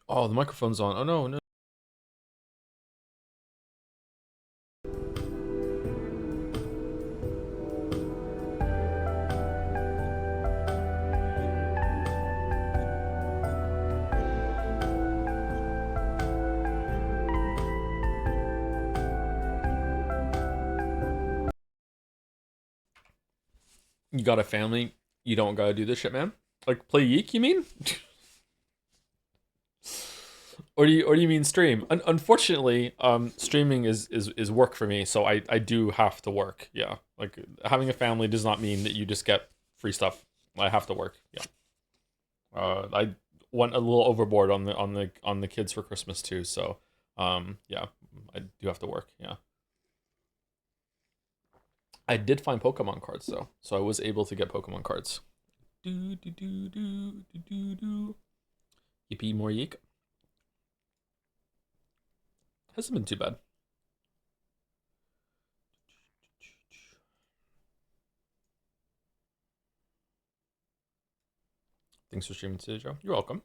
Oh, the microphone's on. Oh no, no. You got a family. You don't gotta do this shit, man. Like play YIIK, you mean? Or do you mean stream? Unfortunately, streaming is work for me, so I do have to work. Yeah, like having a family does not mean that you just get free stuff. I have to work. Yeah. I went a little overboard on the kids for Christmas too. So, yeah, I do have to work. Yeah. I did find Pokemon cards though, so I was able to get Pokemon cards. Do do do do do do do. Yippee more yeek. Hasn't been too bad. Thanks for streaming today, Joe. You're welcome.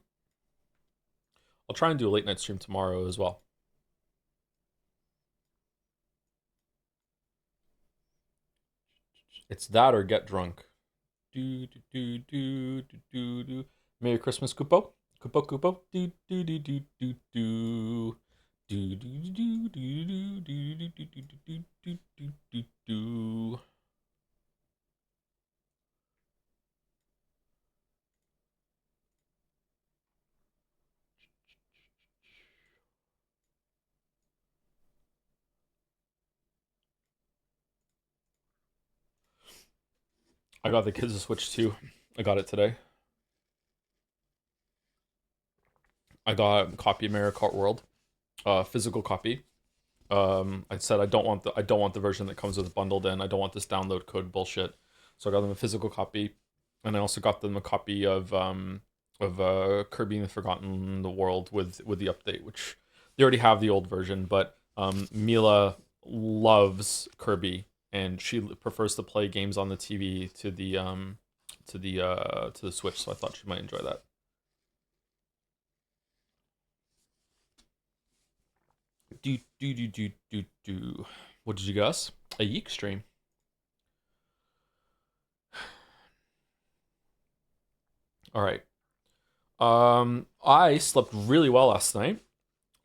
I'll try and do a late night stream tomorrow as well. It's that or get drunk. Do do do do do do do. Merry Christmas, Kupo. Kupo Kupo. Do do do do do do. Do do do do do do do do do do do do do. I got the kids a Switch too. I got it today. I got a copy of Mario Kart World, physical copy. I said I don't want the version that comes with bundled in. I don't want this download code bullshit. So I got them a physical copy, and I also got them a copy of Kirby and the Forgotten World with the update, which they already have the old version, but Mila loves Kirby and she prefers to play games on the TV to the Switch, so I thought she might enjoy that. Do do do do do do. What did you guess? A YIIK stream. All right. I slept really well last night,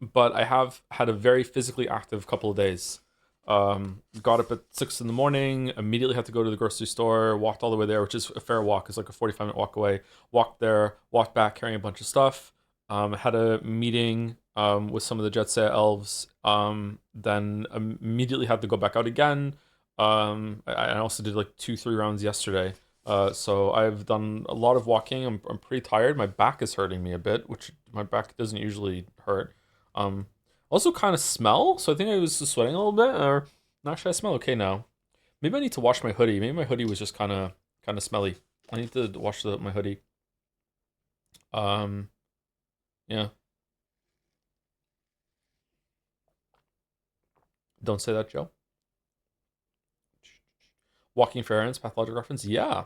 but I have had a very physically active couple of days. Got up at 6 in the morning, immediately had to go to the grocery store, walked all the way there, which is a fair walk, it's like a 45-minute walk away. Walked there, walked back carrying a bunch of stuff. Had a meeting with some of the Jet Set elves. Then immediately had to go back out again. I also did like 2, 3 rounds yesterday. So I've done a lot of walking. I'm pretty tired. My back is hurting me a bit, which my back doesn't usually hurt. Um, Also kind of smell, so I think I was just sweating a little bit. Or actually, I smell okay now. Maybe I need to wash my hoodie. Maybe my hoodie was just kind of smelly. I need to wash my hoodie. Um, yeah. Don't say that, Joe. Walking for errands, pathologic reference. Yeah.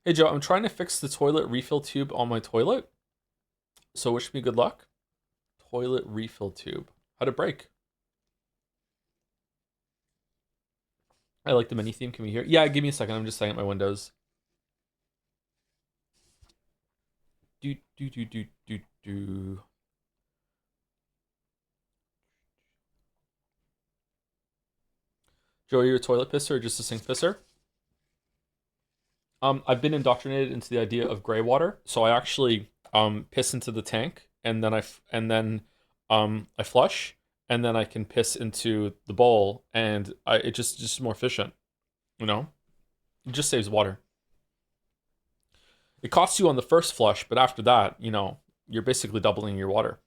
Hey Joe, I'm trying to fix the toilet refill tube on my toilet. So wish me good luck. Toilet refill tube. How'd it break? I like the mini theme. Can we hear? Yeah, give me a second. I'm just setting up my windows. Do do do do do do. Joe, are you a toilet pisser or just a sink pisser? I've been indoctrinated into the idea of gray water, so I actually piss into the tank, and then I flush, and then I can piss into the bowl, and it just more efficient, you know. It just saves water. It costs you on the first flush, but after that, you know, you're basically doubling your water.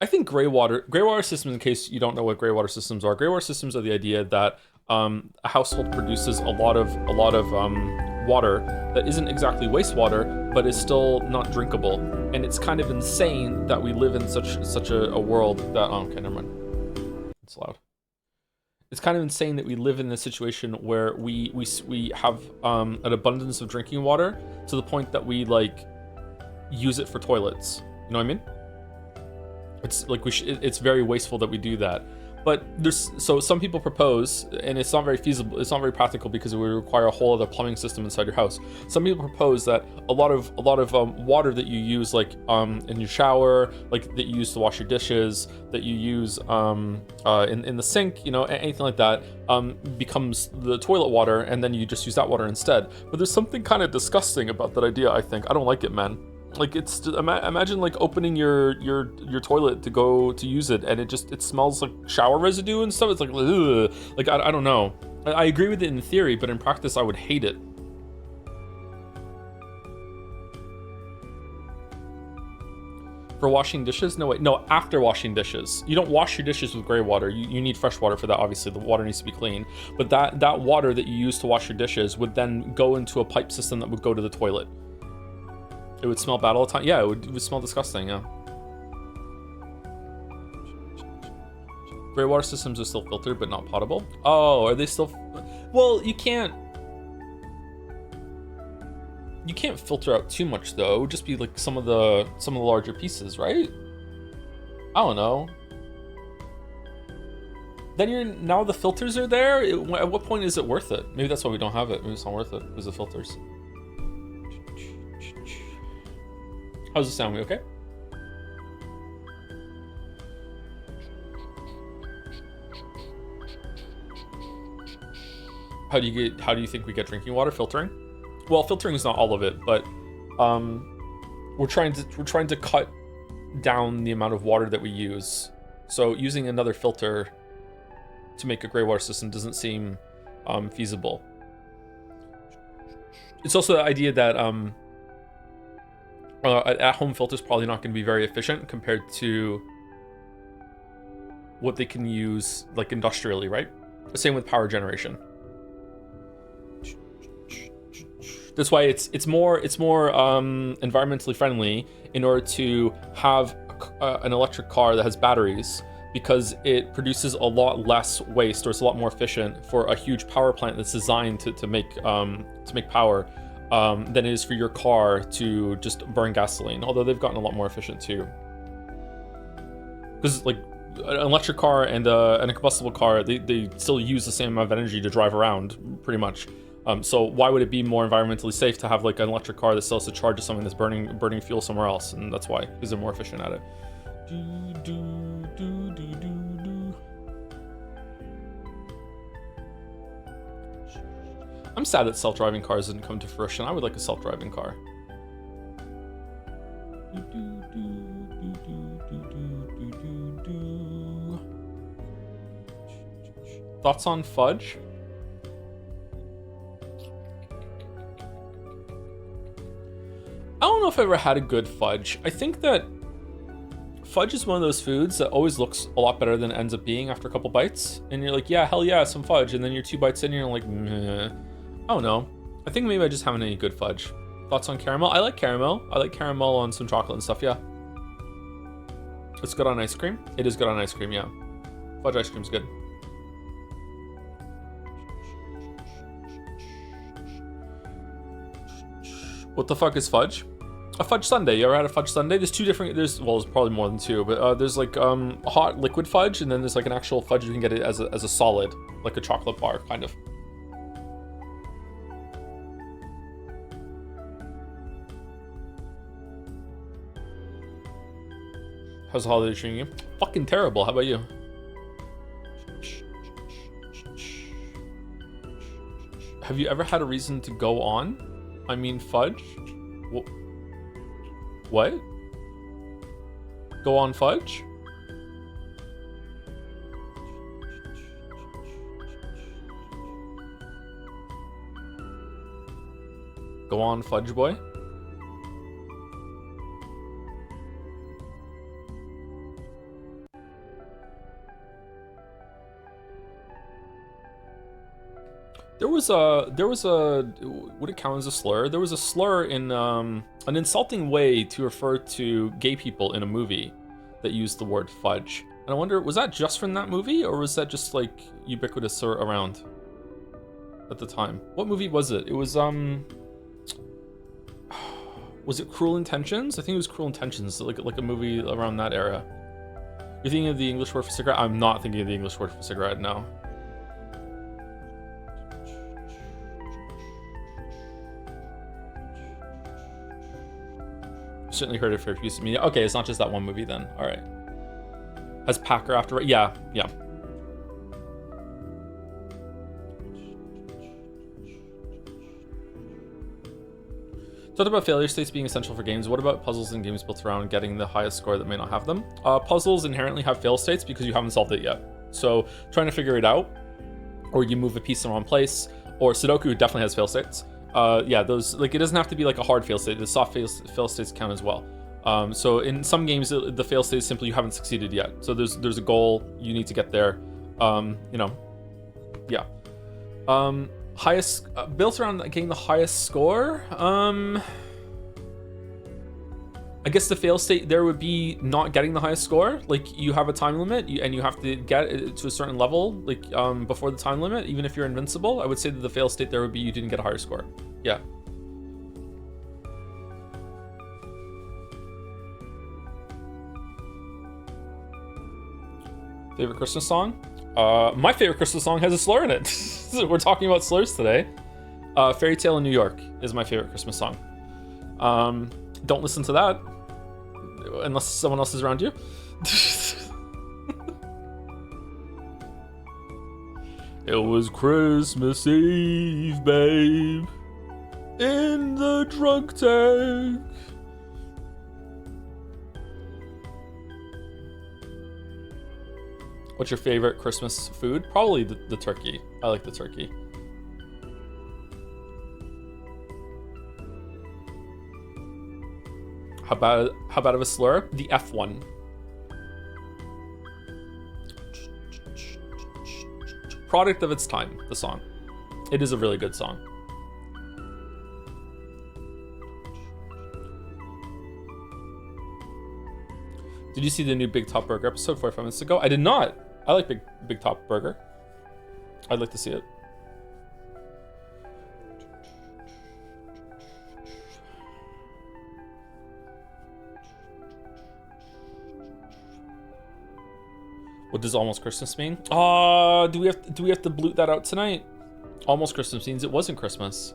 I think gray water systems, in case you don't know what gray water systems are, gray water systems are the idea that a household produces a lot of water that isn't exactly wastewater, but is still not drinkable. And it's kind of insane that we live in such a world that, oh, okay, never mind. It's loud. It's kind of insane that we live in this situation where we have an abundance of drinking water to the point that we like use it for toilets. You know what I mean? It's like it's very wasteful that we do that. But so some people propose, and it's not very feasible, it's not very practical because it would require a whole other plumbing system inside your house. Some people propose that a lot of water that you use, like in your shower, like that you use to wash your dishes, that you use in the sink, you know, anything like that, becomes the toilet water, and then you just use that water instead. But there's something kind of disgusting about that idea. I think I don't like it, man. Like, it's just, imagine like opening your toilet to go to use it, and it smells like shower residue and stuff. It's like, ugh. Like I don't know. I agree with it in theory, but in practice I would hate it. For washing dishes? No, wait, no, after washing dishes. You don't wash your dishes with gray water. You need fresh water for that, obviously. The water needs to be clean. But that water that you use to wash your dishes would then go into a pipe system that would go to the toilet. It would smell bad all the time. Yeah, it would smell disgusting, yeah. Gray water systems are still filtered, but not potable. Oh, are they still... Well, you can't filter out too much, though. It would just be like some of the larger pieces, right? I don't know. Then now the filters are there. At what point is it worth it? Maybe that's why we don't have it. Maybe it's not worth it because of filters. How's it sound? We okay? How do you think we get drinking water? Filtering? Well, filtering is not all of it, but we're trying to cut down the amount of water that we use. So using another filter to make a gray water system doesn't seem feasible. It's also the idea that at-home filters probably not going to be very efficient compared to what they can use like industrially, right? The same with power generation. That's why it's more environmentally friendly in order to have an electric car that has batteries, because it produces a lot less waste, or it's a lot more efficient for a huge power plant that's designed to make power. Than it is for your car to just burn gasoline, although they've gotten a lot more efficient too. Because like an electric car and a combustible car, they still use the same amount of energy to drive around, pretty much. So why would it be more environmentally safe to have like an electric car that still has to charge to something that's burning fuel somewhere else? And that's why, because they're more efficient at it. I'm sad that self-driving cars didn't come to fruition. I would like a self-driving car. Thoughts on fudge? I don't know if I ever had a good fudge. I think that fudge is one of those foods that always looks a lot better than it ends up being after a couple bites. And you're like, yeah, hell yeah, some fudge. And then you're 2 bites in and you're like, meh. I don't know. I think maybe I just haven't any good fudge. Thoughts on caramel? I like caramel. I like caramel on some chocolate and stuff, yeah. It's good on ice cream? It is good on ice cream, yeah. Fudge ice cream's good. What the fuck is fudge? A fudge sundae. You ever had a fudge sundae? There's there's probably more than 2, but there's like hot liquid fudge, and then there's like an actual fudge you can get it as a solid, like a chocolate bar, kind of. How's the holiday treating you? Fucking terrible. How about you? Have you ever had a reason to go on? I mean, fudge? What? Go on fudge? Go on, Fudge Boy. There was a, would it count as a slur? There was a slur in an insulting way to refer to gay people in a movie that used the word fudge. And I wonder, was that just from that movie, or was that just like ubiquitous around at the time? What movie was it? It was it Cruel Intentions? I think it was Cruel Intentions, like a movie around that era. You're thinking of the English word for cigarette? I'm not thinking of the English word for cigarette, no. Certainly heard it for a piece of media. Okay, it's not just that one movie then. All right. Has Packer after? Yeah. Talked about failure states being essential for games. What about puzzles in games built around getting the highest score that may not have them? Puzzles inherently have fail states because you haven't solved it yet. So trying to figure it out, or you move a piece in the wrong place, or Sudoku definitely has fail states. Yeah, those, like, it doesn't have to be like a hard fail state. The soft fail states count as well. So in some games, the fail state is simply you haven't succeeded yet. So there's a goal, you need to get there. Yeah. Highest built around getting the highest score. I guess the fail state there would be not getting the highest score. Like, you have a time limit and you have to get it to a certain level, like before the time limit, even if you're invincible. I would say that the fail state there would be you didn't get a higher score. Yeah. Favorite Christmas song? My favorite Christmas song has a slur in it. We're talking about slurs today. Fairy Tale in New York is my favorite Christmas song. Don't listen to that unless someone else is around you. It was Christmas Eve, babe, in the drunk tank. What's your favorite Christmas food? Probably the turkey. I like the turkey. How bad of a slur? The F one. Product of its time, the song. It is a really good song. Did you see the new Big Top Burger episode 45 minutes ago? I did not. I like Big Top Burger. I'd like to see it. What does Almost Christmas mean? Do we have to bloot that out tonight? Almost Christmas means it wasn't Christmas.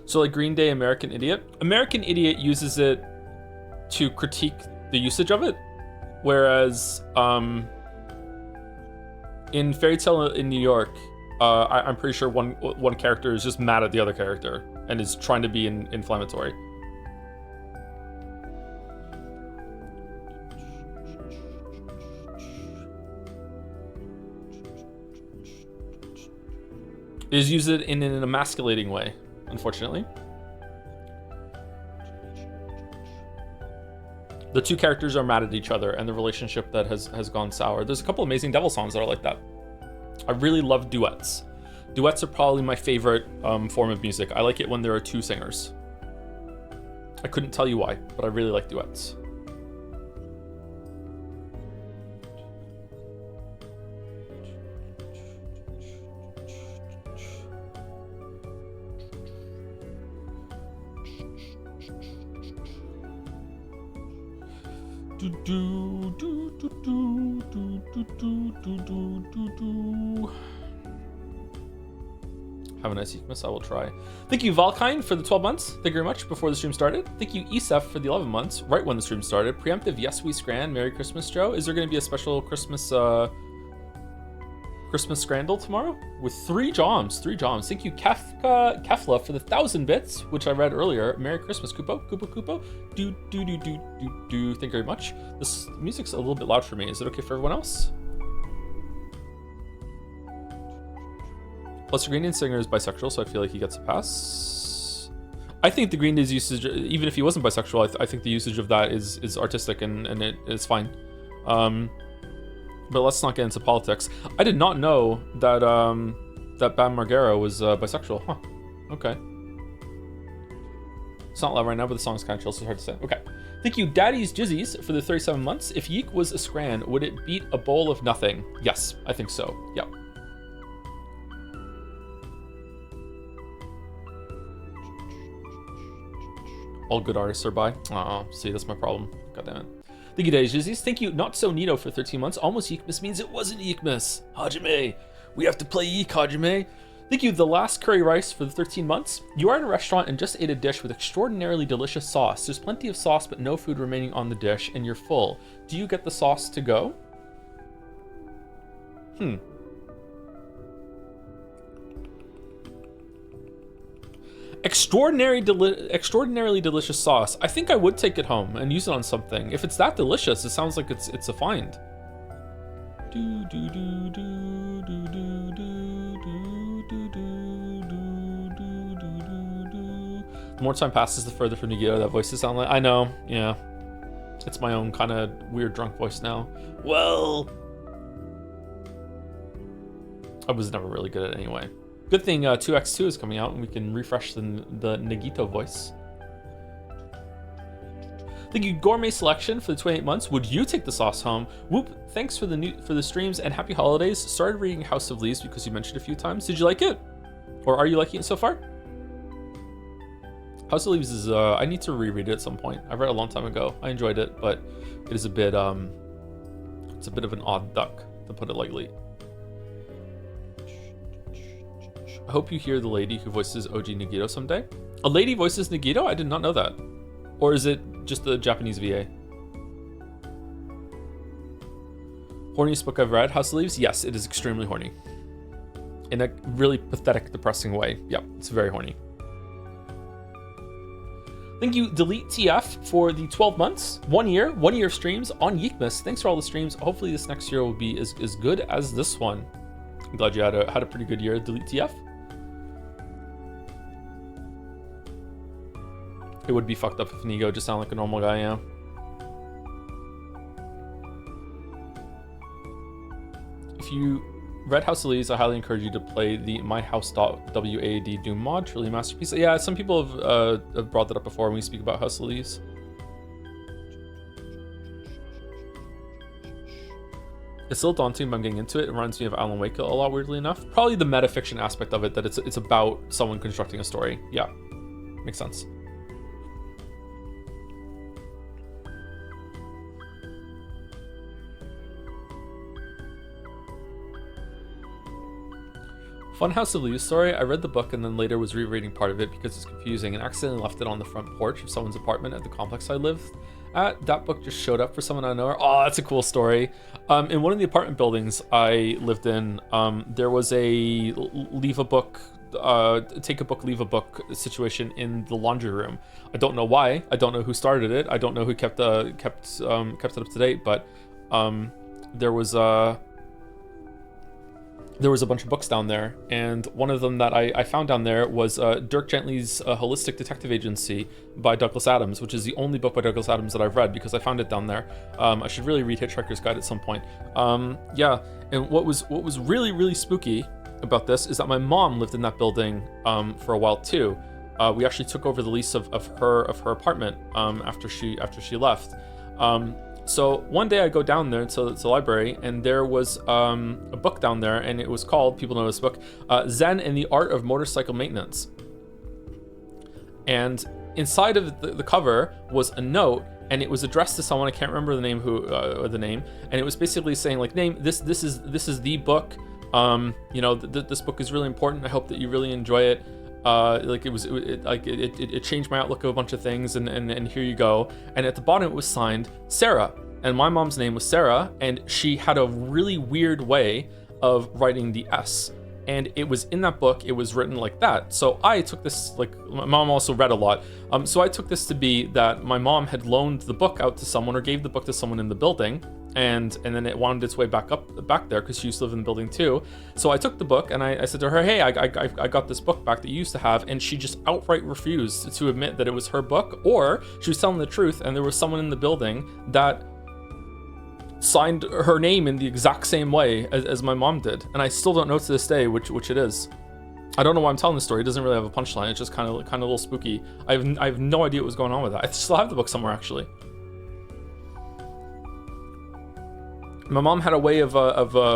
So like Green Day, American Idiot. American Idiot uses it to critique the usage of it, whereas in Fairy Tale in New York, I'm pretty sure one character is just mad at the other character and is trying to be inflammatory. Is use it in an emasculating way, unfortunately. The two characters are mad at each other and the relationship that has gone sour. There's a couple amazing Devil songs that are like that. I really love duets. Duets are probably my favorite form of music. I like it when there are two singers. I couldn't tell you why, but I really like duets. Have a nice Christmas. I will try. Thank you, Valkyne, for the 12 months. Thank you very much before the stream started. Thank you, Esef, for the 11 months, right when the stream started. Preemptive, yes, we scran. Merry Christmas, Joe. Is there going to be a special Christmas Scrandle tomorrow? With 3 joms. Thank you, Kefla, for the 1,000 bits, which I read earlier. Merry Christmas, Kupo. Do. Thank you very much. This music's a little bit loud for me. Is it okay for everyone else? Plus, the Green Day singer is bisexual, so I feel like he gets a pass. I think the Green Day's usage, even if he wasn't bisexual, I think the usage of that is artistic and it's fine. But let's not get into politics. I did not know that that Bam Margera was bisexual. Huh. Okay. It's not loud right now, but the song's kind of chill, so it's hard to say. Okay. Thank you, Daddy's Jizzies, for the 37 months. If YIIK was a scran, would it beat a bowl of nothing? Yes, I think so. Yeah. All good artists are by. Oh, see, that's my problem. God damn it. Thank you, Daddy's Jizzies. Thank you, Not So Nito, for 13 months. Almost YIIKmas means it wasn't YIIKmas. Hajime, we have to play YIIK, Hajime. Thank you, The Last Curry Rice, for the 13 months. You are in a restaurant and just ate a dish with extraordinarily delicious sauce. There's plenty of sauce, but no food remaining on the dish, and you're full. Do you get the sauce to go? Extraordinarily delicious sauce. I think I would take it home and use it on something. If it's that delicious, it sounds like it's a find. The more time passes, the further from Nagito that voices sound like. I know, yeah. It's my own kind of weird drunk voice now. Well, I was never really good at it anyway. Good thing 2x2 is coming out and we can refresh the Nagito voice. Thank you, Gourmet Selection, for the 28 months. Would you take the sauce home? Whoop! Thanks for the streams and happy holidays. Started reading House of Leaves because you mentioned a few times. Did you like it, or are you liking it so far? House of Leaves is I need to reread it at some point. I read it a long time ago. I enjoyed it, but it is a bit it's a bit of an odd duck, to put it lightly. I hope you hear the lady who voices OG Nagito someday. A lady voices Nagito? I did not know that. Or is it just the Japanese VA? Horniest book I've read, House of Leaves? Yes, it is extremely horny. In a really pathetic, depressing way. Yep, it's very horny. Thank you, Delete TF, for the 12 months. 1 year streams on YIIKmas. Thanks for all the streams. Hopefully this next year will be as good as this one. I'm glad you had a pretty good year, Delete TF. It would be fucked up if Nigo just sounded like a normal guy, yeah. If you read House of Leaves, I highly encourage you to play the myhouse.wad Doom mod, truly a masterpiece. Yeah, some people have brought that up before when we speak about House of Leaves. It's still daunting, but I'm getting into it. It reminds me of Alan Wake a lot, weirdly enough. Probably the metafiction aspect of it, that it's about someone constructing a story. Yeah, makes sense. Fun House of Leaves story. I read the book and then later was rereading part of it because it's confusing and accidentally left it on the front porch of someone's apartment at the complex I lived at. That book just showed up for someone I know. Oh, that's a cool story. In one of the apartment buildings I lived in, there was a leave a book, take a book, leave a book situation in the laundry room. I don't know why. I don't know who started it. I don't know who kept it up to date, but there was a bunch of books down there, and one of them that I found down there was Dirk Gently's Holistic Detective Agency by Douglas Adams, which is the only book by Douglas Adams that I've read because I found it down there. I should really read Hitchhiker's Guide at some point. Yeah, and what was really, really spooky about this is that my mom lived in that building for a while too. We actually took over the lease of her apartment after she left. So one day I go down there to the library, and there was a book down there, and it was called, people know this book, Zen and the Art of Motorcycle Maintenance. And inside of the cover was a note, and it was addressed to someone, I can't remember the name, and it was basically saying like, this is the book. You know, this book is really important. I hope that you really enjoy it. It changed my outlook of a bunch of things, and here you go. And at the bottom it was signed Sarah, and my mom's name was Sarah, and she had a really weird way of writing the S, and it was in that book, it was written like that. So I took this, like, my mom also read a lot, so I took this to be that my mom had loaned the book out to someone or gave the book to someone in the building, and then it wound its way back there because she used to live in the building too. So I took the book and I said to her, hey, I got this book back that you used to have, and she just outright refused to admit that it was her book, or she was telling the truth and there was someone in the building that signed her name in the exact same way as my mom did, and I still don't know to this day which it is. I don't know why I'm telling the story. It doesn't really have a punchline. It's just kind of a little spooky. I have no idea what was going on with that. I still have the book somewhere actually. My mom had a way of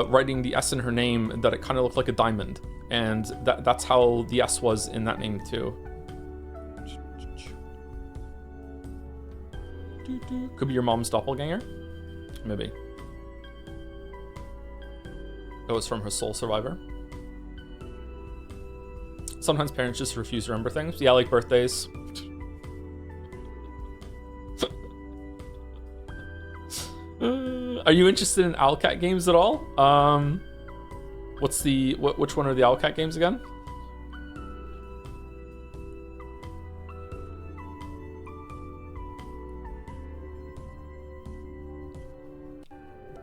writing the S in her name that it kind of looked like a diamond, and that's how the S was in that name too. Could be your mom's doppelganger, maybe. That was from her soul survivor. Sometimes parents just refuse to remember things. Yeah, like birthdays. Are you interested in Owlcat games at all? Which one are the Owlcat games again?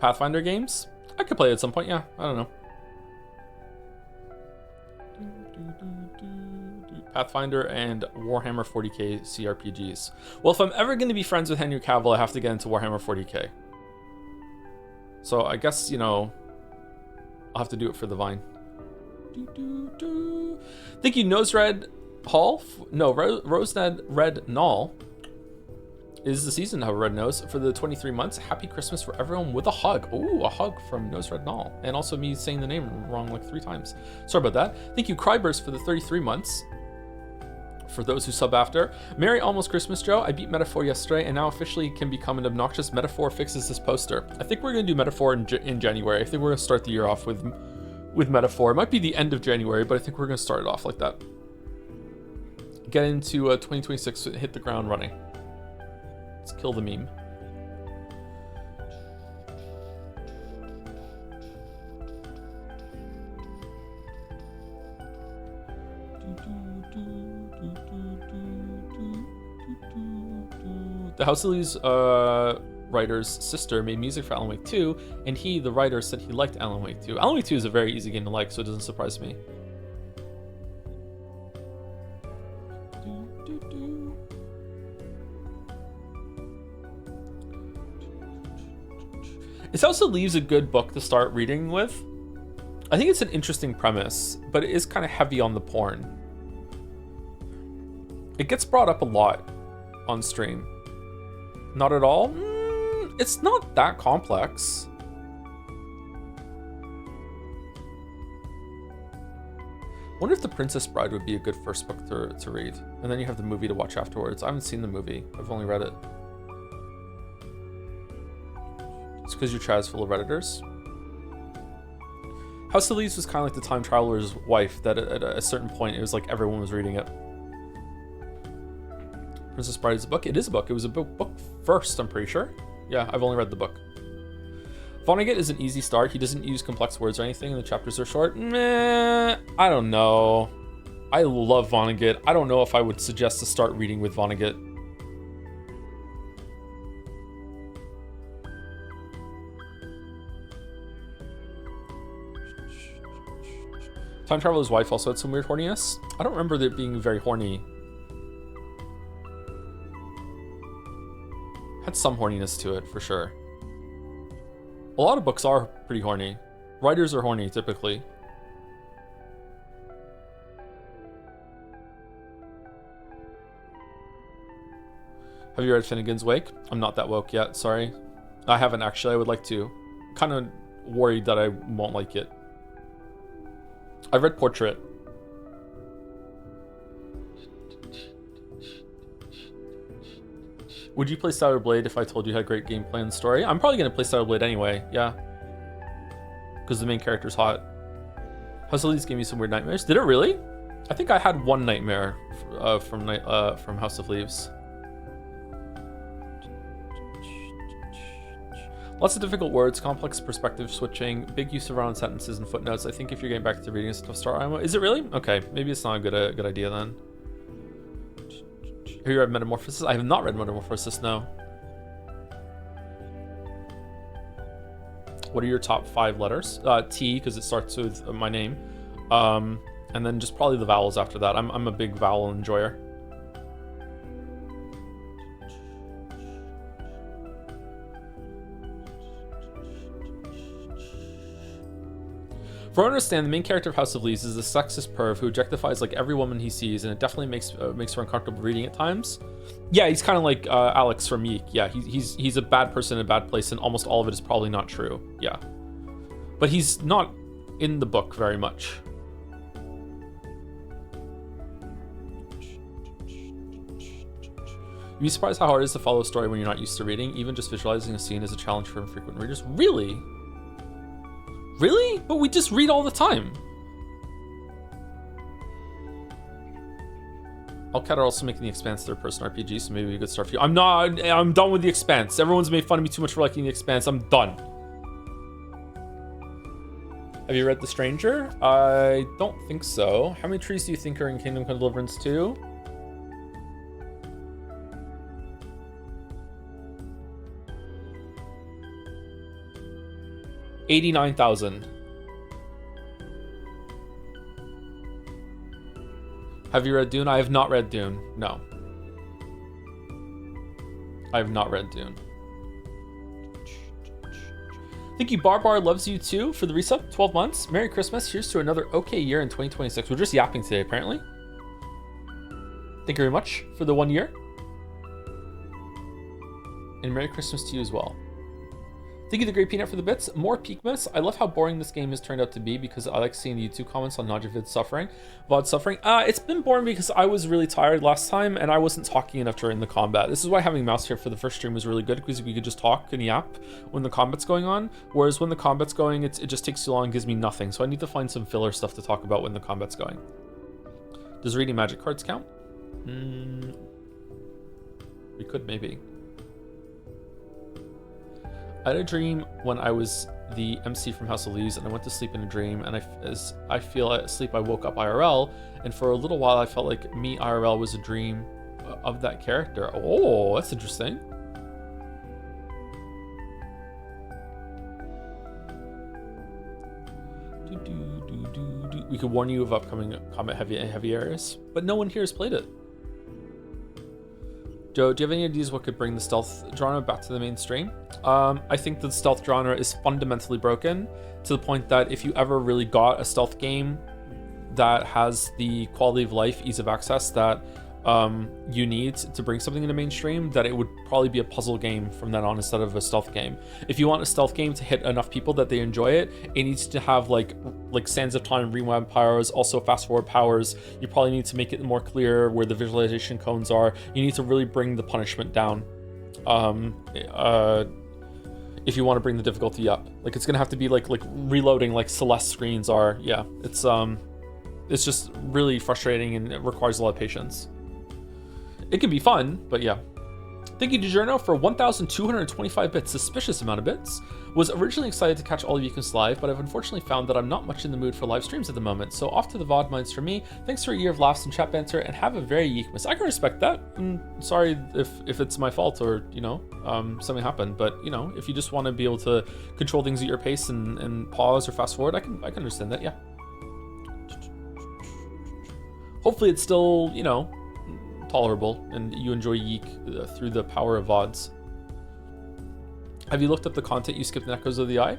Pathfinder games? I could play it at some point, yeah. I don't know. Pathfinder and Warhammer 40k CRPGs. Well, if I'm ever going to be friends with Henry Cavill, I have to get into Warhammer 40k. So I guess, you know, I'll have to do it for the Vine. Thank you, Nose Red Hall. No, Rose Red Null is the season to have a red nose for the 23 months. Happy Christmas for everyone with a hug. Ooh, a hug from Nose Red Null. And also me saying the name wrong like 3 times. Sorry about that. Thank you, Cryburst, for the 33 months. For those who sub after. Merry almost Christmas, Joe. I beat Metaphor yesterday and now officially can become an obnoxious Metaphor fixes this poster. I think we're going to do Metaphor in January. I think we're going to start the year off with Metaphor. It might be the end of January, but I think we're going to start it off like that. Get into 2026 and hit the ground running. Let's kill the meme. The House of Leaves writer's sister made music for Alan Wake 2, and he, the writer, said he liked Alan Wake 2. Alan Wake 2 is a very easy game to like, so it doesn't surprise me. This House of Leaves a good book to start reading with. I think it's an interesting premise, but it is kind of heavy on the porn. It gets brought up a lot on stream. Not at all? It's not that complex. Wonder if The Princess Bride would be a good first book to read. And then you have the movie to watch afterwards. I haven't seen the movie. I've only read it. It's because your chat is full of Redditors. House of Leaves was kind of like the Time Traveler's Wife, that at a certain point it was like everyone was reading it. Princess Bride is a book? It is a book. It was a book first, I'm pretty sure. Yeah, I've only read the book. Vonnegut is an easy start. He doesn't use complex words or anything, and the chapters are short. Meh, I don't know. I love Vonnegut. I don't know if I would suggest to start reading with Vonnegut. Time Traveler's Wife also had some weird horniness. I don't remember it being very horny. Had some horniness to it, for sure. A lot of books are pretty horny. Writers are horny, typically. Have you read Finnegan's Wake? I'm not that woke yet, sorry. I haven't actually, I would like to. Kind of worried that I won't like it. I've read Portrait. Would you play Stellar Blade if I told you had a great gameplay and story? I'm probably going to play Stellar Blade anyway, yeah. Because the main character's hot. House of Leaves gave me some weird nightmares. Did it really? I think I had one nightmare from House of Leaves. Lots of difficult words, complex perspective switching, big use of round sentences and footnotes. I think if you're getting back to reading, it's a tough start. Is it really? Okay, maybe it's not a good idea then. Have you read Metamorphosis? I have not read Metamorphosis, no. What are your top 5 letters? T, because it starts with my name. And then just probably the vowels after that. I'm a big vowel enjoyer. For what I understand, the main character of House of Leaves is a sexist perv who objectifies like every woman he sees, and it definitely makes her uncomfortable reading at times. Yeah, he's kind of like Alex from YIIK. Yeah, he's a bad person in a bad place, and almost all of it is probably not true. Yeah, but he's not in the book very much. You'd be surprised how hard it is to follow a story when you're not used to reading. Even just visualizing a scene is a challenge for infrequent readers. Really? Really? But we just read all the time. Alcat are also making The Expanse third-person RPG, so maybe we could start for you. I'm done with The Expanse. Everyone's made fun of me too much for liking The Expanse. I'm done. Have you read The Stranger? I don't think so. How many trees do you think are in Kingdom Come Deliverance 2? $89,000. Have you read Dune? I have not read Dune. No. I have not read Dune. Thank you, Barbar loves you too for the resub. 12 months. Merry Christmas. Here's to another okay year in 2026. We're just yapping today, apparently. Thank you very much for the 1 year. And Merry Christmas to you as well. Thank you, the Great Peanut, for the bits. More Peakmas. I love how boring this game has turned out to be because I like seeing the YouTube comments on Najavid's suffering. VOD suffering. It's been boring because I was really tired last time and I wasn't talking enough during the combat. This is why having Mouse here for the first stream was really good, because we could just talk and yap when the combat's going on. Whereas when the combat's going, it just takes too long and gives me nothing. So I need to find some filler stuff to talk about when the combat's going. Does reading magic cards count? We could maybe. I had a dream when I was the MC from House of Leaves, and I went to sleep in a dream, and as I feel asleep, I woke up IRL, and for a little while I felt like me IRL was a dream of that character. Oh, that's interesting. We could warn you of upcoming combat heavy areas, but no one here has played it. Joe, do you have any ideas what could bring the stealth genre back to the mainstream? I think the stealth genre is fundamentally broken to the point that if you ever really got a stealth game that has the quality of life, ease of access that you need to bring something into mainstream, that it would probably be a puzzle game from then on instead of a stealth game. If you want a stealth game to hit enough people that they enjoy it, it needs to have like Sands of Time rewind powers, also fast forward powers. You probably need to make it more clear where the visualization cones are. You need to really bring the punishment down. If you want to bring the difficulty up, like it's gonna have to be like reloading like Celeste screens are. Yeah, it's just really frustrating and it requires a lot of patience. It can be fun, but yeah. Thank you, DiGiorno, for 1,225 bits. Suspicious amount of bits. Was originally excited to catch all of YIIK live, but I've unfortunately found that I'm not much in the mood for live streams at the moment. So off to the VOD minds for me. Thanks for a year of laughs and chat banter, and have a very YIIKmas. I can respect that. I'm sorry if it's my fault or, you know, something happened. But, you know, if you just want to be able to control things at your pace and pause or fast forward, I can understand that, yeah. Hopefully it's still, you know, tolerable and you enjoy YIIK through the power of VODs. Have you looked up the content you skipped in Echoes of the Eye?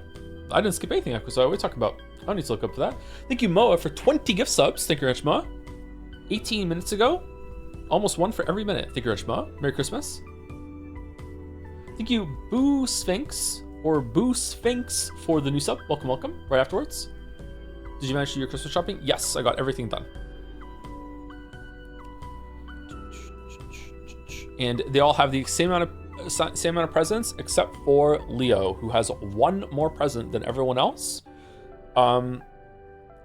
I didn't skip anything Echoes of the Eye. What are we talking about? I don't need to look up for that. Thank you, Moa, for 20 gift subs. Thank you very much, Moa. 18 minutes ago. Almost one for every minute. Thank you very much, Moa. Merry Christmas. Thank you, Boo Sphinx or Boo Sphinx for the new sub. Welcome, welcome. Right afterwards. Did you manage to do your Christmas shopping? Yes, I got everything done. And they all have the same amount of presents, except for Leo, who has one more present than everyone else.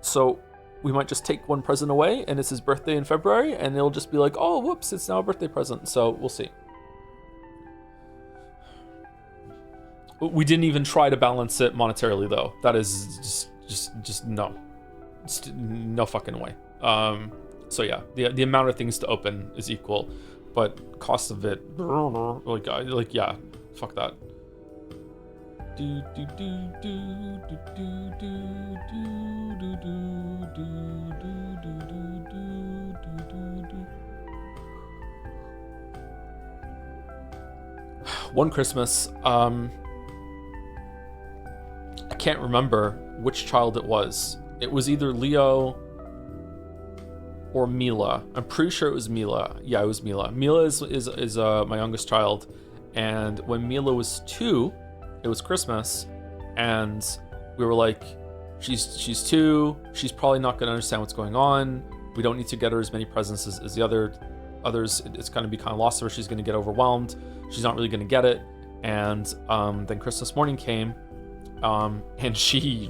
So we might just take one present away, and it's his birthday in February, and it'll just be like, oh, whoops, it's now a birthday present. So we'll see. We didn't even try to balance it monetarily, though. That is just no, just no fucking way. So yeah, the amount of things to open is equal. But cost of it, like yeah, fuck that. One Christmas, I can't remember which child it was. It was either Leo or Mila. I'm pretty sure it was Mila. Yeah, it was Mila. Mila is my youngest child, and when Mila was 2, it was Christmas, and we were like, she's 2. She's probably not going to understand what's going on. We don't need to get her as many presents as the others. It's going to be kind of lost to her. She's going to get overwhelmed. She's not really going to get it. And then Christmas morning came, and she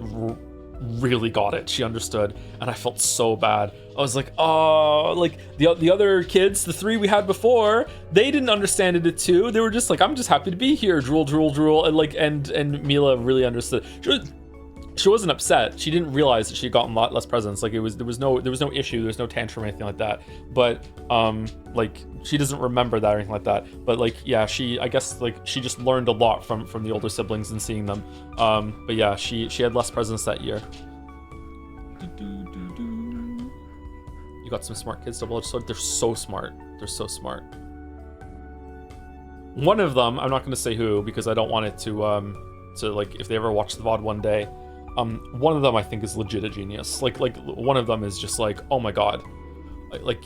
really got it. She understood, and I felt so bad. I was like, oh, like the other kids, the 3 we had before, they didn't understand it too. They were just like, I'm just happy to be here, drool, drool, drool, and like, and Mila really understood. She wasn't upset. She didn't realize that she had gotten a lot less presents. Like there was no issue. There was no tantrum or anything like that. But like she doesn't remember that or anything like that. But like, yeah, I guess like she just learned a lot from the older siblings and seeing them. But yeah, she had less presents that year. You got some smart kids, double-edged sword. They're so smart. They're so smart. One of them, I'm not going to say who because I don't want it to like if they ever watch the VOD one day. One of them I think is legit a genius. Like one of them is just like, oh my god, like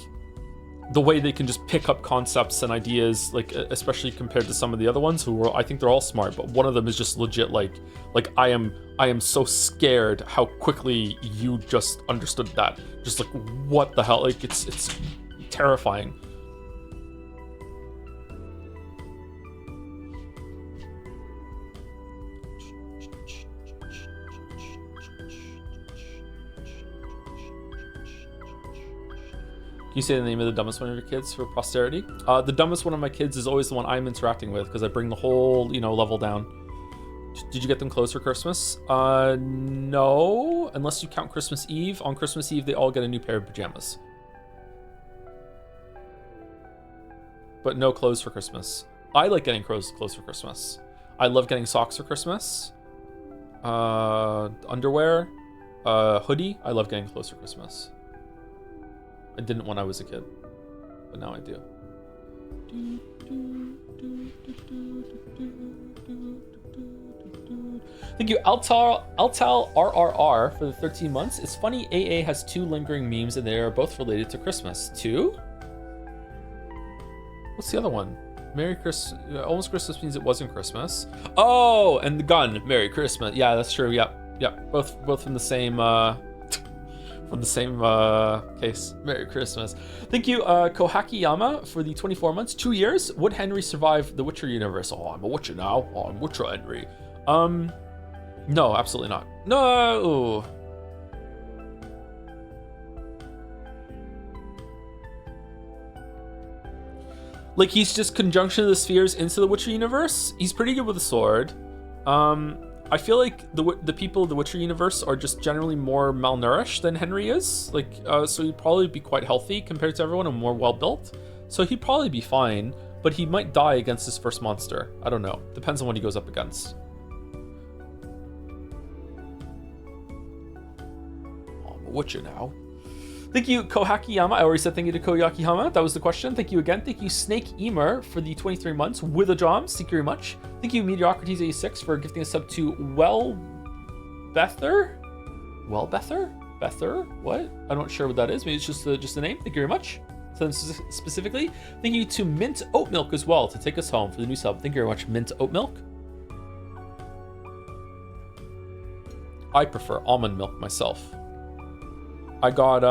the way they can just pick up concepts and ideas, like especially compared to some of the other ones who I think they're all smart, but one of them is just legit like I am so scared how quickly you just understood that. Just like what the hell, like it's terrifying. Can you say the name of the dumbest one of your kids for posterity? The dumbest one of my kids is always the one I'm interacting with because I bring the whole, level down. Did you get them clothes for Christmas? No, unless you count Christmas Eve. On Christmas Eve, they all get a new pair of pajamas. But no clothes for Christmas. I like getting clothes for Christmas. I love getting socks for Christmas. Underwear, hoodie. I love getting clothes for Christmas. I didn't when I was a kid, but now I do. Thank you, Altal RRR for the 13 months. It's funny, AA has 2 lingering memes and they are both related to Christmas. 2? What's the other one? Merry Christmas. Almost Christmas means it wasn't Christmas. Oh, and the gun. Merry Christmas. Yeah, that's true. Yep. Both from the same case. Merry Christmas. Thank you, Kohakiyama, for the 24 months. 2 years. Would Henry survive the Witcher universe? Oh, I'm a Witcher now. Oh, I'm Witcher Henry. No, absolutely not. No. Like, he's just conjunction of the spheres into the Witcher universe. He's pretty good with a sword. I feel like the people of the Witcher universe are just generally more malnourished than Henry is. Like, so he'd probably be quite healthy compared to everyone and more well-built. So he'd probably be fine, but he might die against his first monster. I don't know. Depends on what he goes up against. Oh, I'm a Witcher now. Thank you, Kohakiyama. I already said thank you to Koyakihama. That was the question. Thank you again. Thank you, Snake Emer, for the 23 months with a job. Thank you very much. Thank you, Mediocrities86, for gifting a sub to Bether? Bether? What? I'm not sure what that is. Maybe it's just the name. Thank you very much. So specifically, thank you to Mint Oat Milk as well to take us home for the new sub. Thank you very much, Mint Oat Milk. I prefer almond milk myself. I got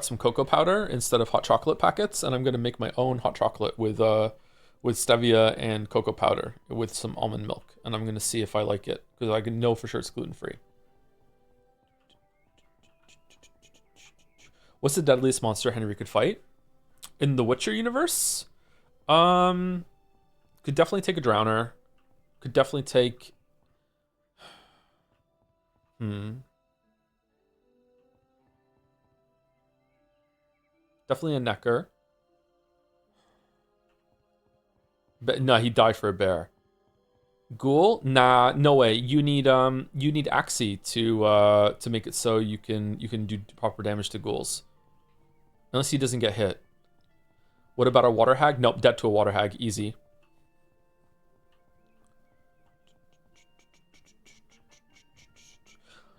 some cocoa powder instead of hot chocolate packets, and I'm gonna make my own hot chocolate with stevia and cocoa powder with some almond milk, and I'm gonna see if I like it because I can know for sure it's gluten-free. What's the deadliest monster Henry could fight in the Witcher universe? Could definitely take a drowner. Could definitely take. Definitely a necker. But no, he'd die for a bear. Ghoul? Nah, no way. You need Axie to make it so you can do proper damage to ghouls. Unless he doesn't get hit. What about a water hag? Nope, dead to a water hag, easy.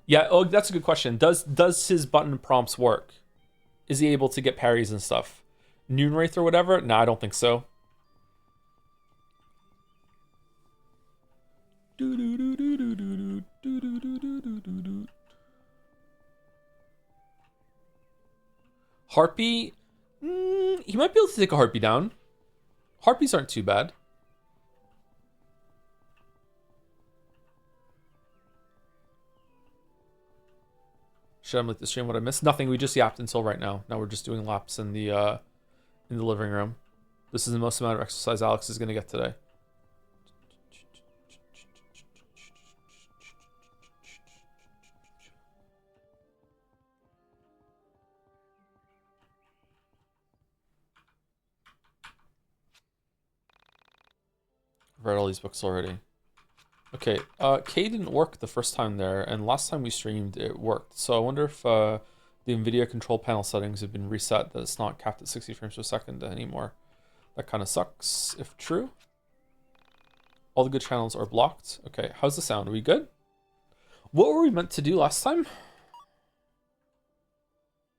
Yeah, oh, that's a good question. Does his button prompts work? Is he able to get parries and stuff? Noon Wraith or whatever? Nah, I don't think so. Harpy? He might be able to take a Harpy down. Harpies aren't too bad. Should I make the stream what I missed? Nothing, we just yapped until right now. Now we're just doing laps in the living room. This is the most amount of exercise Alex is gonna get today. I've read all these books already. Okay, K didn't work the first time there, and last time we streamed it worked. So I wonder if the NVIDIA control panel settings have been reset, that it's not capped at 60 frames per second anymore. That kind of sucks, if true. All the good channels are blocked. Okay, how's the sound? Are we good? What were we meant to do last time?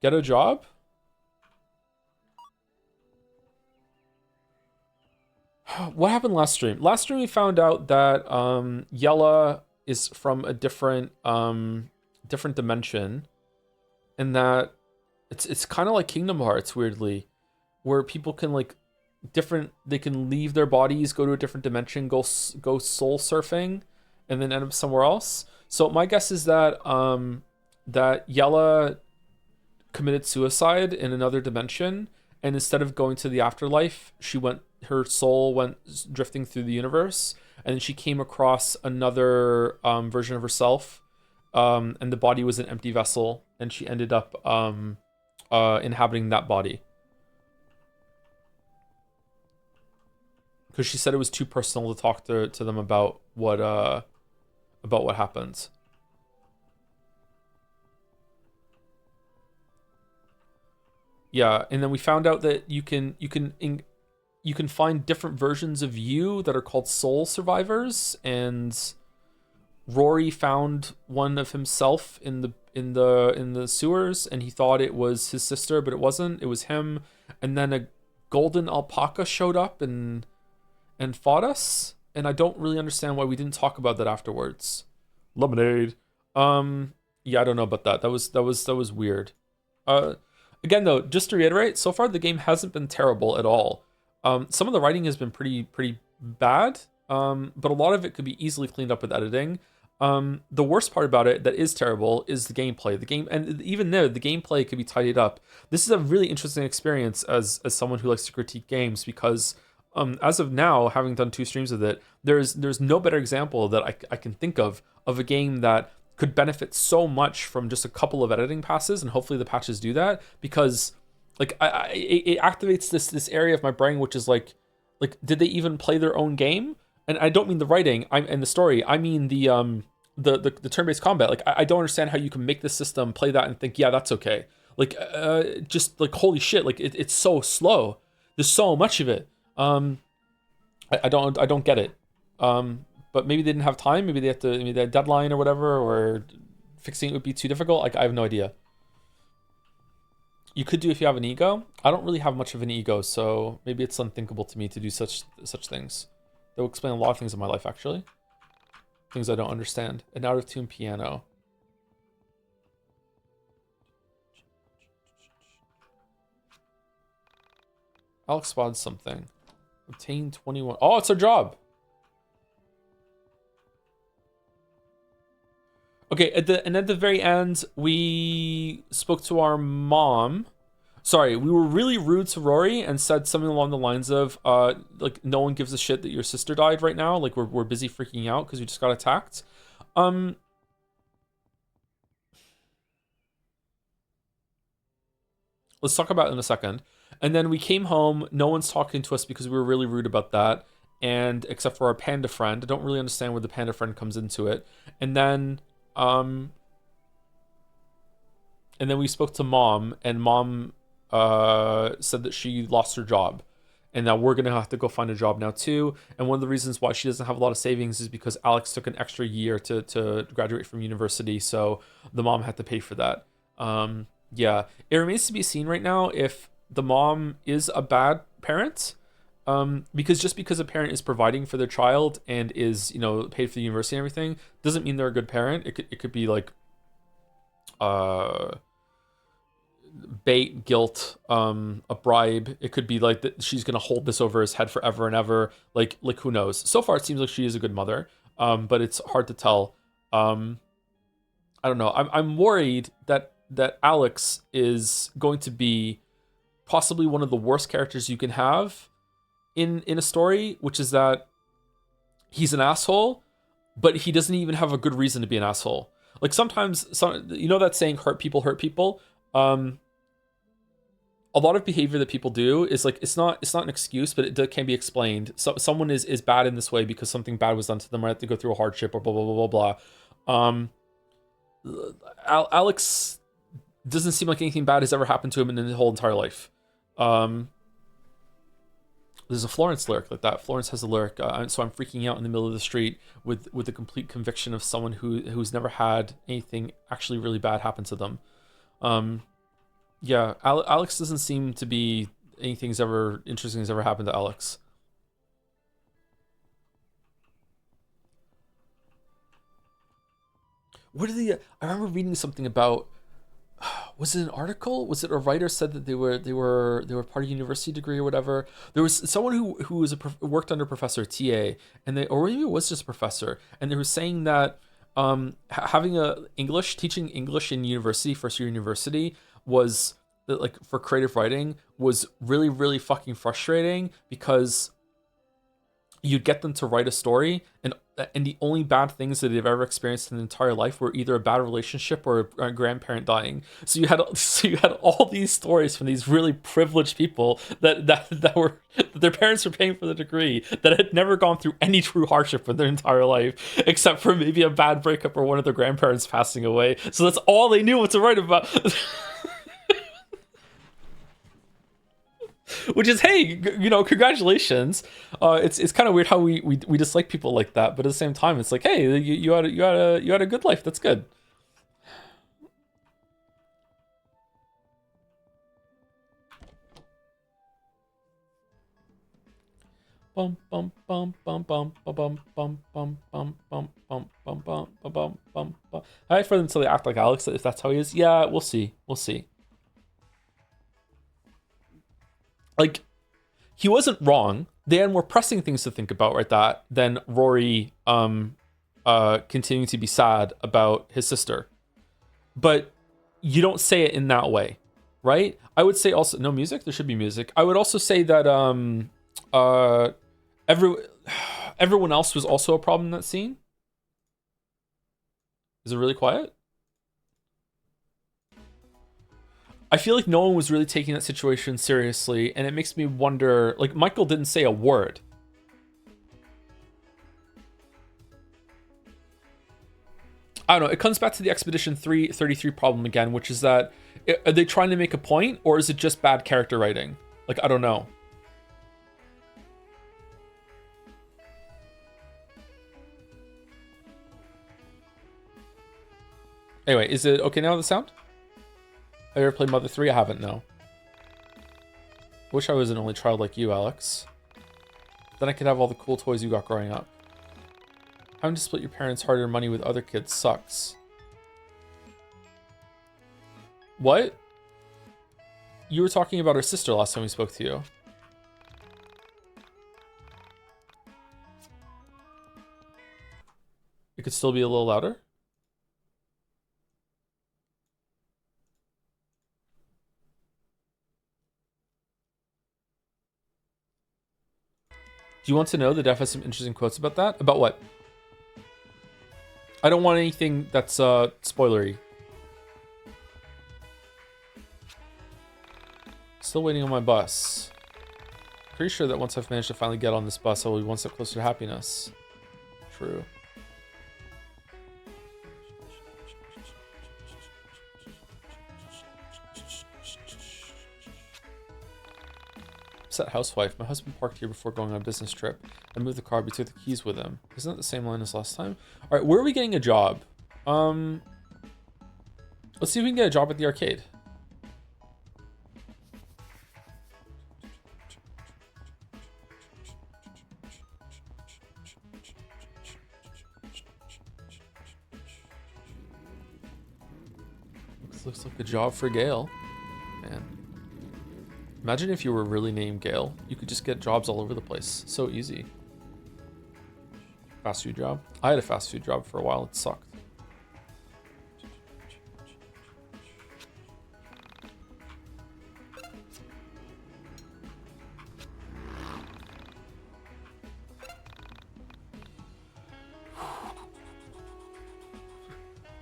Get a job? What happened last stream? Last stream we found out that Yella is from a different different dimension, and that it's kind of like Kingdom Hearts, weirdly, where people can like they can leave their bodies, go to a different dimension, go soul surfing, and then end up somewhere else. So my guess is that that Yella committed suicide in another dimension, and instead of going to the afterlife, her soul went drifting through the universe, and then she came across another version of herself, and the body was an empty vessel, and she ended up inhabiting that body because she said it was too personal to talk to them about what happened. Yeah, and then we found out that you can find different versions of you that are called soul survivors, and Rory found one of himself in the sewers, and he thought it was his sister, but it wasn't. It was him. And then a golden alpaca showed up and fought us, and I don't really understand why we didn't talk about that afterwards. Lemonade. Yeah, I don't know about that. That was weird. Again though, just to reiterate, so far the game hasn't been terrible at all. Some of the writing has been pretty bad, but a lot of it could be easily cleaned up with editing. The worst part about it that is terrible is the gameplay. And even there, the gameplay could be tidied up. This is a really interesting experience as someone who likes to critique games, because as of now, having done 2 streams of it, there's no better example that I can think of a game that could benefit so much from just a couple of editing passes, and hopefully the patches do that, because like it activates this area of my brain which is like did they even play their own game? And I don't mean the writing, and the story. I mean the turn-based combat. Like I don't understand how you can make the system play that and think, yeah, that's okay. Like just like holy shit, like it's so slow. There's so much of it. I don't get it. But maybe they didn't have time. Maybe they had a deadline or whatever, or fixing it would be too difficult. Like I have no idea. You could do if you have an ego. I don't really have much of an ego, so maybe it's unthinkable to me to do such things. That will explain a lot of things in my life, actually. Things I don't understand. An out-of-tune piano. Alex spotted something. Obtain 21. Oh, it's our job. Okay, at the very end, we spoke to our mom. Sorry, we were really rude to Rory and said something along the lines of, like, no one gives a shit that your sister died right now. Like, we're busy freaking out because we just got attacked. Let's talk about it in a second. And then we came home. No one's talking to us because we were really rude about that. and except for our panda friend, I don't really understand where the panda friend comes into it. And then um and then we spoke to mom, and mom said that she lost her job, and now we're gonna have to go find a job now too. And one of the reasons why she doesn't have a lot of savings is because Alex took an extra year to graduate from university, so the mom had to pay for that. Yeah, it remains to be seen right now if the mom is a bad parent. Because just because a parent is providing for their child and is, paid for the university and everything, doesn't mean they're a good parent. It could be like uh bait, guilt, a bribe. It could be like that she's gonna hold this over his head forever and ever. Like who knows? So far, it seems like she is a good mother, but it's hard to tell. I don't know. I'm worried that Alex is going to be possibly one of the worst characters you can have in a story, which is that he's an asshole, but he doesn't even have a good reason to be an asshole. Like sometimes, that saying, hurt people hurt people. A lot of behavior that people do is like it's not an excuse, but it can be explained. So someone is bad in this way because something bad was done to them, or have to go through a hardship, or blah blah blah blah blah. Alex doesn't seem like anything bad has ever happened to him in his whole entire life. There's a Florence lyric like that. Florence has a lyric, so I'm freaking out in the middle of the street with the complete conviction of someone who's never had anything actually really bad happen to them. Yeah, Alex doesn't seem to be anything's ever interesting has ever happened to Alex. What are the? I remember reading something about. Was it an article? Was it a writer said that they were part of a university degree or whatever? There was someone who was worked under Professor TA, and or maybe it was just a professor, and they were saying that having teaching English in university, first year university, was like for creative writing was really really fucking frustrating because you'd get them to write a story, and the only bad things that they've ever experienced in their entire life were either a bad relationship or a grandparent dying. So you had all these stories from these really privileged people that their parents were paying for the degree, that had never gone through any true hardship in their entire life, except for maybe a bad breakup or one of their grandparents passing away. So that's all they knew what to write about. Which is, hey, congratulations. It's kind of weird how we dislike people like that, but at the same time, it's like, hey, you had a good life. That's good. Bum bum bum bum bum bum bum bum bum bum bum bum bum bum bum bum. I wait for them until they act like Alex. If that's how he is, yeah, we'll see. We'll see. Like, he wasn't wrong. They had more pressing things to think about, right? That than Rory continuing to be sad about his sister. But you don't say it in that way, right? I would say also no music. There should be music. I would also say that everyone else was also a problem in that scene. Is it really quiet? I feel like no one was really taking that situation seriously, and it makes me wonder, like, Michael didn't say a word. I don't know, it comes back to the Expedition 333 problem again, which is that, are they trying to make a point, or is it just bad character writing? Like, I don't know. Anyway, is it okay now, the sound? Have you ever played Mother 3? I haven't, no. Wish I was an only child like you, Alex. Then I could have all the cool toys you got growing up. Having to split your parents' hard-earned money with other kids sucks. What? You were talking about her sister last time we spoke to you. It could still be a little louder? Do you want to know? The Def has some interesting quotes about that. About what? I don't want anything that's spoilery. Still waiting on my bus. pretty sure that once I've managed to finally get on this bus, I will be one step closer to happiness. True. Upset housewife. My husband parked here before going on a business trip. I moved the car, but he took the keys with him. Isn't that the same line as last time? All right, where are we getting a job? Let's see if we can get a job at the arcade. Looks like a job for Gail. Man. Imagine if you were really named Gail. You could just get jobs all over the place. So easy. Fast food job. I had a fast food job for a while. It sucked.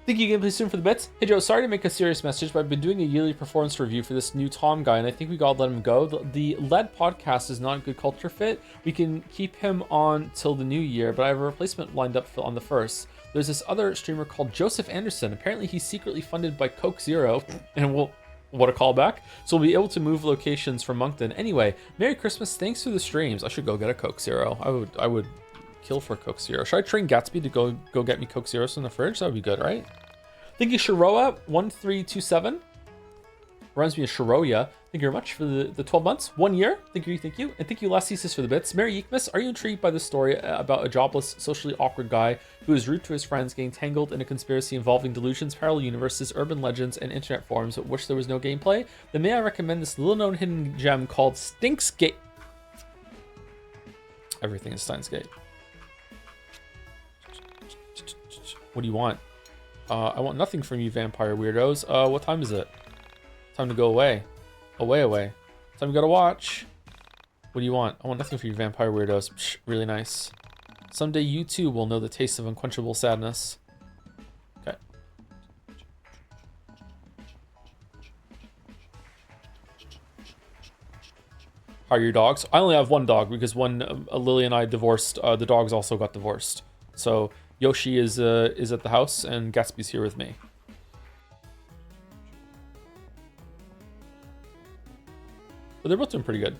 Thank you again, please, soon for the bits. Hey Joe, sorry to make a serious message, but I've been doing a yearly performance review for this new Tom guy, and I think we gotta let him go. The LED podcast is not a good culture fit. We can keep him on till the new year, but I have a replacement lined up on the 1st. There's this other streamer called Joseph Anderson. Apparently he's secretly funded by Coke Zero, and what a callback. So we'll be able to move locations from Moncton. Anyway, Merry Christmas, thanks for the streams. I should go get a Coke Zero. I would kill for Coke Zero. Should I train Gatsby to go get me Coke Zeros from the fridge? That would be good, right? Thank you, Shiroa1327. Reminds me of Shiroya. Thank you very much for the 12 months. 1 year. Thank you. And thank you, Last Thesis, for the bits. Merry YIIK, are you intrigued by the story about a jobless, socially awkward guy who is rude to his friends, getting tangled in a conspiracy involving delusions, parallel universes, urban legends, and internet forums, but wish there was no gameplay? Then may I recommend this little-known hidden gem called Stinksgate. Everything is Steinsgate. What do you want? I want nothing from you, vampire weirdos. What time is it? Time to go away. Away. Time to go to watch. What do you want? I want nothing from you, vampire weirdos. Psh, really nice. Someday you too will know the taste of unquenchable sadness. Okay. How are your dogs? I only have one dog because when Lily and I divorced, the dogs also got divorced. So Yoshi is at the house and Gatsby's here with me. But they're both doing pretty good.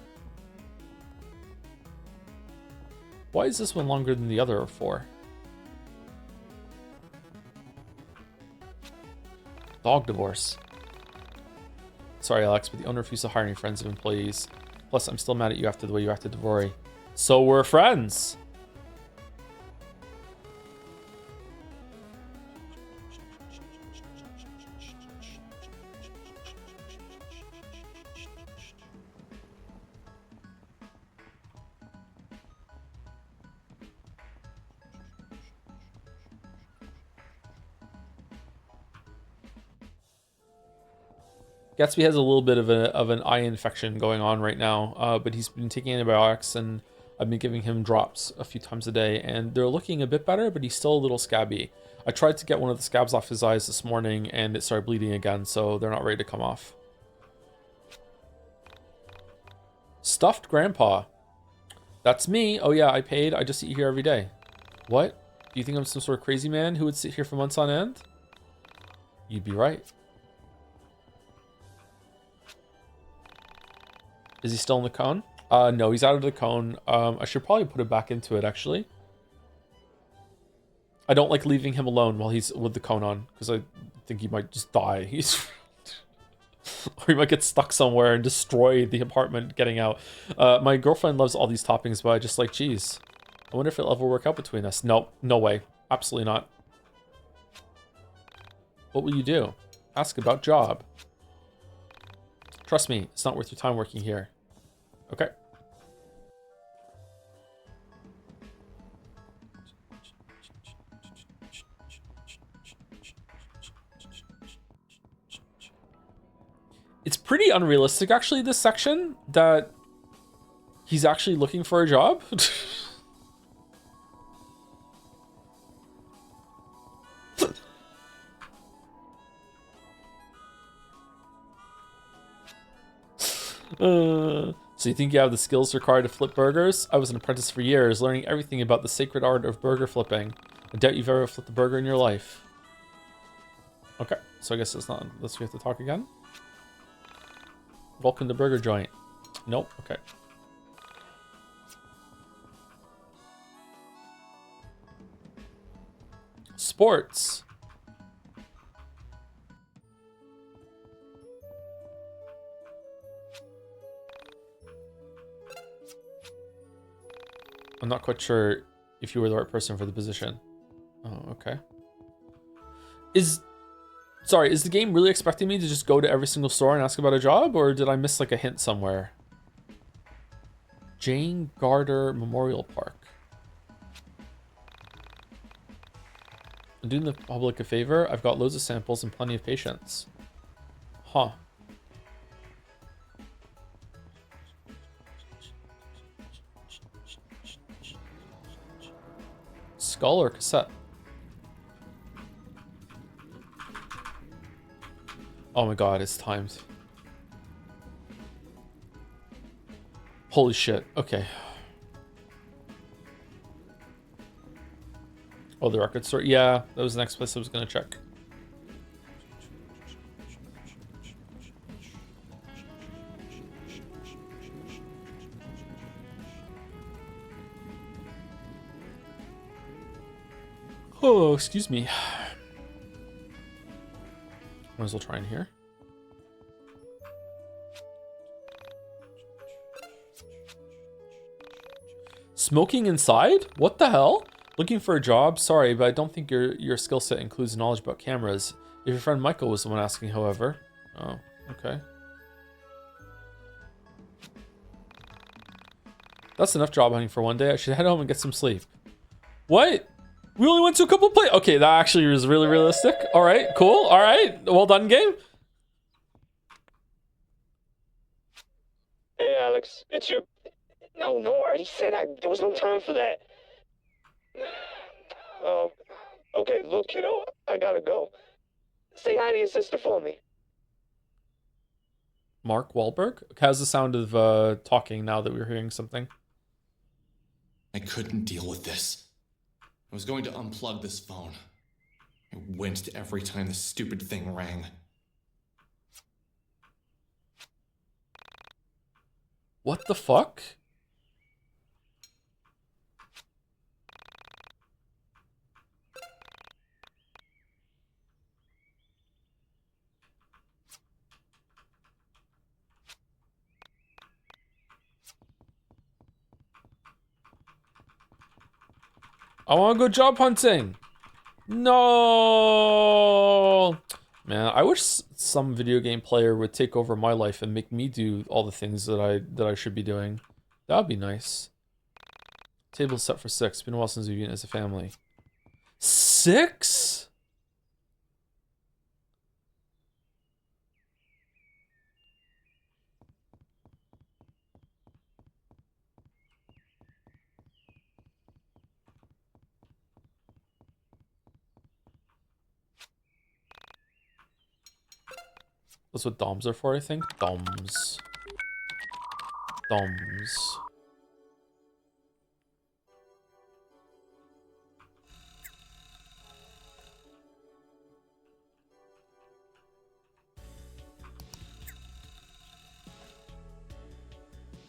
Why is this one longer than the other 4? Dog divorce. Sorry, Alex, but the owner refused to hire any friends of employees. Plus, I'm still mad at you after the way you acted to Vori. So we're friends. Gatsby has a little bit of an eye infection going on right now, but he's been taking antibiotics, and I've been giving him drops a few times a day, and they're looking a bit better, but he's still a little scabby. I tried to get one of the scabs off his eyes this morning, and it started bleeding again, so they're not ready to come off. Stuffed Grandpa. That's me. Oh yeah, I paid. I just eat here every day. What? Do you think I'm some sort of crazy man who would sit here for months on end? You'd be right. Is he still in the cone? No, he's out of the cone. I should probably put it back into it, actually. I don't like leaving him alone while he's with the cone on, because I think he might just die. Or he might get stuck somewhere and destroy the apartment getting out. My girlfriend loves all these toppings, but I just like cheese. I wonder if it'll ever work out between us. No, no way. Absolutely not. What will you do? Ask about job. Trust me, it's not worth your time working here. Okay. It's pretty unrealistic, actually, this section, that he's actually looking for a job. So you think you have the skills required to flip burgers? I was an apprentice for years, learning everything about the sacred art of burger flipping. I doubt you've ever flipped a burger in your life. Okay, so I guess it's not unless we have to talk again. Welcome to Burger Joint. Nope, okay. Sports. I'm not quite sure if you were the right person for the position. Oh, okay. Sorry, is the game really expecting me to just go to every single store and ask about a job, or did I miss like a hint somewhere? Jane Garter Memorial Park. I'm doing the public a favor. I've got loads of samples and plenty of patience. Huh. Skull or cassette? Oh my god, it's timed. Holy shit. Okay. Oh, the record store. Yeah, that was the next place I was gonna check. Oh, excuse me. Might as well try in here. Smoking inside? What the hell? Looking for a job? Sorry, but I don't think your skill set includes knowledge about cameras. If your friend Michael was the one asking, however. Oh, okay. That's enough job hunting for one day. I should head home and get some sleep. What? We only went to a couple places. Okay, that actually is really realistic. All right, cool. All right, well done, game. Hey, Alex, it's you. No, I already said there was no time for that. Okay, look, kiddo, I gotta go. Say hi to your sister for me. Mark Wahlberg? How's the sound of talking now that we're hearing something? I couldn't deal with this. I was going to unplug this phone. I winced every time this stupid thing rang. What the fuck? I want to go job hunting. No, man. I wish some video game player would take over my life and make me do all the things that I should be doing. That would be nice. Table set for 6. Been a while since we've eaten as a family. 6? That's what DOMs are for, I think. DOMs. DOMs.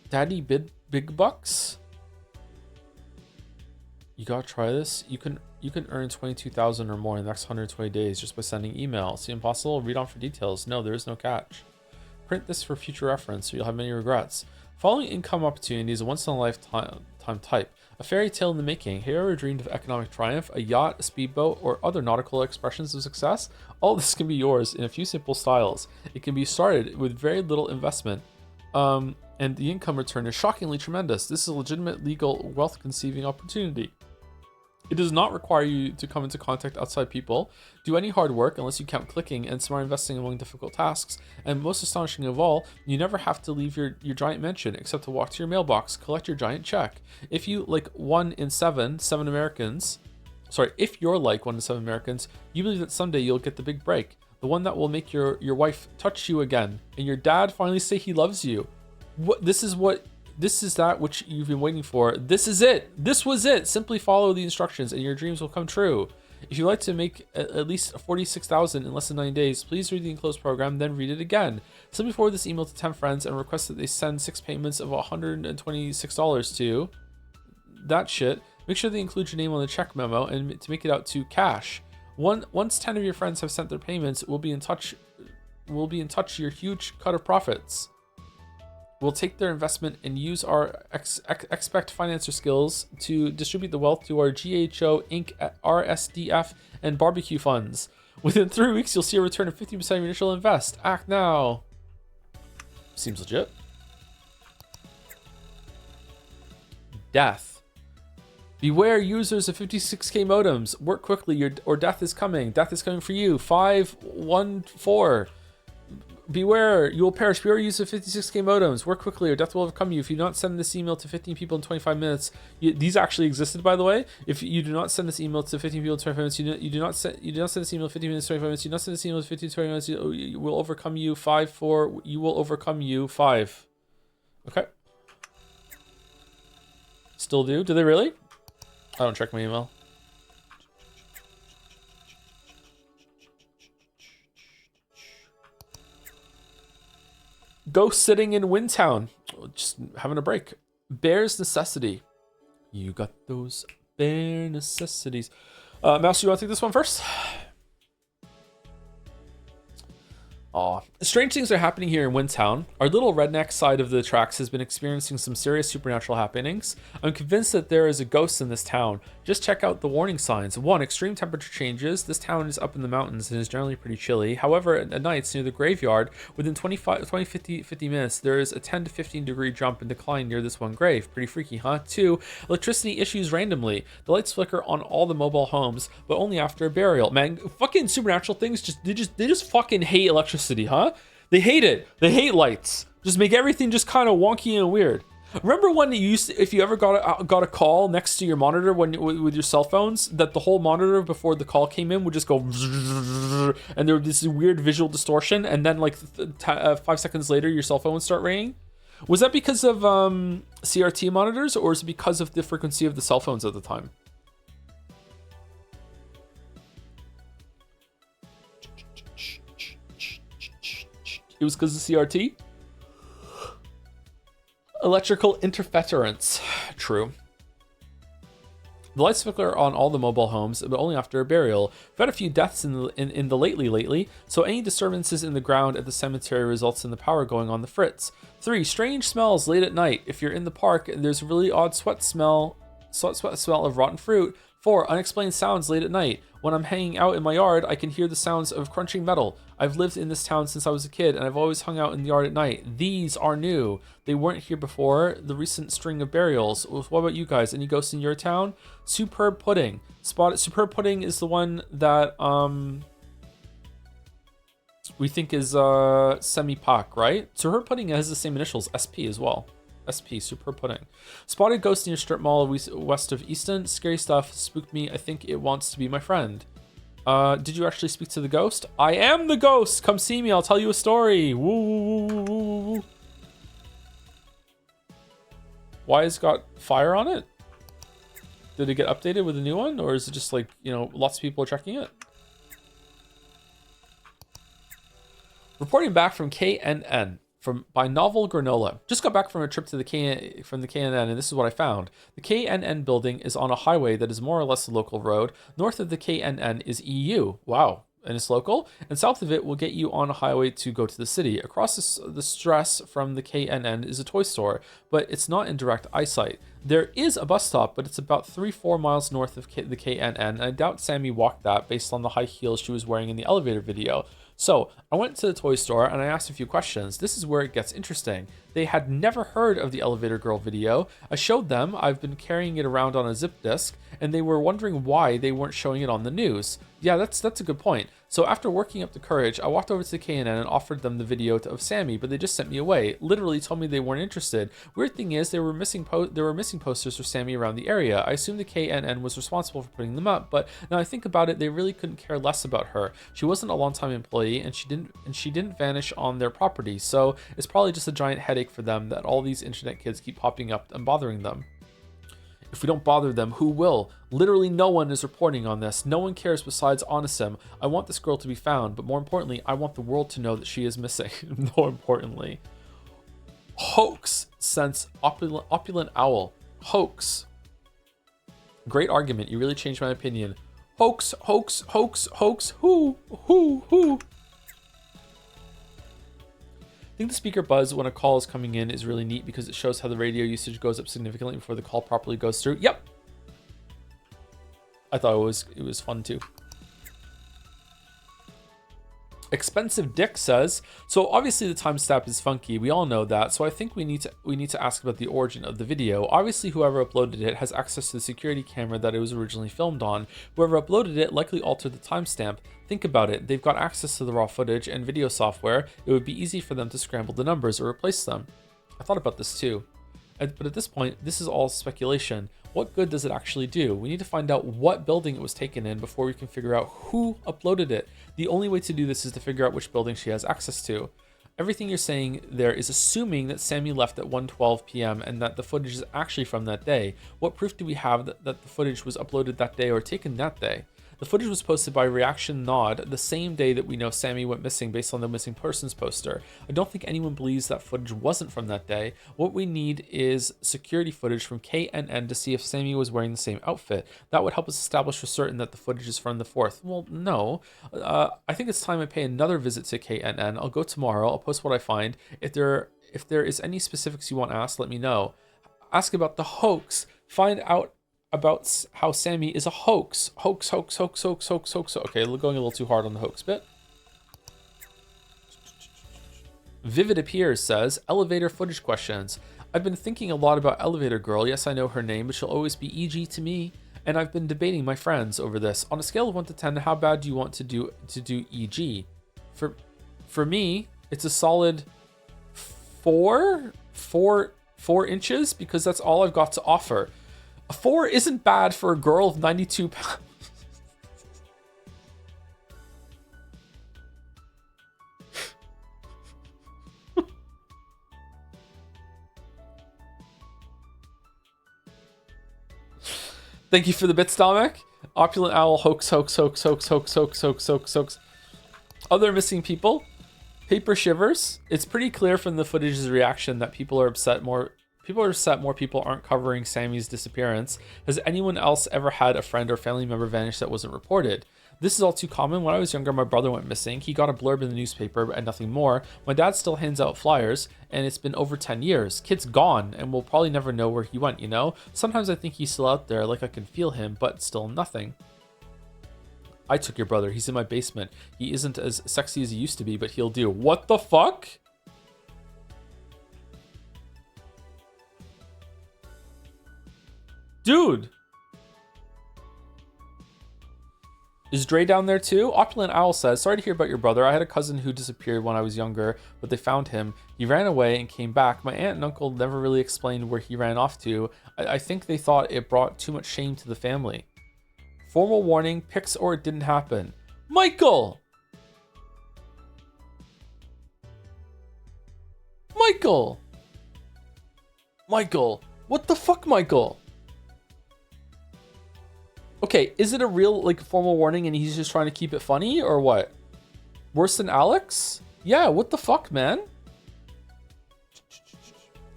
Daddy Big Bucks? You gotta try this. You can earn 22,000 or more in the next 120 days just by sending email. See impossible? Read on for details. No, there is no catch. Print this for future reference, so you'll have many regrets. Following income opportunity is a once-in-a-lifetime type. A fairy tale in the making. Have you ever dreamed of economic triumph, a yacht, a speedboat, or other nautical expressions of success? All this can be yours in a few simple styles. It can be started with very little investment. And the income return is shockingly tremendous. This is a legitimate legal wealth conceiving opportunity. It does not require you to come into contact outside people, do any hard work unless you count clicking and smart investing among difficult tasks, and most astonishing of all, you never have to leave your giant mansion except to walk to your mailbox, collect your giant check. If you like if you're like 1 in 7 Americans, you believe that someday you'll get the big break, the one that will make your wife touch you again, and your dad finally say he loves you. This is that which you've been waiting for. This is it. This was it. Simply follow the instructions and your dreams will come true. If you'd like to make at least 46,000 in less than 9 days, please read the enclosed program, then read it again. Simply forward this email to 10 friends and request that they send 6 payments of $126 to that shit. Make sure they include your name on the check memo and to make it out to cash. Once 10 of your friends have sent their payments, we'll be in touch your huge cut of profits. We'll take their investment and use our expect financer skills to distribute the wealth to our GHO, Inc., RSDF, and barbecue funds. Within 3 weeks, you'll see a return of 50% of your initial invest. Act now. Seems legit. Death. Beware users of 56k modems. Work quickly or death is coming. Death is coming for you. 514. Beware, you will perish. Beware use of 56k modems. Work quickly or death will overcome you. If you do not send this email to 15 people in 25 minutes, these actually existed, by the way. If you do not send this email to 15 people in 25 minutes, you do not send this email to 15 minutes, 25 minutes, you do not send this email to 15 20 minutes, you will overcome you. 5-4, you will overcome you. 5. Okay. Still do? Do they really? I don't check my email. Ghost sitting in Windtown. Just having a break. Bear's necessity. You got those bear necessities. Mouse, you want to take this one first? Aw. Strange things are happening here in Windtown. Our little redneck side of the tracks has been experiencing some serious supernatural happenings. I'm convinced that there is a ghost in this town. Just check out the warning signs. 1. Extreme temperature changes. This town is up in the mountains and is generally pretty chilly. However, at nights near the graveyard, within 50 minutes, there is a 10 to 15 degree jump and decline near this one grave. Pretty freaky, huh? 2. Electricity issues randomly. The lights flicker on all the mobile homes, but only after a burial. Man, fucking supernatural things they just fucking hate electricity, huh? They hate it. They hate lights. Just make everything just kind of wonky and weird. Remember when you used to, if you ever got a call next to your monitor with your cell phones, that the whole monitor before the call came in would just go and there was this weird visual distortion, and then like 5 seconds later your cell phone would start ringing? Was that because of CRT monitors, or is it because of the frequency of the cell phones at the time? It was because of CRT? Electrical interference. True. The lights flicker on all the mobile homes, but only after a burial. We've had a few deaths in the lately, so any disturbances in the ground at the cemetery results in the power going on the fritz. 3. Strange smells late at night. If you're in the park, there's a really odd sweat smell of rotten fruit. 4. Unexplained sounds late at night. When I'm hanging out in my yard, I can hear the sounds of crunching metal. I've lived in this town since I was a kid, and I've always hung out in the yard at night. These are new. They weren't here before the recent string of burials. What about you guys? Any ghosts in your town? Superb Pudding. Superb Pudding is the one that we think is Semi-Pac, right? Superb Pudding has the same initials, SP as well. SP, Superb Pudding. Spotted ghost near Strip Mall west of Easton. Scary stuff. Spooked me. I think it wants to be my friend. Did you actually speak to the ghost? I am the ghost. Come see me. I'll tell you a story. Woo, woo, woo, woo, woo. Why has it got fire on it? Did it get updated with a new one? Or is it just like, you know, lots of people are checking it? Reporting back from KNN. By Novel Granola. Just got back from a trip to the KNN, and this is what I found. The KNN building is on a highway that is more or less a local road. North of the KNN is EU. Wow. And it's local. And south of it will get you on a highway to go to the city. Across the stress from the KNN is a toy store, but it's not in direct eyesight. There is a bus stop, but it's about 3-4 miles north of the KNN, and I doubt Sammy walked that based on the high heels she was wearing in the elevator video. So I went to the toy store and I asked a few questions. This is where it gets interesting. They had never heard of the Elevator Girl video. I showed them. I've been carrying it around on a zip disk, and they were wondering why they weren't showing it on the news. Yeah, that's a good point. So after working up the courage, I walked over to the K&N and offered them the video of Sammy, but they just sent me away. Literally told me they weren't interested. Weird thing is, there were missing posters for Sammy around the area. I assume the K&N was responsible for putting them up, but now I think about it, they really couldn't care less about her. She wasn't a long-time employee, and she didn't vanish on their property. So it's probably just a giant headache for them that all these internet kids keep popping up and bothering them. If we don't bother them, who will? Literally no one is reporting on this. No one cares besides Onissim. I want this girl to be found, but more importantly, I want the world to know that she is missing. More importantly. Hoax, sense opulent owl. Hoax. Great argument. You really changed my opinion. Hoax, hoax, hoax, hoax. Who? I think the speaker buzz when a call is coming in is really neat because it shows how the radio usage goes up significantly before the call properly goes through. Yep. I thought it was fun too. Expensive Dick says, so obviously the timestamp is funky. We all know that. So I think we need to ask about the origin of the video. Obviously, whoever uploaded it has access to the security camera that it was originally filmed on. Whoever uploaded it likely altered the timestamp. Think about it. They've got access to the raw footage and video software. It would be easy for them to scramble the numbers or replace them. I thought about this too. But at this point, this is all speculation. What good does it actually do? We need to find out what building it was taken in before we can figure out who uploaded it. The only way to do this is to figure out which building she has access to. Everything you're saying there is assuming that Sammy left at 1:12 p.m. and that the footage is actually from that day. What proof do we have that the footage was uploaded that day or taken that day? The footage was posted by Reaction Nod the same day that we know Sammy went missing based on the missing persons poster. I don't think anyone believes that footage wasn't from that day. What we need is security footage from K&N to see if Sammy was wearing the same outfit. That would help us establish for certain that the footage is from the 4th. Well, no. I think it's time I pay another visit to K&N. I'll go tomorrow. I'll post what I find. If there is any specifics you want asked, let me know. Ask about the hoax. Find out about how Sammy is a hoax. Hoax. Okay, going a little too hard on the hoax bit. Vivid Appears says, elevator footage questions. I've been thinking a lot about Elevator Girl. Yes, I know her name, but she'll always be EG to me. And I've been debating my friends over this. On a scale of 1 to 10, how bad do you want to do EG? For me, it's a solid 4 inches because that's all I've got to offer. A 4 isn't bad for a girl of 92 pounds. Thank you for the bits, Dominic. Opulent Owl, hoax. Other missing people. Paper Shivers. It's pretty clear from the footage's reaction that people are upset more people aren't covering Sammy's disappearance. Has anyone else ever had a friend or family member vanish that wasn't reported? This is all too common. When I was younger, my brother went missing. He got a blurb in the newspaper and nothing more. My dad still hands out flyers, and it's been over 10 years. Kid's gone, and we'll probably never know where he went, you know? Sometimes I think he's still out there, like I can feel him, but still nothing. I took your brother. He's in my basement. He isn't as sexy as he used to be, but he'll do. What the fuck? Dude! Is Dre down there too? Opulent Owl says, sorry to hear about your brother. I had a cousin who disappeared when I was younger, but they found him. He ran away and came back. My aunt and uncle never really explained where he ran off to. I think they thought it brought too much shame to the family. Formal warning, pics or it didn't happen. Michael! Michael! What the fuck, Michael? Okay, is it a real, like, formal warning and he's just trying to keep it funny, or what? Worse than Alex? Yeah, what the fuck, man?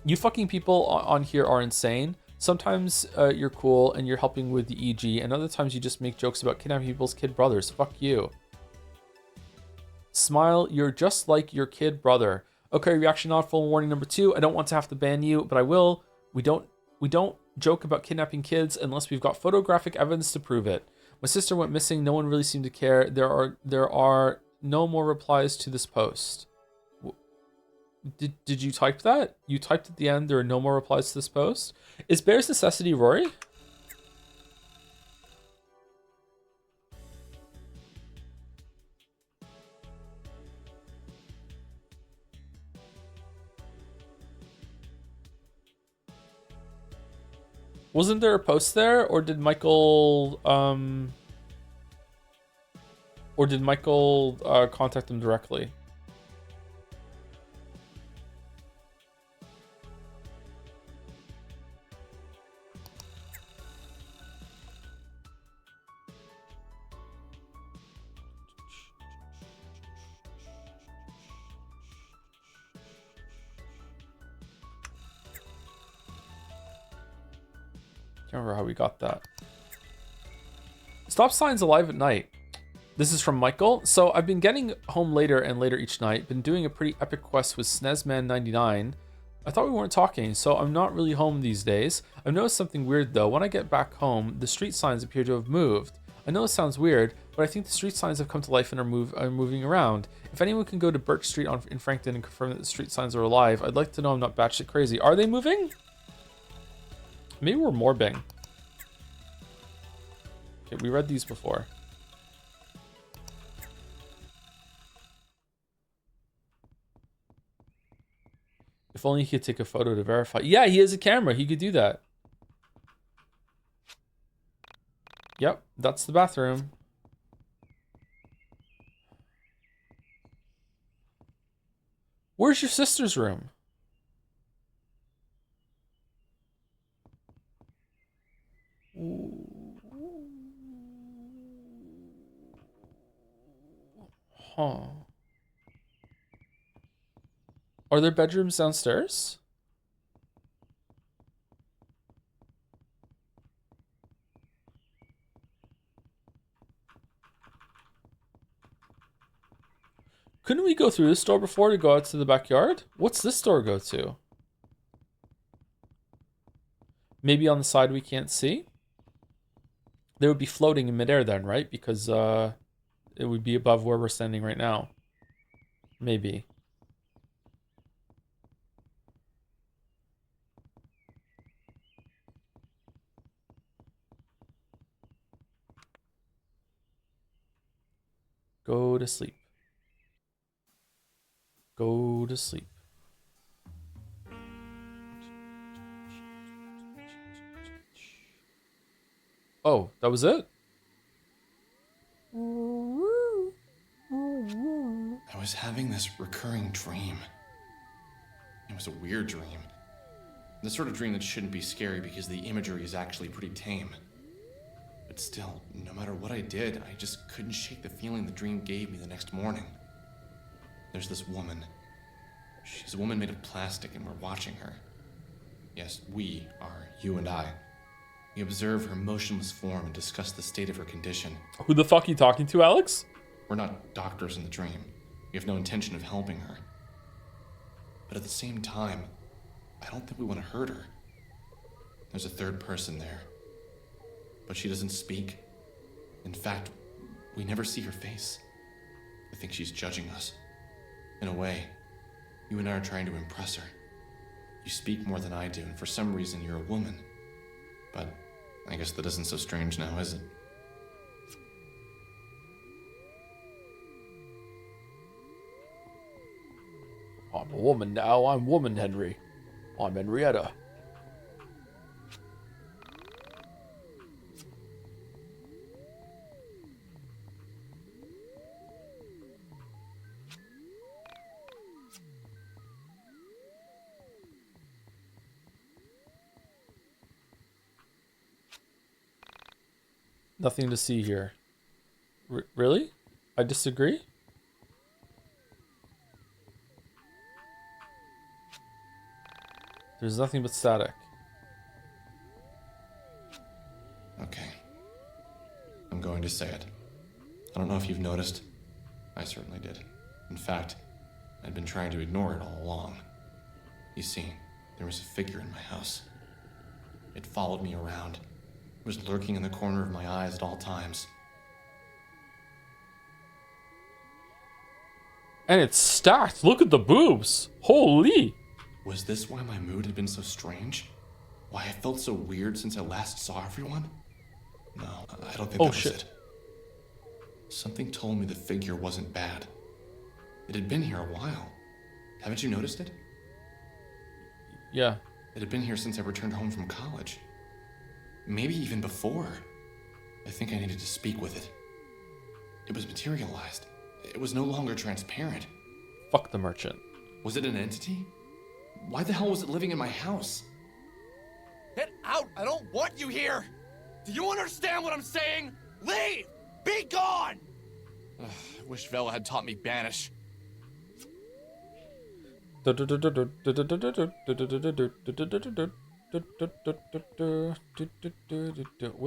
You fucking people on here are insane. Sometimes you're cool and you're helping with the EG, and other times you just make jokes about kidnapping people's kid brothers. Fuck you. Smile, you're just like your kid brother. Okay, reaction not full warning number 2. I don't want to have to ban you, but I will. We don't joke about kidnapping kids unless we've got photographic evidence to prove it. My sister went missing. No one really seemed to care. There are no more replies to this post. Did you type that? You typed at the end, there are no more replies to this post? Is Bear's Necessity Rory? Wasn't there a post there, or did Michael contact him directly? Can't remember how we got that. Stop signs alive at night. This is from Michael. So I've been getting home later and later each night. Been doing a pretty epic quest with SNESman99. I thought we weren't talking, so I'm not really home these days. I've noticed something weird though. When I get back home, the street signs appear to have moved. I know it sounds weird, but I think the street signs have come to life and are moving around. If anyone can go to Birch Street in Frankton and confirm that the street signs are alive, I'd like to know I'm not batshit crazy. Are they moving? Maybe we're morbing. Okay, we read these before. If only he could take a photo to verify. Yeah, he has a camera. He could do that. Yep, that's the bathroom. Where's your sister's room? Huh. Are there bedrooms downstairs? Couldn't we go through this door before to go out to the backyard? What's this door go to? Maybe on the side we can't see? They would be floating in midair then, right? Because it would be above where we're standing right now. Maybe. Go to sleep. Go to sleep. Oh, that was it? I was having this recurring dream. It was a weird dream. The sort of dream that shouldn't be scary because the imagery is actually pretty tame. But still, no matter what I did, I just couldn't shake the feeling the dream gave me the next morning. There's this woman. She's a woman made of plastic and we're watching her. Yes, we are, you and I. We observe her motionless form and discuss the state of her condition. Who the fuck are you talking to, Alex? We're not doctors in the dream. We have no intention of helping her. But at the same time, I don't think we want to hurt her. There's a third person there. But she doesn't speak. In fact, we never see her face. I think she's judging us. In a way, you and I are trying to impress her. You speak more than I do, and for some reason you're a woman. But I guess that isn't so strange now, is it? I'm a woman now. I'm woman, Henry. I'm Henrietta. Nothing to see here. Really? I disagree? There's nothing but static. Okay. I'm going to say it. I don't know if you've noticed. I certainly did. In fact, I'd been trying to ignore it all along. You see, there was a figure in my house. It followed me around. It was lurking in the corner of my eyes at all times. And it's stacked. Look at the boobs. Holy. Was this why my mood had been so strange? Why I felt so weird since I last saw everyone? No, I don't think that was it. Something told me the figure wasn't bad. It had been here a while. Haven't you noticed it? Yeah. It had been here since I returned home from college. Maybe even before. I think I needed to speak with it. It was materialized. It was no longer transparent. Fuck the merchant. Was it an entity? Why the hell was it living in my house? Get out! I don't want you here! Do you understand what I'm saying? Leave! Be gone! Ugh, I wish Vela had taught me Banish. Were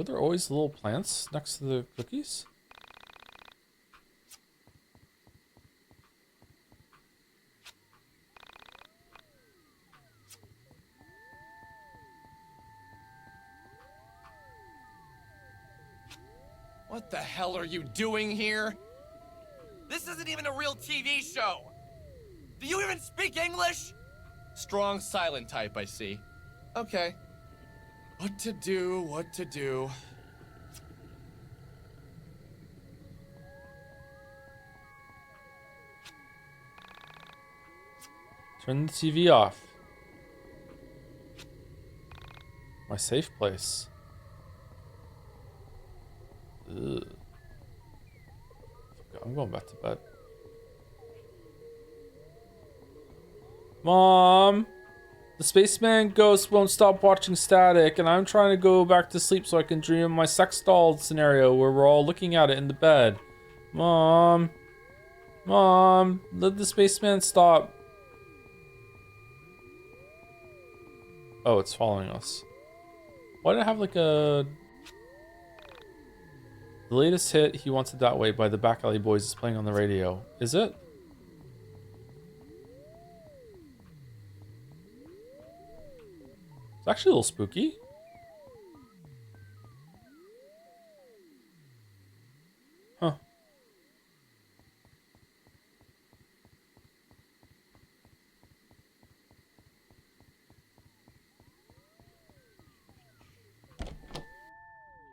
there always little plants next to the cookies? What the hell are you doing here? This isn't even a real TV show! Do you even speak English? Strong silent type, I see. Okay. What to do, what to do. Turn the TV off. My safe place. Ugh. I'm going back to bed. Mom! The spaceman ghost won't stop watching Static, and I'm trying to go back to sleep so I can dream of my sex doll scenario where we're all looking at it in the bed. Mom! Mom! Let the spaceman stop. Oh, it's following us. Why did I have like a... The latest hit, He Wants It That Way by the Back Alley Boys is playing on the radio. Is it? It's actually a little spooky. Huh.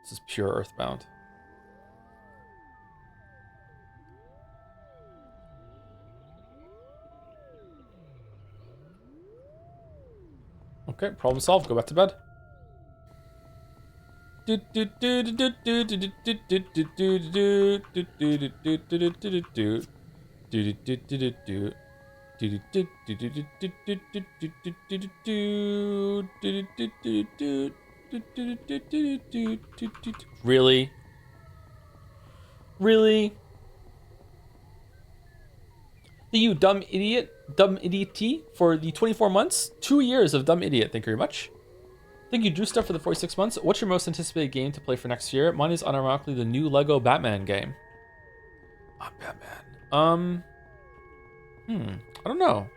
This is pure Earthbound. Okay, problem solved. Go back to bed. Really? Really? Thank you, dumb idiot, dumb idiot for the 24 months. 2 years of dumb idiot. Thank you very much. Thank you, Drew Stuff, for the 46 months. What's your most anticipated game to play for next year? Mine is unironically the new Lego Batman game. Batman. I don't know.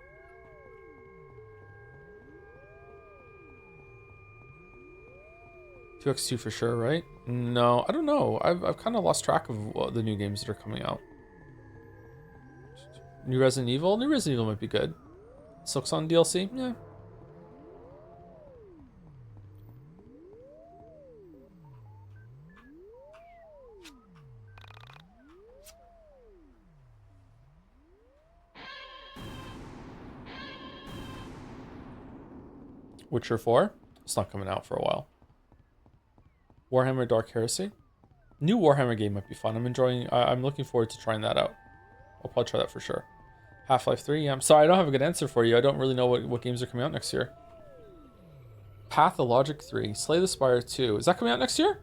2x2 for sure, right? No, I don't know. I've kind of lost track of the new games that are coming out. New Resident Evil? New Resident Evil might be good. Silksong DLC? Yeah. Witcher 4? It's not coming out for a while. Warhammer Dark Heresy? New Warhammer game might be fun. I'm looking forward to trying that out. I'll probably try that for sure. Half-Life 3, yeah. I'm sorry, I don't have a good answer for you. I don't really know what games are coming out next year. Pathologic 3. Slay the Spire 2. Is that coming out next year?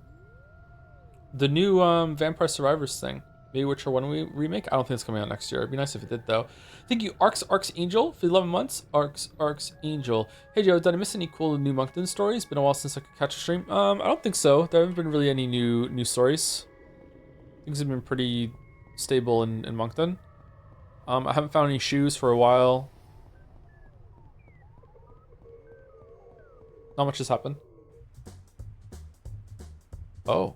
The new Vampire Survivors thing. Maybe Witcher 1 remake? I don't think it's coming out next year. It'd be nice if it did, though. Thank you, Arcs Angel, for the 11 months. Arcs Angel. Hey, Joe, did I miss any cool new Moncton stories? Been a while since I could catch a stream. I don't think so. There haven't been really any new stories. Things have been pretty stable in Moncton. I haven't found any shoes for a while. Not much has happened. Oh.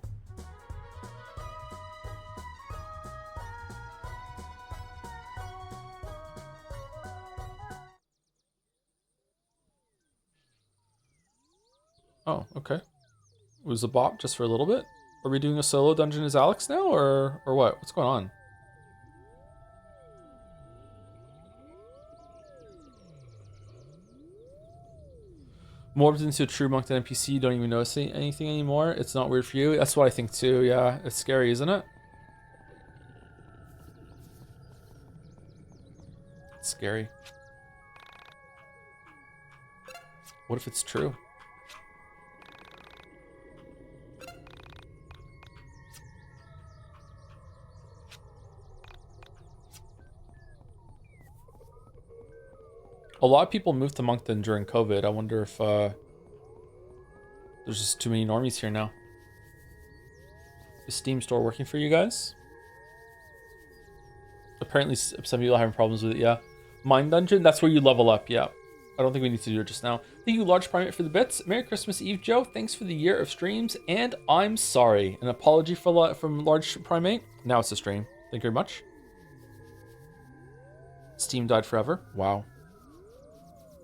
Oh, okay. It was a bot just for a little bit? Are we doing a solo dungeon as Alex now, or what? What's going on? Morphed into a true monk than NPC. You don't even notice anything anymore. It's not weird for you. That's what I think too. Yeah, it's scary, isn't it? It's scary. What if it's true? A lot of people moved to Moncton during COVID. I wonder if there's just too many normies here now. Is Steam store working for you guys? Apparently some people are having problems with it, yeah. Mine Dungeon, that's where you level up, yeah. I don't think we need to do it just now. Thank you, Large Primate, for the bits. Merry Christmas Eve, Joe. Thanks for the year of streams, and I'm sorry. An apology from Large Primate. Now it's a stream. Thank you very much. Steam died forever. Wow.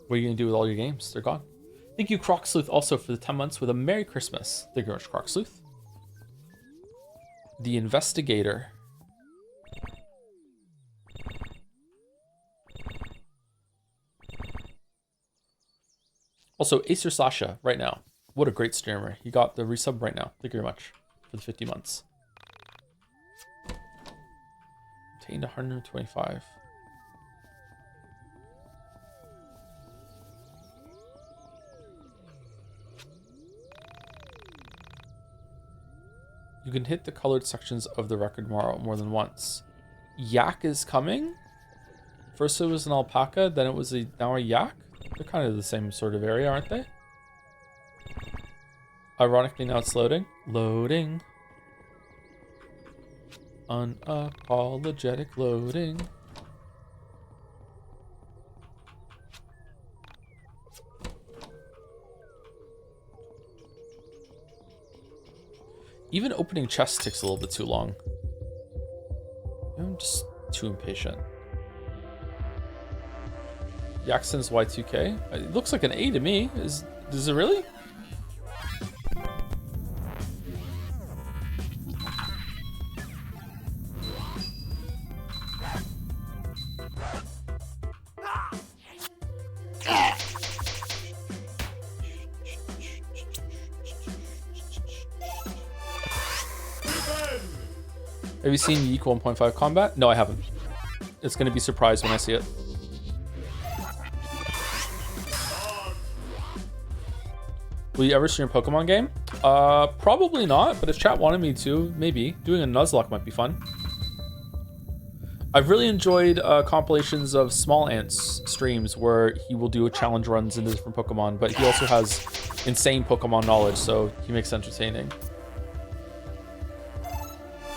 What are you going to do with all your games? They're gone. Thank you, Croc Sleuth, also for the 10 months with a Merry Christmas. Thank you very much, Croc Sleuth. The Investigator. Also, Acer Sasha, right now. What a great streamer. He got the resub right now. Thank you very much for the 50 months. Obtained 125. You can hit the colored sections of the record more than once. YIIK is coming? First it was an alpaca, then it was now a yak? They're kind of the same sort of area, aren't they? Ironically, now it's loading. Loading. Unapologetic loading. Even opening chests takes a little bit too long. I'm just too impatient. Yaxon's Y2K. It looks like an A to me. Does it really? Have you seen YIIK 1.5 combat? No, I haven't. It's going to be surprised when I see it. Will you ever stream a Pokemon game? Probably not, but if chat wanted me to, maybe. Doing a Nuzlocke might be fun. I've really enjoyed compilations of Small Ant's streams where he will do challenge runs into different Pokemon, but he also has insane Pokemon knowledge, so he makes it entertaining.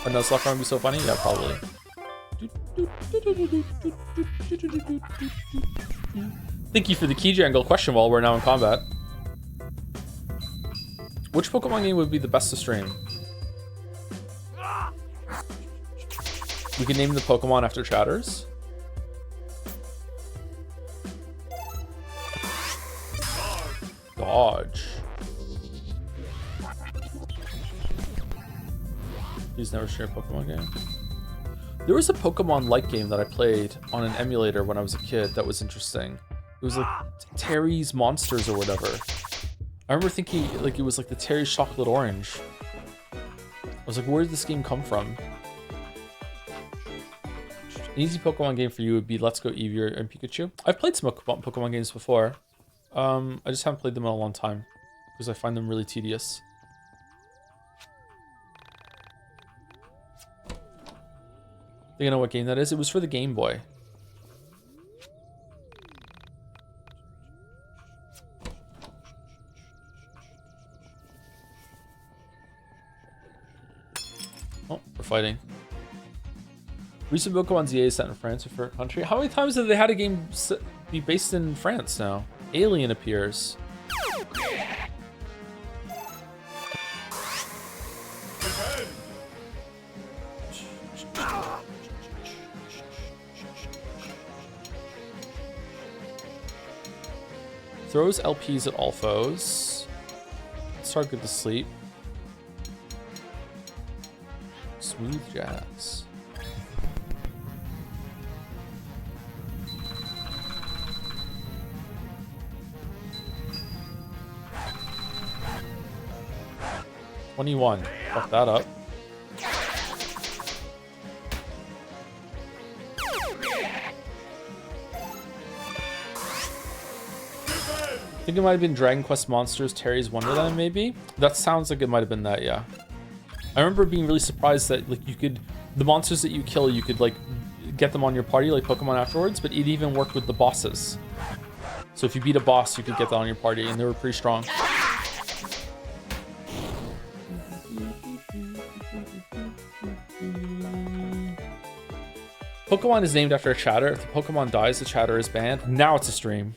A Nuzlocke run would be so funny? Yeah, probably. Thank you for the key jangle question while we're now in combat. Which Pokemon game would be the best to stream? We can name the Pokemon after chatters. Dodge. Please never stream a Pokemon game. There was a Pokemon-like game that I played on an emulator when I was a kid that was interesting. It was like Terry's Monsters or whatever. I remember thinking like it was like the Terry's Chocolate Orange. I was like, where did this game come from? An easy Pokemon game for you would be Let's Go Eevee and Pikachu. I've played some Pokemon games before. I just haven't played them in a long time because I find them really tedious. Do you know what game that is? It was for the Game Boy. Oh, we're fighting. Recent Pokemon ZA is set in France or for a country. How many times have they had a game be based in France now? Alien appears. Throws LPs at all foes. Start good to sleep. Smooth jazz. 21. Fuck that up. I think it might have been Dragon Quest Monsters, Terry's Wonderland, maybe? That sounds like it might have been that, yeah. I remember being really surprised that like you could, the monsters that you kill, you could like get them on your party like Pokemon afterwards, but it even worked with the bosses. So if you beat a boss, you could get that on your party, and they were pretty strong. Pokemon is named after a chatter. If the Pokemon dies, the chatter is banned. Now it's a stream.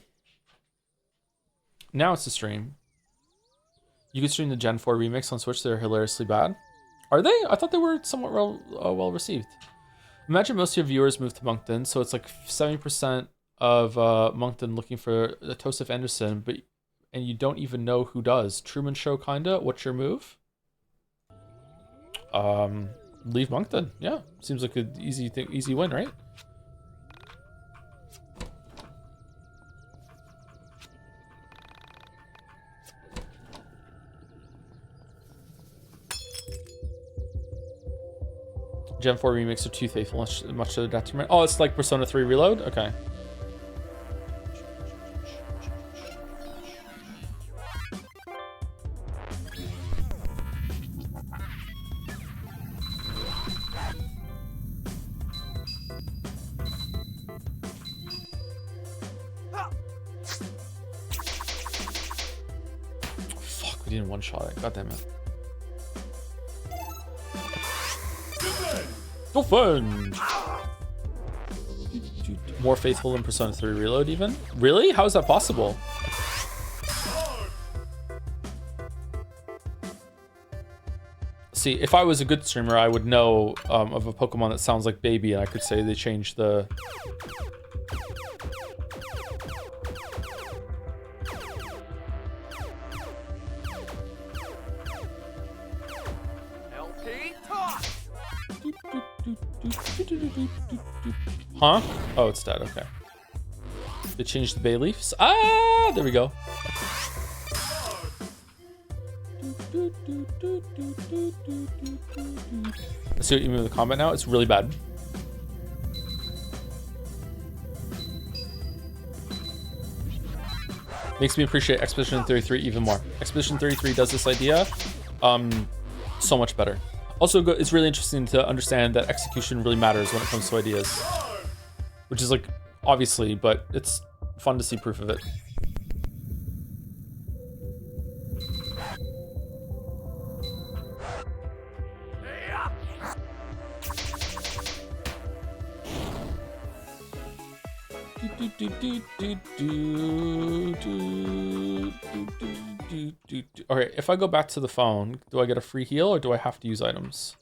Now it's a stream. You could stream the Gen 4 remix on Switch. They're hilariously bad. Are they? I thought they were somewhat well received. Imagine most of your viewers move to Moncton, so it's like 70% of Moncton looking for Tosif Anderson, and you don't even know who does. Truman Show, kinda. What's your move? Leave Moncton. Yeah, seems like an easy win, right? Gen 4 remakes are too faithful, much to the detriment. Oh, it's like Persona 3 Reload? Okay. Fuck, we didn't one-shot it. God damn it. Dolphin! More faithful than Persona 3 Reload, even? Really? How is that possible? See, if I was a good streamer, I would know of a Pokemon that sounds like Baby, and I could say they changed the... Huh? Oh, it's dead. Okay. They changed the bay leaves. Ah, there we go. Let's see what you mean with the combat now. It's really bad. Makes me appreciate Expedition 33 even more. Expedition 33 does this idea so much better. Also, it's really interesting to understand that execution really matters when it comes to ideas. Which is like, obviously, but it's fun to see proof of it. Okay, if I go back to the phone, do I get a free heal or do I have to use items?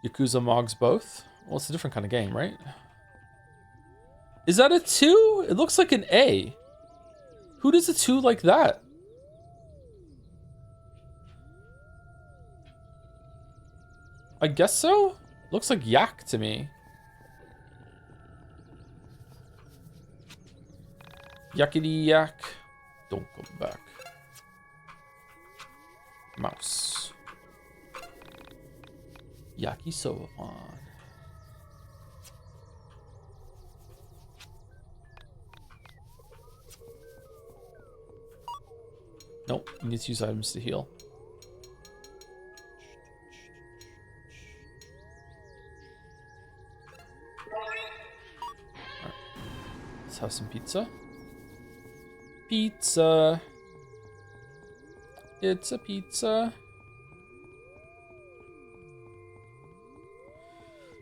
Yakuza Mogs both? Well, it's a different kind of game, right? Is that a 2? It looks like an A. Who does a 2 like that? I guess so? Looks like YIIK to me. Yakety yak. Don't go back. Mouse. Yakisoban. Nope, you need to use items to heal. Alright. Let's have some pizza. Pizza. It's a pizza.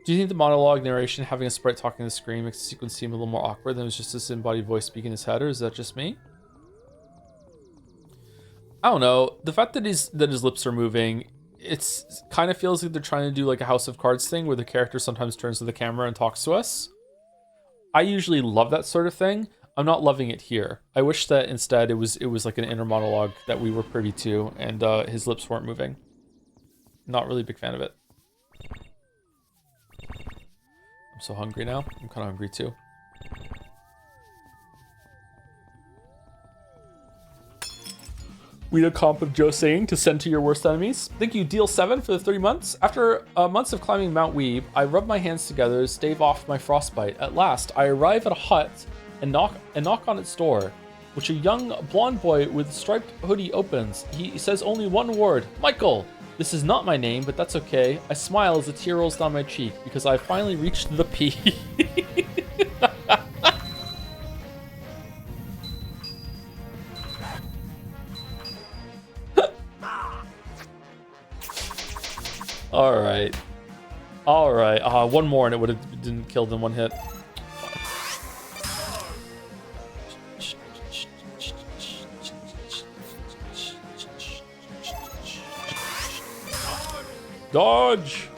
Do you think the monologue narration, having a sprite talking to the screen, makes the sequence seem a little more awkward than it was just this embodied voice speaking in his head, or is that just me? I don't know. The fact that his lips are moving, it's kind of feels like they're trying to do like a House of Cards thing where the character sometimes turns to the camera and talks to us. I usually love that sort of thing. I'm not loving it here. I wish that instead it was like an inner monologue that we were privy to and his lips weren't moving. Not really a big fan of it. I'm so hungry now. I'm kind of hungry too. We did a comp of Joe saying to send to your worst enemies. Thank you, Deal 7 for the 30 months. After months of climbing Mount Weeb, I rub my hands together to stave off my frostbite. At last, I arrive at a hut and knock on its door, which a young blonde boy with a striped hoodie opens. He says only one word, Michael. This is not my name, but that's okay. I smile as a tear rolls down my cheek because I finally reached the P. All right. One more and it would have didn't killed in one hit. Dodge.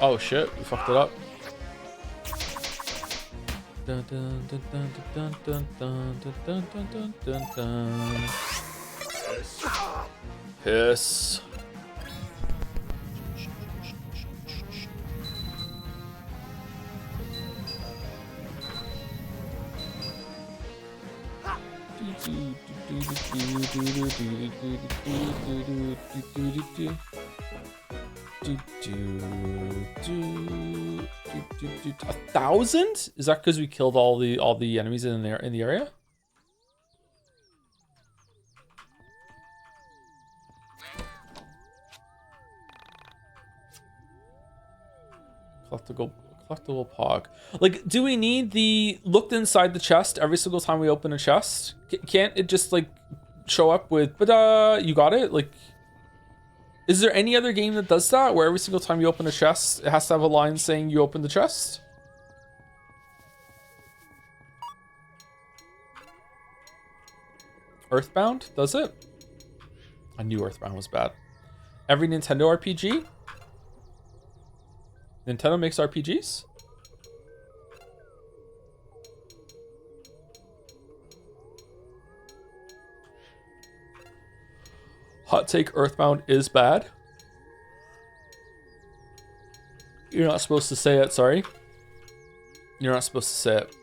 Oh shit, we fucked it up. Dun, dun, dun, dun, dun, dun, dun, dun, dun, dun, dun, dun. Piss. A 1,000? Is that because we killed all the enemies in there in the area? Collectible pog. Like, do we need the looked inside the chest every single time we open a chest? Can't it just like show up with you got it? Like, is there any other game that does that where every single time you open a chest it has to have a line saying you opened the chest? Earthbound does it? I knew Earthbound was bad. Every Nintendo RPG? Nintendo makes RPGs? Hot take, Earthbound is bad. You're not supposed to say it, sorry. You're not supposed to say it.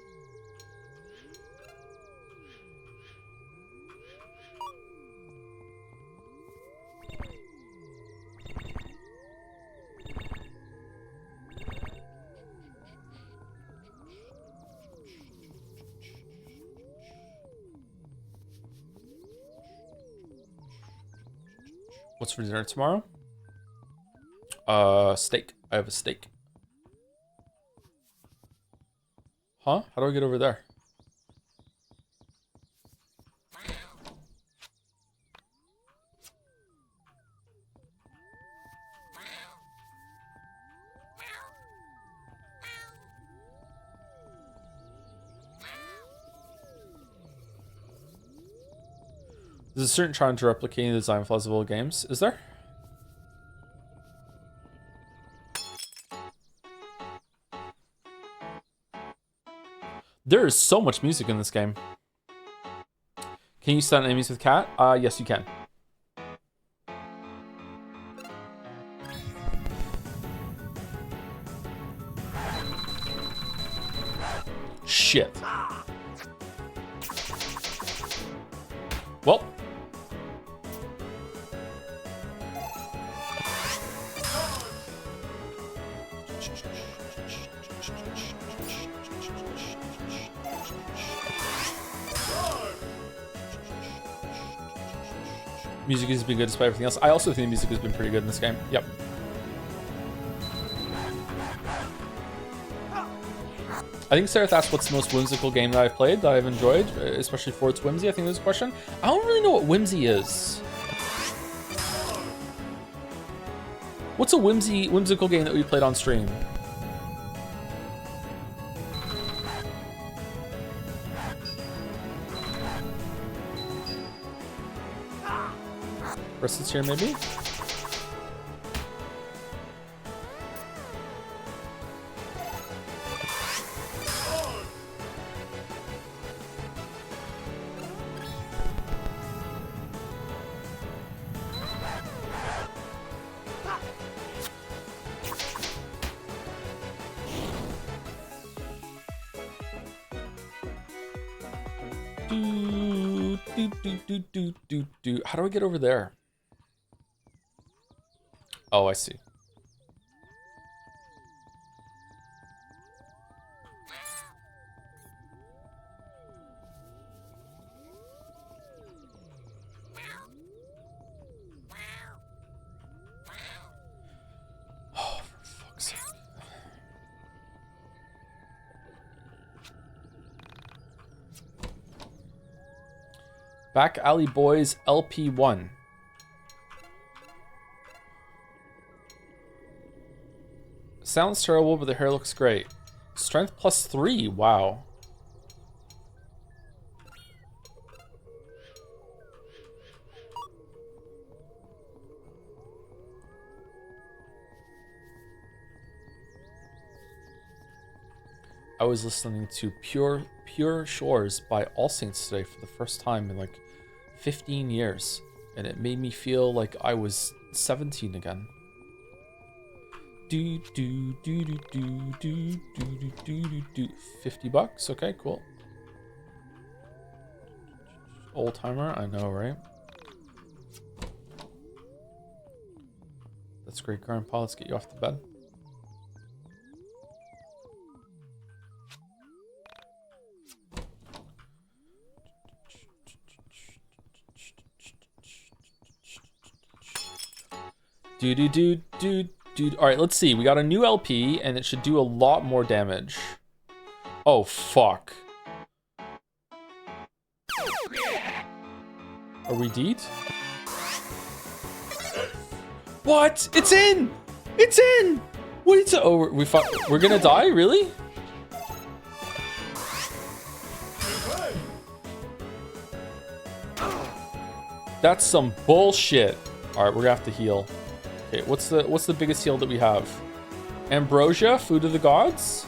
What's for dinner tomorrow? Steak. I have a steak. Huh? How do I get over there? There's a certain charm to replicating the design flaws of old games. Is there? There is so much music in this game. Can you stun enemies with cat? Yes, you can. Shit. Well. Music has been good despite everything else. I also think the music has been pretty good in this game. Yep. I think Sarah asked what's the most whimsical game that I've played, that I've enjoyed, especially for its whimsy. I think there's a question. I don't really know what whimsy is. What's a whimsical game that we played on stream? Bracelets here, maybe? How do I get over there? Oh, I see. Oh, for fuck's sake. Back Alley Boys LP1. Sounds terrible, but the hair looks great. Strength +3, wow. I was listening to Pure Shores by All Saints today for the first time in like 15 years, and it made me feel like I was 17 again. Do do do do do do do do do. $50, okay, cool. Old timer, I know, right? That's great, Grandpa. Let's get you off the bed. Dude. All right, let's see. We got a new LP, and it should do a lot more damage. Oh, fuck. Are we deed? What? It's in! It's in! What is it? Oh, we're gonna die? Really? That's some bullshit. All right, we're gonna have to heal. Okay, what's the biggest heal that we have? Ambrosia, food of the gods.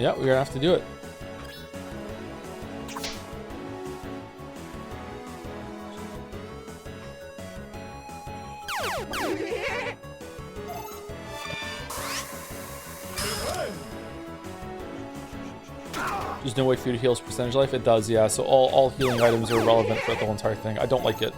Yeah, we're gonna have to do it. There's no way for you to heal percentage life? It does, yeah. So all healing items are irrelevant throughout the whole entire thing. I don't like it.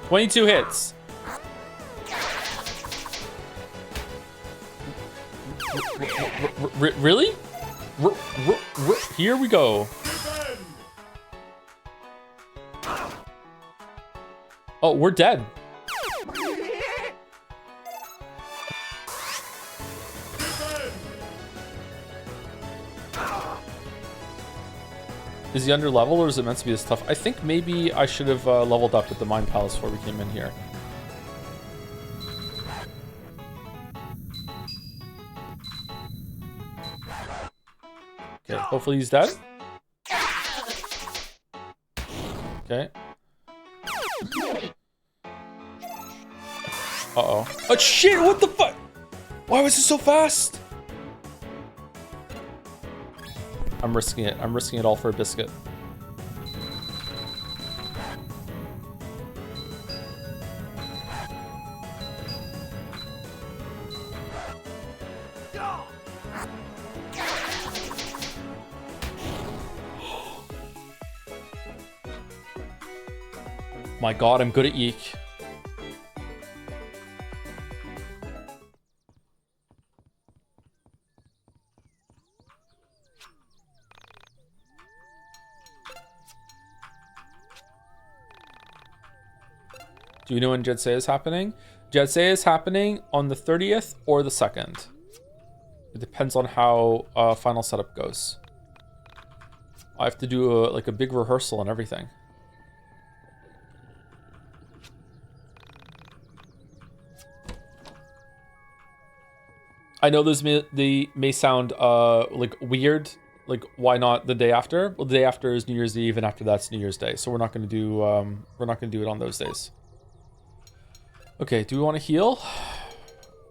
$22 hits. Really? Here we go. Oh, we're dead. Is he under level, or is it meant to be this tough? I think maybe I should have leveled up at the Mind Palace before we came in here. Okay, hopefully he's dead. Okay. Uh-oh. Oh, shit! What the fuck? Why was it so fast? I'm risking it. I'm risking it all for a biscuit. My god, I'm good at YIIK. Do you know when Jetsei is happening? Jetsay is happening on the 30th or the 2nd. It depends on how final setup goes. I have to do like a big rehearsal and everything. I know they may sound like weird. Like, why not the day after? Well, the day after is New Year's Eve, and after that's New Year's Day. So we're not going to do it on those days. Okay, do we want to heal?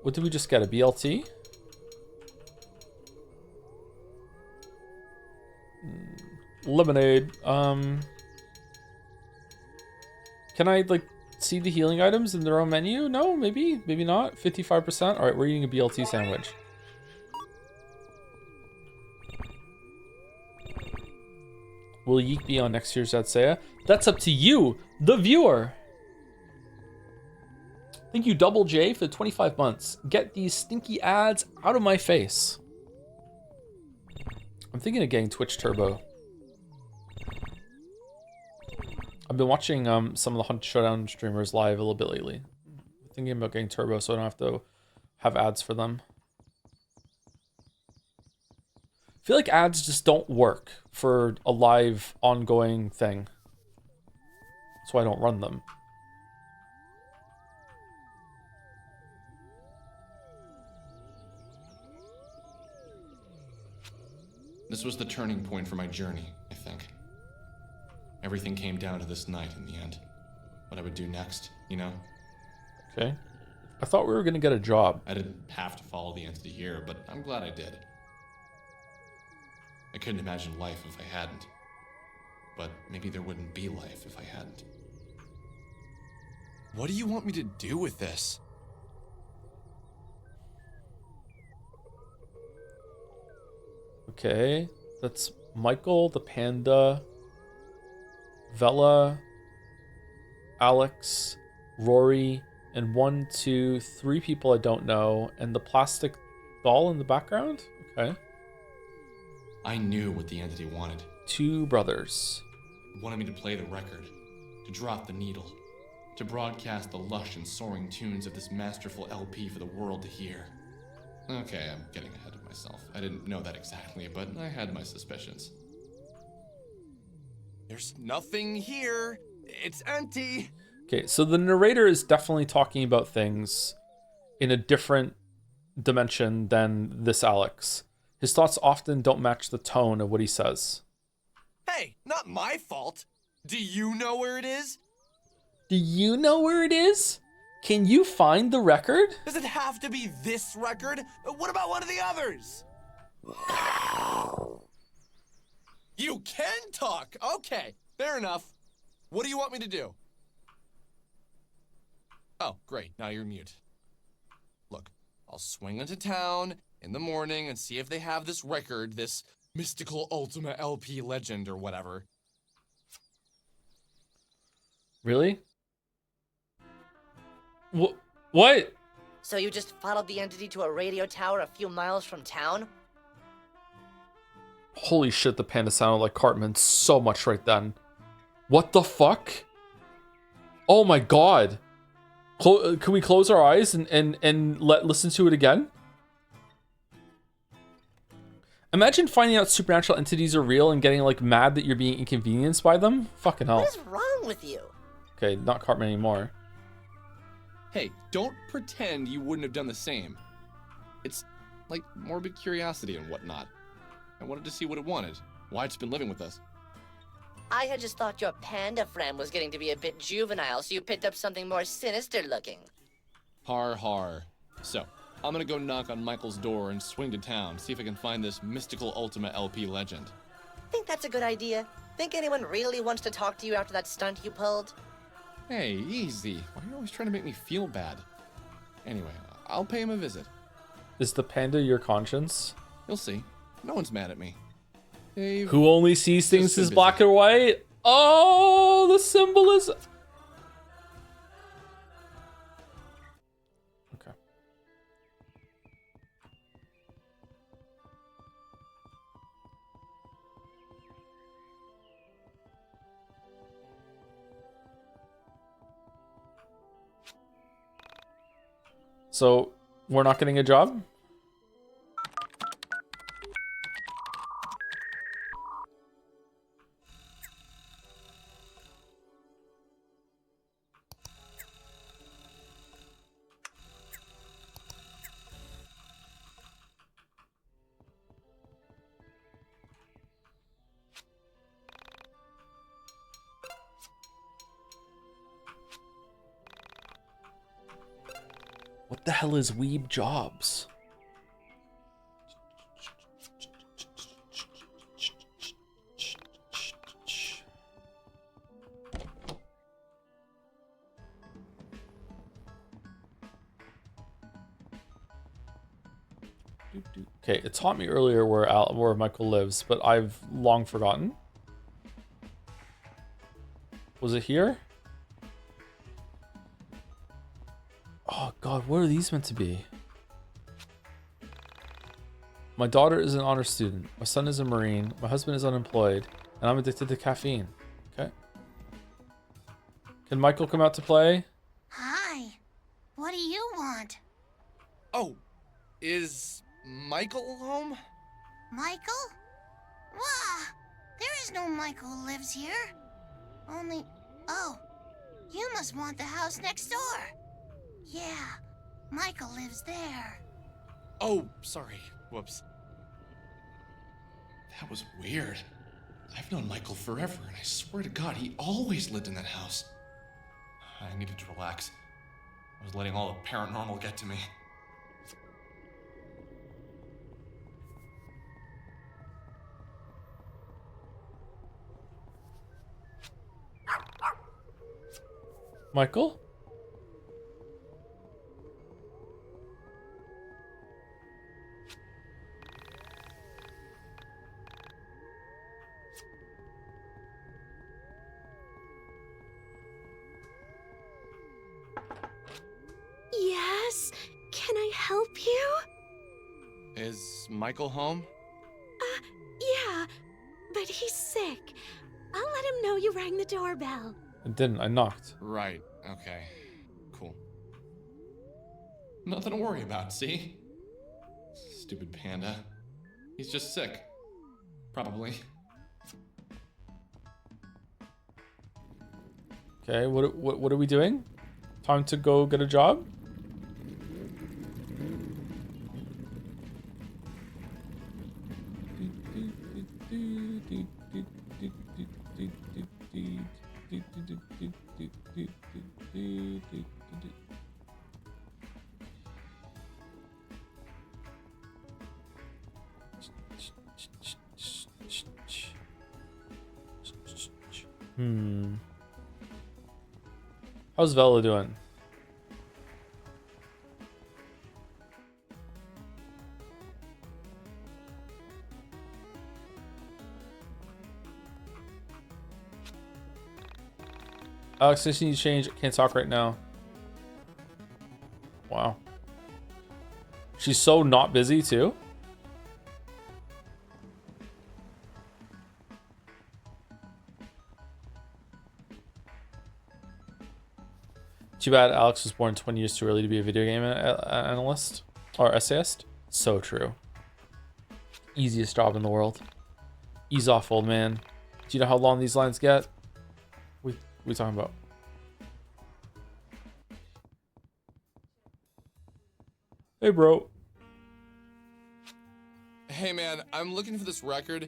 What did we just get? A BLT? Lemonade. Can I like see the healing items in their own menu? No, maybe not. 55%. All right, we're eating a BLT sandwich. Will YIIK be on next year's Adsea? That's up to you, the viewer. Thank you, Double J, for the 25 months. Get these stinky ads out of my face. I'm thinking of getting Twitch Turbo. I've been watching some of the Hunt Showdown streamers live a little bit lately. I'm thinking about getting Turbo so I don't have to have ads for them. I feel like ads just don't work for a live, ongoing thing. That's why I don't run them. This was the turning point for my journey, I think. Everything came down to this night in the end. What I would do next, you know? Okay. I thought we were gonna get a job. I didn't have to follow the entity here, but I'm glad I did. I couldn't imagine life if I hadn't. But maybe there wouldn't be life if I hadn't. What do you want me to do with this? Okay. That's Michael, the panda, Vela, Alex, Rory, and 1, 2, 3 people I don't know, and the plastic doll in the background? Okay. I knew what the entity wanted. 2 brothers. It wanted me to play the record, to drop the needle, to broadcast the lush and soaring tunes of this masterful LP for the world to hear. Okay, I'm getting ahead of myself. I didn't know that exactly, but I had my suspicions. There's nothing here. It's empty. Okay, so the narrator is definitely talking about things in a different dimension than this Alex. His thoughts often don't match the tone of what he says. Hey, not my fault. Do you know where it is? Do you know where it is? Can you find the record? Does it have to be this record? What about one of the others? You can talk. Okay, fair enough. What do you want me to do? Oh, great. Now you're mute. Look, I'll swing into town in the morning and see if they have this record, this mystical Ultima LP legend or whatever. Really? What? So you just followed the entity to a radio tower a few miles from town? Holy shit, the panda sounded like Cartman so much right then. What the fuck? Oh my god. Can we close our eyes and listen to it again? Imagine finding out supernatural entities are real and getting like mad that you're being inconvenienced by them. Fucking hell. What is wrong with you? Okay, not Cartman anymore. Hey, don't pretend you wouldn't have done the same. It's like morbid curiosity and whatnot. I wanted to see what it wanted, why it's been living with us. I had just thought your panda friend was getting to be a bit juvenile, so you picked up something more sinister looking. Har har. So, I'm gonna go knock on Michael's door and swing to town, see if I can find this mystical Ultima LP legend. Think that's a good idea? Think anyone really wants to talk to you after that stunt you pulled? Hey, easy. Why are you always trying to make me feel bad? Anyway, I'll pay him a visit. Is the panda your conscience? You'll see. No one's mad at me. They've Who only sees things just been as busy. black and white? Oh, the symbolism. Okay. So we're not getting a job? What the hell is Weeb Jobs? Okay, it taught me earlier where Michael lives, but I've long forgotten. Was it here? Oh god, what are these meant to be? My daughter is an honor student. My son is a Marine. My husband is unemployed. And I'm addicted to caffeine. Okay. Can Michael come out to play? Hi. What do you want? Oh, is Michael home? Michael? Wah! There is no Michael who lives here. Only... Oh, you must want the house next door. Yeah, Michael lives there. Oh, sorry. Whoops. That was weird. I've known Michael forever, and I swear to God, he always lived in that house. I needed to relax. I was letting all the paranormal get to me. Michael? Yes? Can I help you? Is Michael home? Yeah, but he's sick. I'll let him know you rang the doorbell. I didn't. I knocked. Right, okay. Cool. Nothing to worry about, see? Stupid panda. He's just sick. Probably. Okay, what are we doing? Time to go get a job? How's Vela doing? Alex, I need to change. Can't talk right now. Wow. She's so not busy too. Too bad Alex was born 20 years too early to be a video game analyst or essayist. So true. Easiest job in the world. Ease off, old man. Do you know how long these lines get? What are we talking about? Hey, bro. Hey man, I'm looking for this record.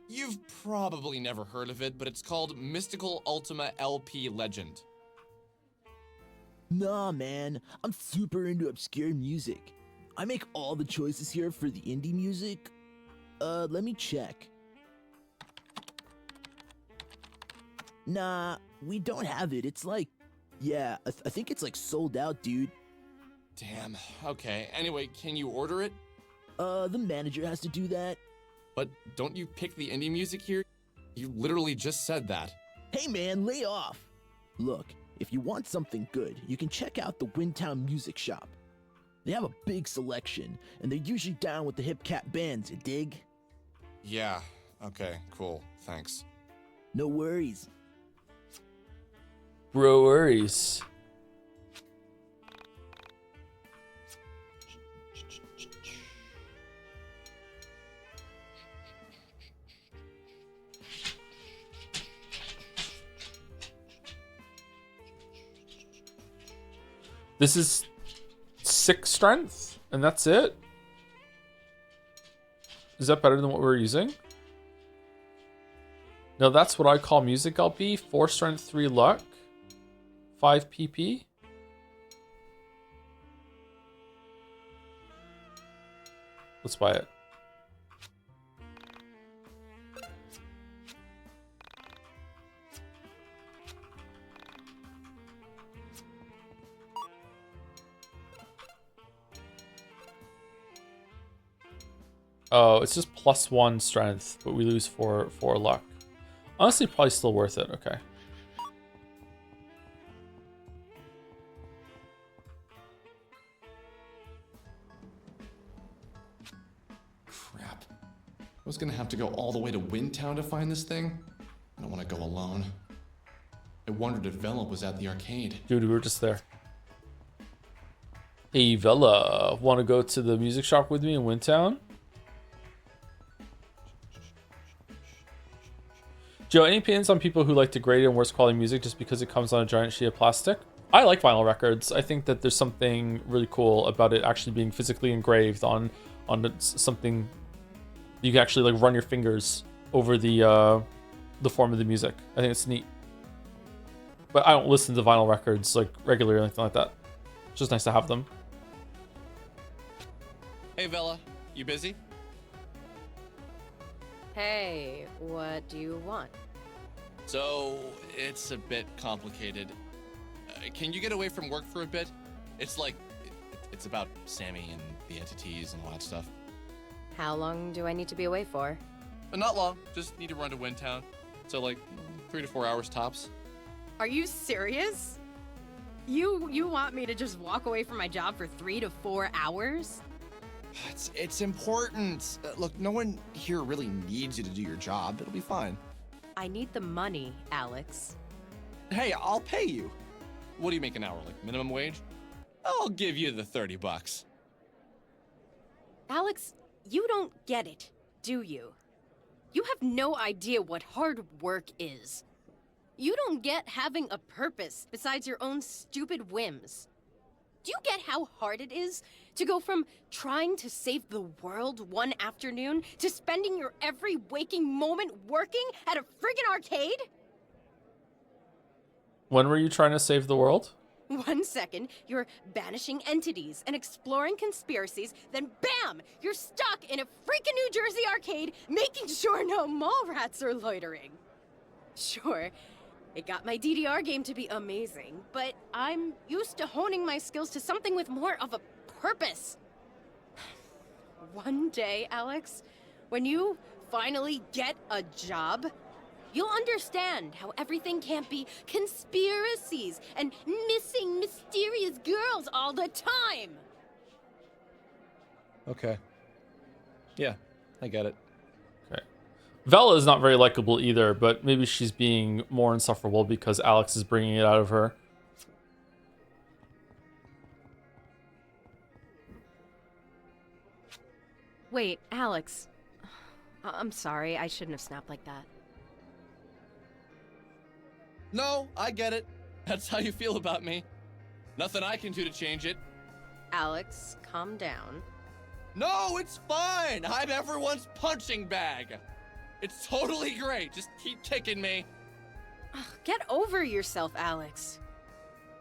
You've probably never heard of it, but it's called Mystical Ultima LP Legend. Nah, man, I'm super into obscure music. I make all the choices here for the indie music. Let me check. Nah, we don't have it. It's like, yeah, I think it's like sold out, dude. Damn, okay. Anyway, can you order it? The manager has to do that. But don't you pick the indie music here? You literally just said that. Hey man, lay off. Look, if you want something good, you can check out the Windtown Music Shop. They have a big selection, and they're usually down with the hip cat bands, you dig? Yeah, okay, cool, thanks. No worries. Bro worries. This is 6 strength, and that's it? Is that better than what we were using? No, that's what I call music LP. 4 strength, 3 luck, 5 PP. Let's buy it. Oh, it's just +1 strength, but we lose 4 luck. Honestly, probably still worth it. Okay. Crap. I was gonna have to go all the way to Windtown to find this thing. I don't want to go alone. I wondered if Vela was at the arcade. Dude, we were just there. Hey, Vela, want to go to the music shop with me in Windtown? Joe, any opinions on people who like degraded and worse quality music just because it comes on a giant sheet of plastic? I like vinyl records. I think that there's something really cool about it actually being physically engraved on something. You can actually like run your fingers over the form of the music. I think it's neat. But I don't listen to vinyl records like regularly or anything like that. It's just nice to have them. Hey, Vela, you busy? Hey, what do you want? So, it's a bit complicated. Can you get away from work for a bit? It's like, it's about Sammy and the entities and all that stuff. How long do I need to be away for? Not long, just need to run to Windtown. So like, 3 to 4 hours tops. Are you serious? You want me to just walk away from my job for 3 to 4 hours? It's important. Look, no one here really needs you to do your job. It'll be fine. I need the money, Alex. Hey, I'll pay you. What do you make an hour, like minimum wage? I'll give you the $30. Alex, you don't get it, do you? You have no idea what hard work is. You don't get having a purpose besides your own stupid whims. Do you get how hard it is to go from trying to save the world one afternoon to spending your every waking moment working at a friggin' arcade? When were you trying to save the world? 1 second, you're banishing entities and exploring conspiracies, then bam! You're stuck in a freaking New Jersey arcade making sure no mall rats are loitering. Sure, it got my DDR game to be amazing, but I'm used to honing my skills to something with more of a purpose. One day, Alex, when you finally get a job, you'll understand how everything can't be conspiracies and missing mysterious girls all the time. Okay. Yeah, I get it. Okay. Vela is not very likable either, but maybe she's being more insufferable because Alex is bringing it out of her. Wait, Alex. I'm sorry, I shouldn't have snapped like that. No, I get it. That's how you feel about me. Nothing I can do to change it. Alex, calm down. No, it's fine. I'm everyone's punching bag. It's totally great. Just keep kicking me. Ugh, get over yourself, Alex.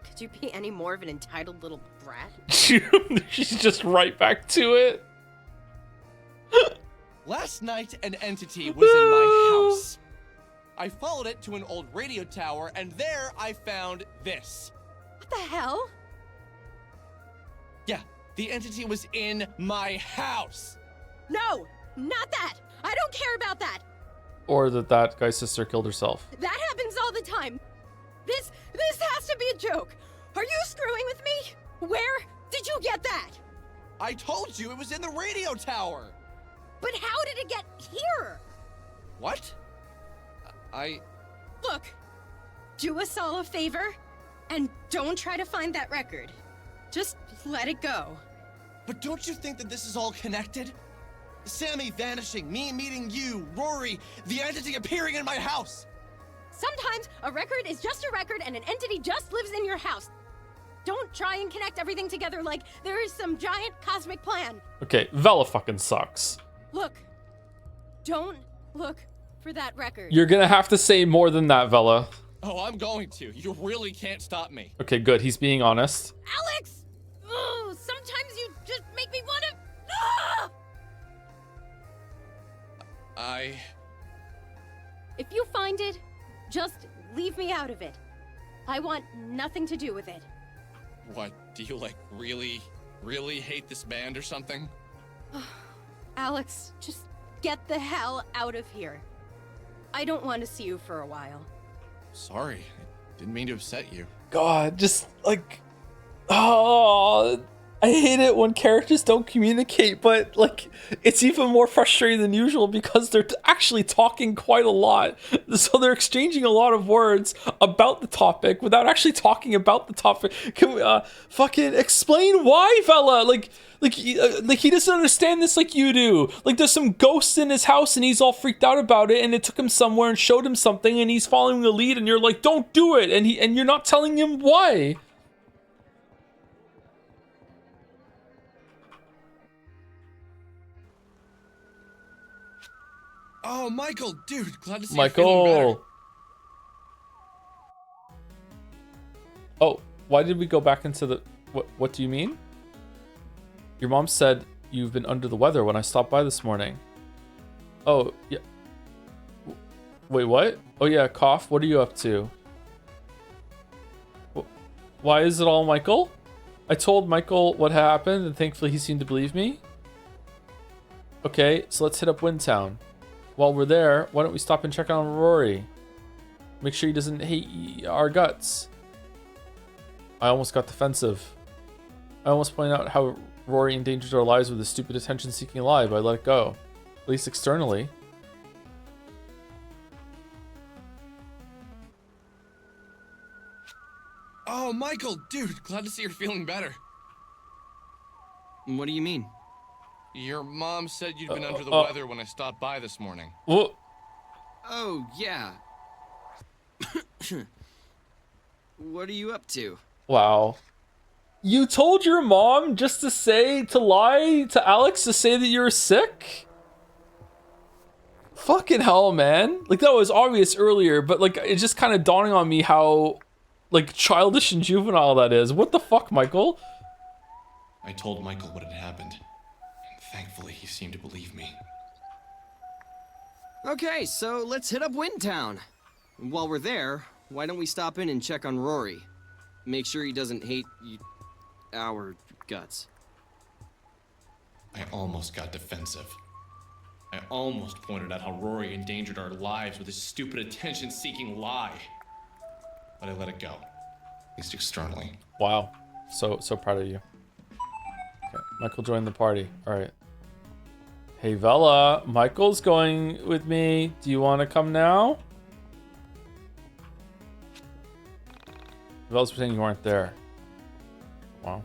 Could you be any more of an entitled little brat? She's just right back to it. Last night, an entity was in my house. I followed it to an old radio tower, and there I found this. What the hell? Yeah, the entity was in my house. No, not that. I don't care about that. Or that guy's sister killed herself. That happens all the time. This has to be a joke. Are you screwing with me? Where did you get that? I told you it was in the radio tower. But how did it get here? What? Look, do us all a favor and don't try to find that record. Just let it go. But don't you think that this is all connected? Sammy vanishing, me meeting you, Rory, the entity appearing in my house. Sometimes a record is just a record and an entity just lives in your house. Don't try and connect everything together like there is some giant cosmic plan. Okay, Vela fucking sucks. Look, don't look for that record. You're gonna have to say more than that, Vela. Oh, I'm going to. You really can't stop me. Okay, good. He's being honest. Alex! Oh, sometimes you just make me want to... If you find it, just leave me out of it. I want nothing to do with it. What, do you, like, really hate this band or something? Alex, just get the hell out of here. I don't want to see you for a while. Sorry, I didn't mean to upset you. God, just like, oh, I hate it when characters don't communicate, but like, it's even more frustrating than usual because they're actually talking quite a lot. So they're exchanging a lot of words about the topic without actually talking about the topic. Can we fucking explain why, Vela? Like he doesn't understand this like you do. Like there's some ghosts in his house and he's all freaked out about it, and it took him somewhere and showed him something, and he's following the lead, and you're like, don't do it, and you're not telling him why. Oh, Michael, dude, glad to see you feeling better. Michael. Oh, why did we go back into the... What do you mean? Your mom said you've been under the weather when I stopped by this morning. Oh, yeah. Wait, what? Oh, yeah, cough. What are you up to? Why is it all Michael? I told Michael what happened, and thankfully he seemed to believe me. Okay, so let's hit up Windtown. While we're there, why don't we stop and check on Rory? Make sure he doesn't hate our guts. I almost got defensive. I almost pointed out how Rory endangered our lives with his stupid attention-seeking lie, but I let it go. At least externally. Oh, Michael, dude, glad to see you're feeling better. What do you mean? Your mom said you'd been under the weather when I stopped by this morning. What? Oh, yeah. What are you up to? Wow. You told your mom just to lie to Alex to say that you were sick? Fucking hell, man. Like, that was obvious earlier, but like, it's just kind of dawning on me how like childish and juvenile that is. What the fuck, Michael? I told Michael what had happened, and thankfully he seemed to believe me. Okay, so let's hit up Windtown. While we're there, why don't we stop in and check on Rory? Make sure he doesn't hate our guts. I almost got defensive. I almost pointed out how Rory endangered our lives with his stupid attention-seeking lie. But I let it go, at least externally. Wow. So proud of you. Okay, Michael joined the party. All right. Hey, Vela, Michael's going with me. Do you want to come now? Vela's pretending you weren't there. Wow.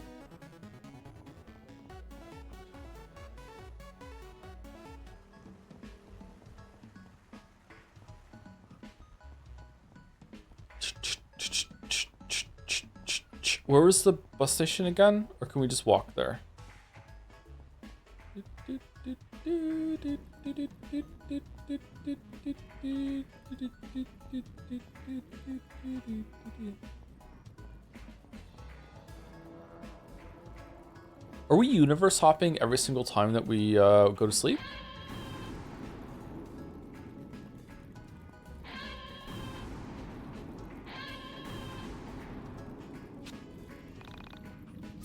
Where was the bus station again? Or can we just walk there? Are we universe hopping every single time that we go to sleep?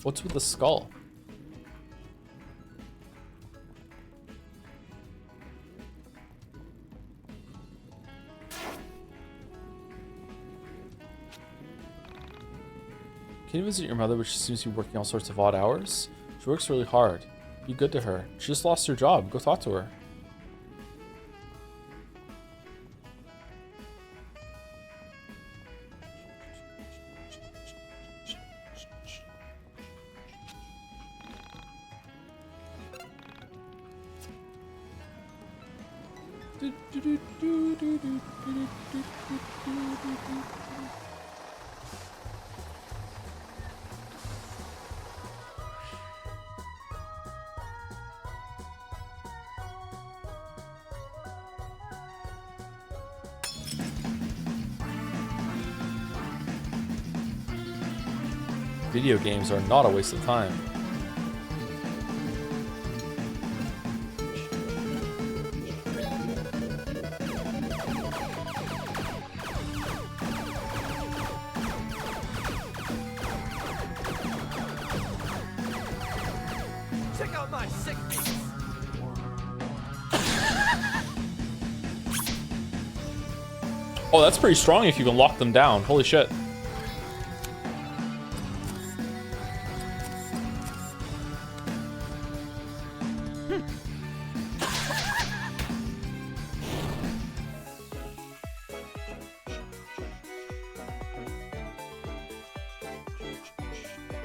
What's with the skull? Can you visit your mother, but she seems to be working all sorts of odd hours? She works really hard. Be good to her. She just lost her job. Go talk to her. video games are not a waste of time. Check out my sick beats. Oh, that's pretty strong if you can lock them down. Holy shit.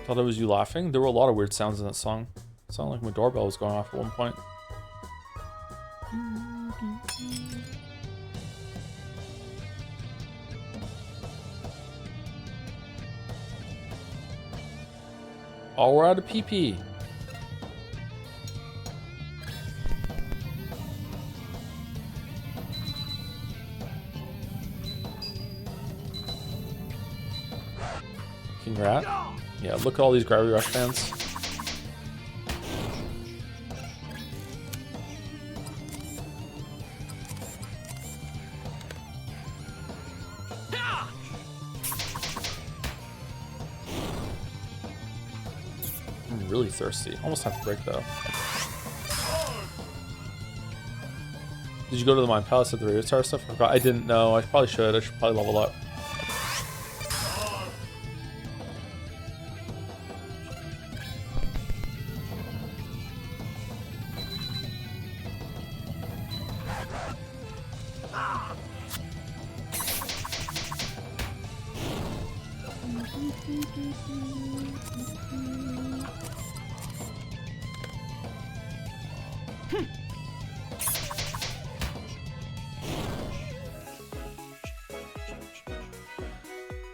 Thought it was you laughing. There were a lot of weird sounds in that song. It sounded like my doorbell was going off at one point. Oh, we're out of PP. Congrats. Yeah, look at all these Gravity Rush fans. I'm really thirsty. Almost have to break though. Did you go to the Mine Palace at the Radio Tower stuff? I didn't know. I probably should. I should probably level up.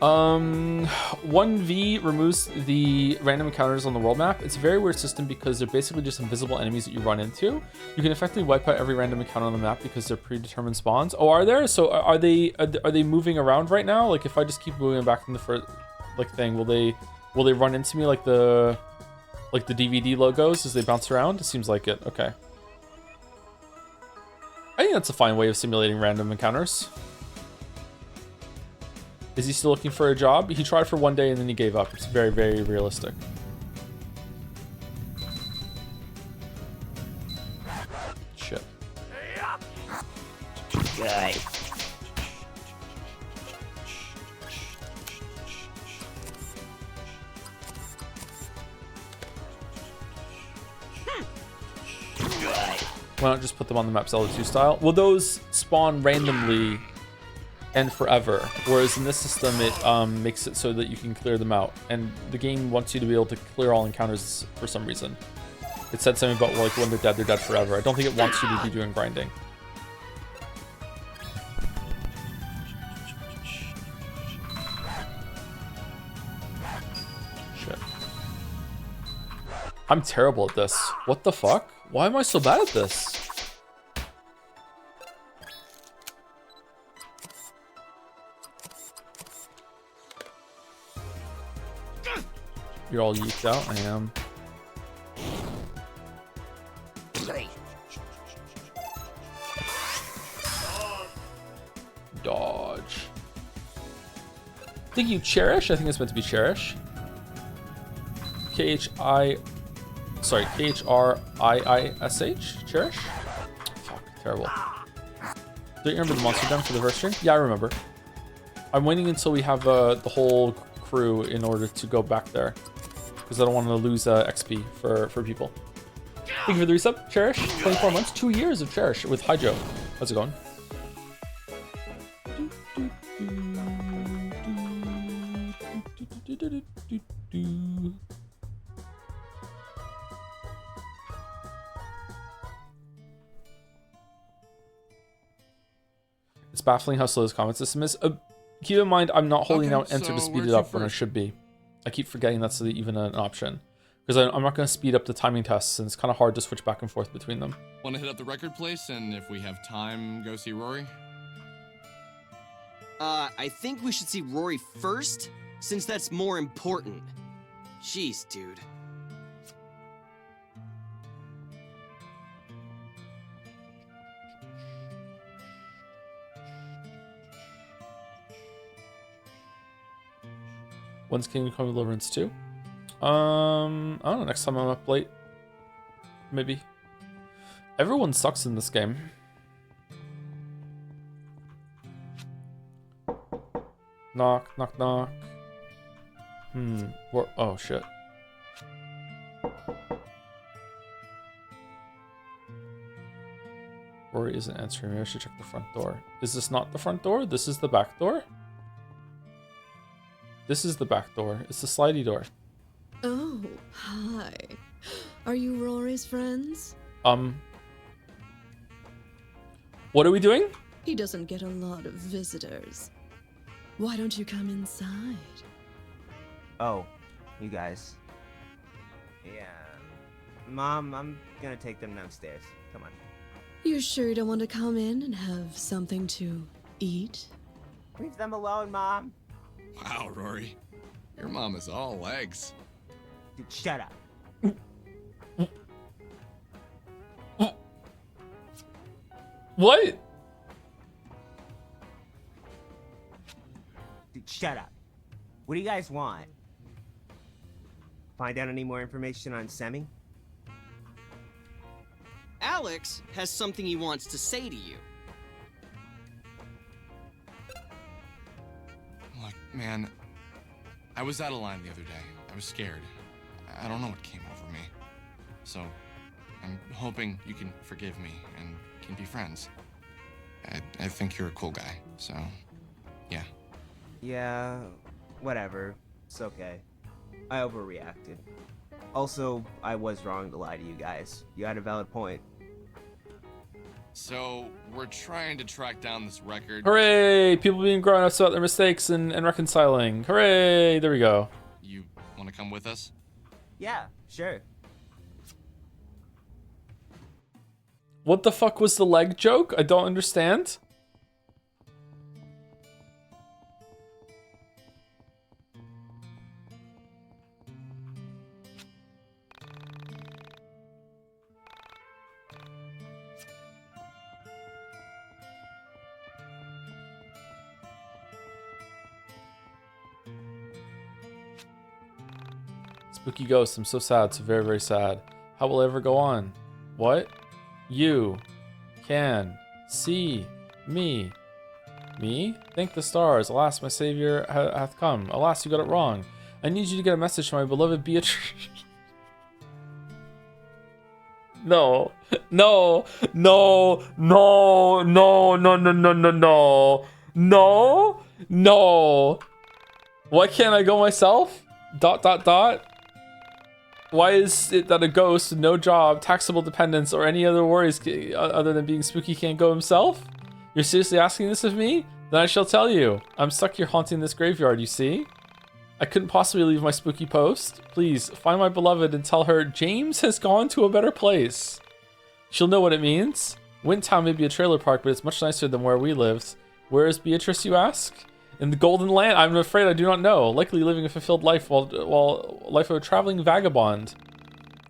Um, 1V removes the random encounters on the world map. It's a very weird system because they're basically just invisible enemies that you run into. You can effectively wipe out every random encounter on the map because they're predetermined spawns. Oh, are there? So are they moving around right now? Like if I just keep moving back from the first thing, will they run into me like the DVD logos as they bounce around? It seems like it. Okay. I think that's a fine way of simulating random encounters. Is he still looking for a job? He tried for one day and then he gave up. It's very, very realistic. Shit. Guy. Why not just put them on the map Zelda 2 style? Will those spawn randomly and forever? Whereas in this system, it makes it so that you can clear them out. And the game wants you to be able to clear all encounters for some reason. It said something about like when they're dead forever. I don't think it wants you to be doing grinding. Shit. I'm terrible at this. What the fuck? Why am I so bad at this? You're all yeeked out? I am. Dodge. Thank you, Cherish. I think it's meant to be Cherish. K-H-R-I-I-S-H? Cherish? Fuck, terrible. Don't you remember the monster den for the first stream? Yeah, I remember. I'm waiting until we have the whole crew in order to go back there. Because I don't want to lose XP for people. Thank you for the resub, Cherish. 24 months, 2 years of Cherish with Hydro. How's it going? It's baffling how slow this comment system is. Keep in mind, I'm not holding down enter to speed it up when I should be. I keep forgetting that's even an option. Because I'm not going to speed up the timing tests, and it's kind of hard to switch back and forth between them. Want to hit up the record place, and if we have time, go see Rory? I think we should see Rory first, since that's more important. Jeez, dude. When's Kingdom Come Deliverance 2? I don't know, next time I'm up late. Maybe. Everyone sucks in this game. Knock, knock, knock. Oh shit. Rory isn't answering me. I should check the front door. Is this not the front door? This is the back door? This is the back door. It's the slidey door. Oh, hi. Are you Rory's friends? What are we doing? He doesn't get a lot of visitors. Why don't you come inside? Oh, you guys. Yeah. Mom, I'm gonna take them downstairs. Come on. You sure you don't want to come in and have something to eat? Leave them alone, Mom. Wow, Rory. Your mom is all legs. Dude, shut up. What? Dude, shut up. What do you guys want? Find out any more information on Semi? Alex has something he wants to say to you. Look, man, I was out of line the other day. I was scared. I don't know what came over me. So, I'm hoping you can forgive me and can be friends. I think you're a cool guy, so, yeah. Yeah, whatever. It's okay. I overreacted. Also, I was wrong to lie to you guys. You had a valid point. So, we're trying to track down this record. Hooray! People being grown ups about their mistakes and reconciling. Hooray! There we go. You want to come with us? Yeah, sure. What the fuck was the leg joke? I don't understand. Spooky ghost, I'm so sad, so very, very sad. How will I ever go on? What? You can see me. Me? Thank the stars. Alas, my savior hath come. Alas, you got it wrong. I need you to get a message to my beloved Beatrice. No. No. No. No. No. No. No. No. No. No. No. No. Why can't I go myself? Dot dot dot. Why is it that a ghost, no job, taxable dependents, or any other worries other than being spooky can't go himself? You're seriously asking this of me? Then I shall tell you. I'm stuck here haunting this graveyard, you see? I couldn't possibly leave my spooky post. Please, find my beloved and tell her James has gone to a better place. She'll know what it means. Windtown may be a trailer park, but it's much nicer than where we lived. Where is Beatrice, you ask? In the Golden Land? I'm afraid I do not know. Likely living a fulfilled life while life of a traveling vagabond.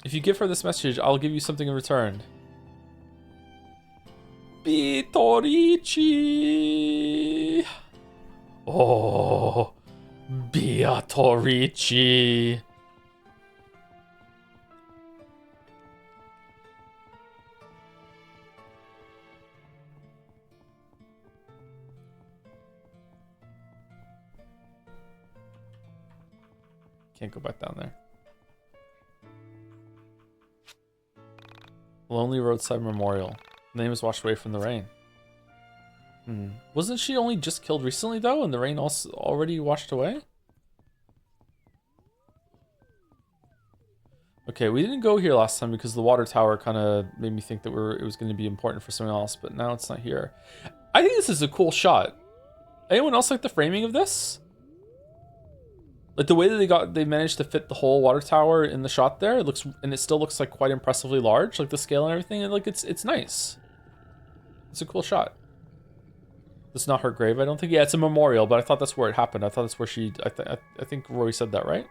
If you give her this message, I'll give you something in return. Beatrice. Oh, Beatrice. Can't go back down there. Lonely Roadside Memorial. The name is washed away from the rain. Wasn't she only just killed recently though, and the rain also already washed away? Okay, we didn't go here last time because the water tower kind of made me think that it was going to be important for something else, but now it's not here. I think this is a cool shot. Anyone else like the framing of this? Like the way that they managed to fit the whole water tower in the shot there, it still looks like quite impressively large, like the scale and everything, and like it's nice. It's a cool shot. It's not her grave, I don't think. Yeah, it's a memorial, but I thought that's where it happened. I thought that's where I think Rory said that, right?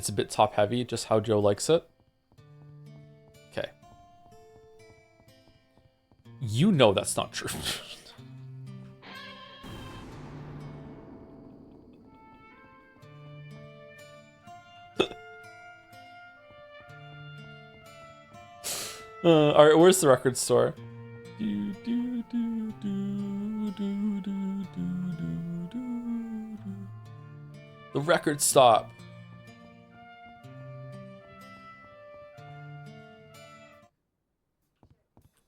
it's a bit top heavy, just how Joe likes it. Okay. You know that's not true. Alright, where's the record store? The record stop.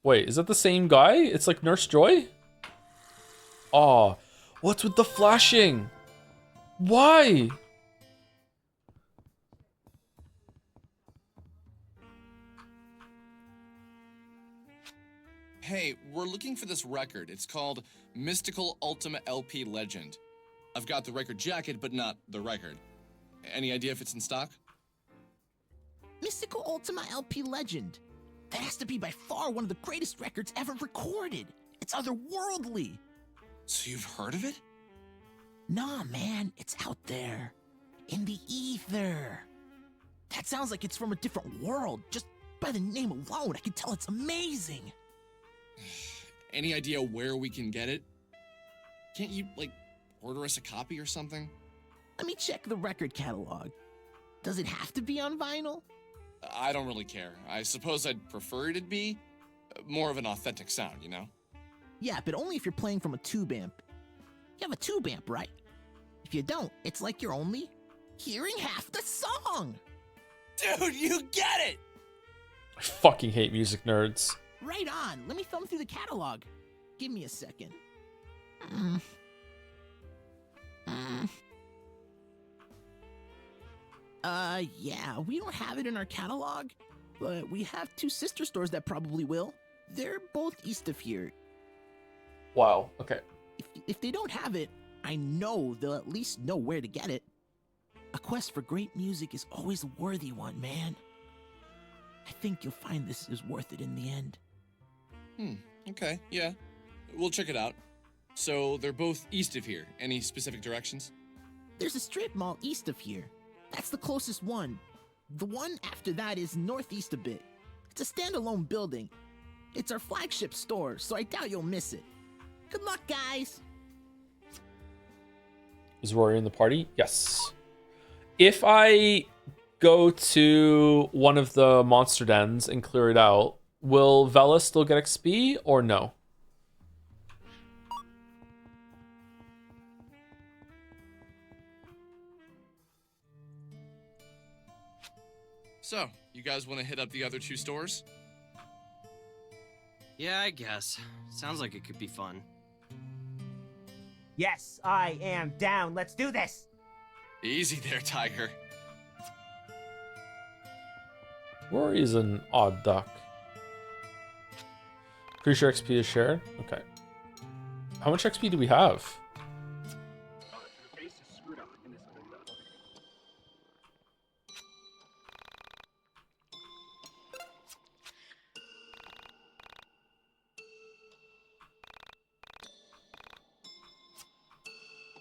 Wait, is that the same guy? It's like Nurse Joy? Oh, what's with the flashing? Why? Hey, we're looking for this record. It's called Mystical Ultima LP Legend. I've got the record jacket, but not the record. Any idea if it's in stock? Mystical Ultima LP Legend. That has to be by far one of the greatest records ever recorded. It's otherworldly. So you've heard of it? Nah, man, it's out there. In the ether. That sounds like it's from a different world. Just by the name alone, I can tell it's amazing. Any idea where we can get it? Can't you, like, order us a copy or something? Let me check the record catalog. Does it have to be on vinyl? I don't really care. I suppose I'd prefer it'd be more of an authentic sound, you know? Yeah, but only if you're playing from a tube amp. You have a tube amp, right? If you don't, it's like you're only hearing half the song. Dude, you get it! I fucking hate music nerds. Right on. Let me thumb through the catalog. Give me a second. Yeah, we don't have it in our catalog, but we have two sister stores that probably will. They're both east of here. Wow, okay. If they don't have it, I know they'll at least know where to get it. A quest for great music is always a worthy one, man. I think you'll find this is worth it in the end. Okay, yeah. We'll check it out. So they're both east of here. Any specific directions? There's a strip mall east of here. That's the closest one. The one after that is northeast a bit. It's a standalone building. It's our flagship store, so I doubt you'll miss it. Good luck, guys! Is Rory in the party? Yes. If I go to one of the monster dens and clear it out, will Vela still get XP or no? So, you guys want to hit up the other two stores? Yeah, I guess. Sounds like it could be fun. Yes, I am down. Let's do this. Easy there, Tiger. Rory's an odd duck. Pretty sure XP is shared? Okay. How much XP do we have?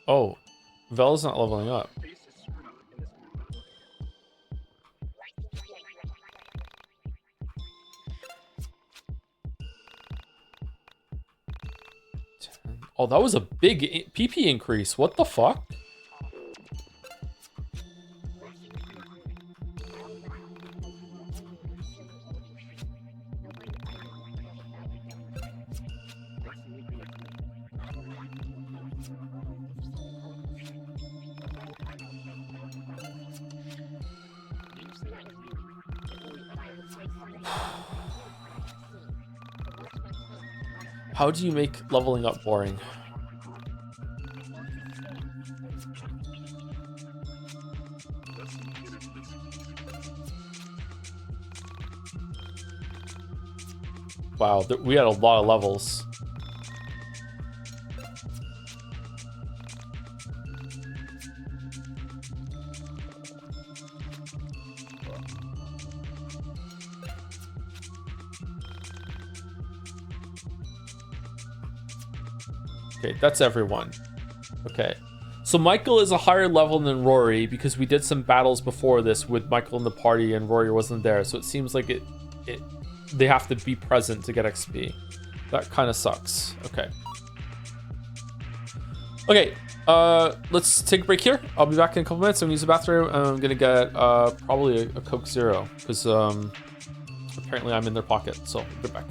Oh, Vel's not leveling up. Oh, that was a big PP increase. What the fuck? How do you make leveling up boring? Wow, we had a lot of levels. Okay, that's everyone. Okay, So Michael is a higher level than Rory because we did some battles before this with Michael in the party and Rory wasn't there. So it seems like they have to be present to get XP. That kind of sucks. Okay. Okay, let's take a break here. I'll be back in a couple minutes. I'm gonna use the bathroom. I'm gonna get probably a Coke Zero because apparently I'm in their pocket. So I'll be back.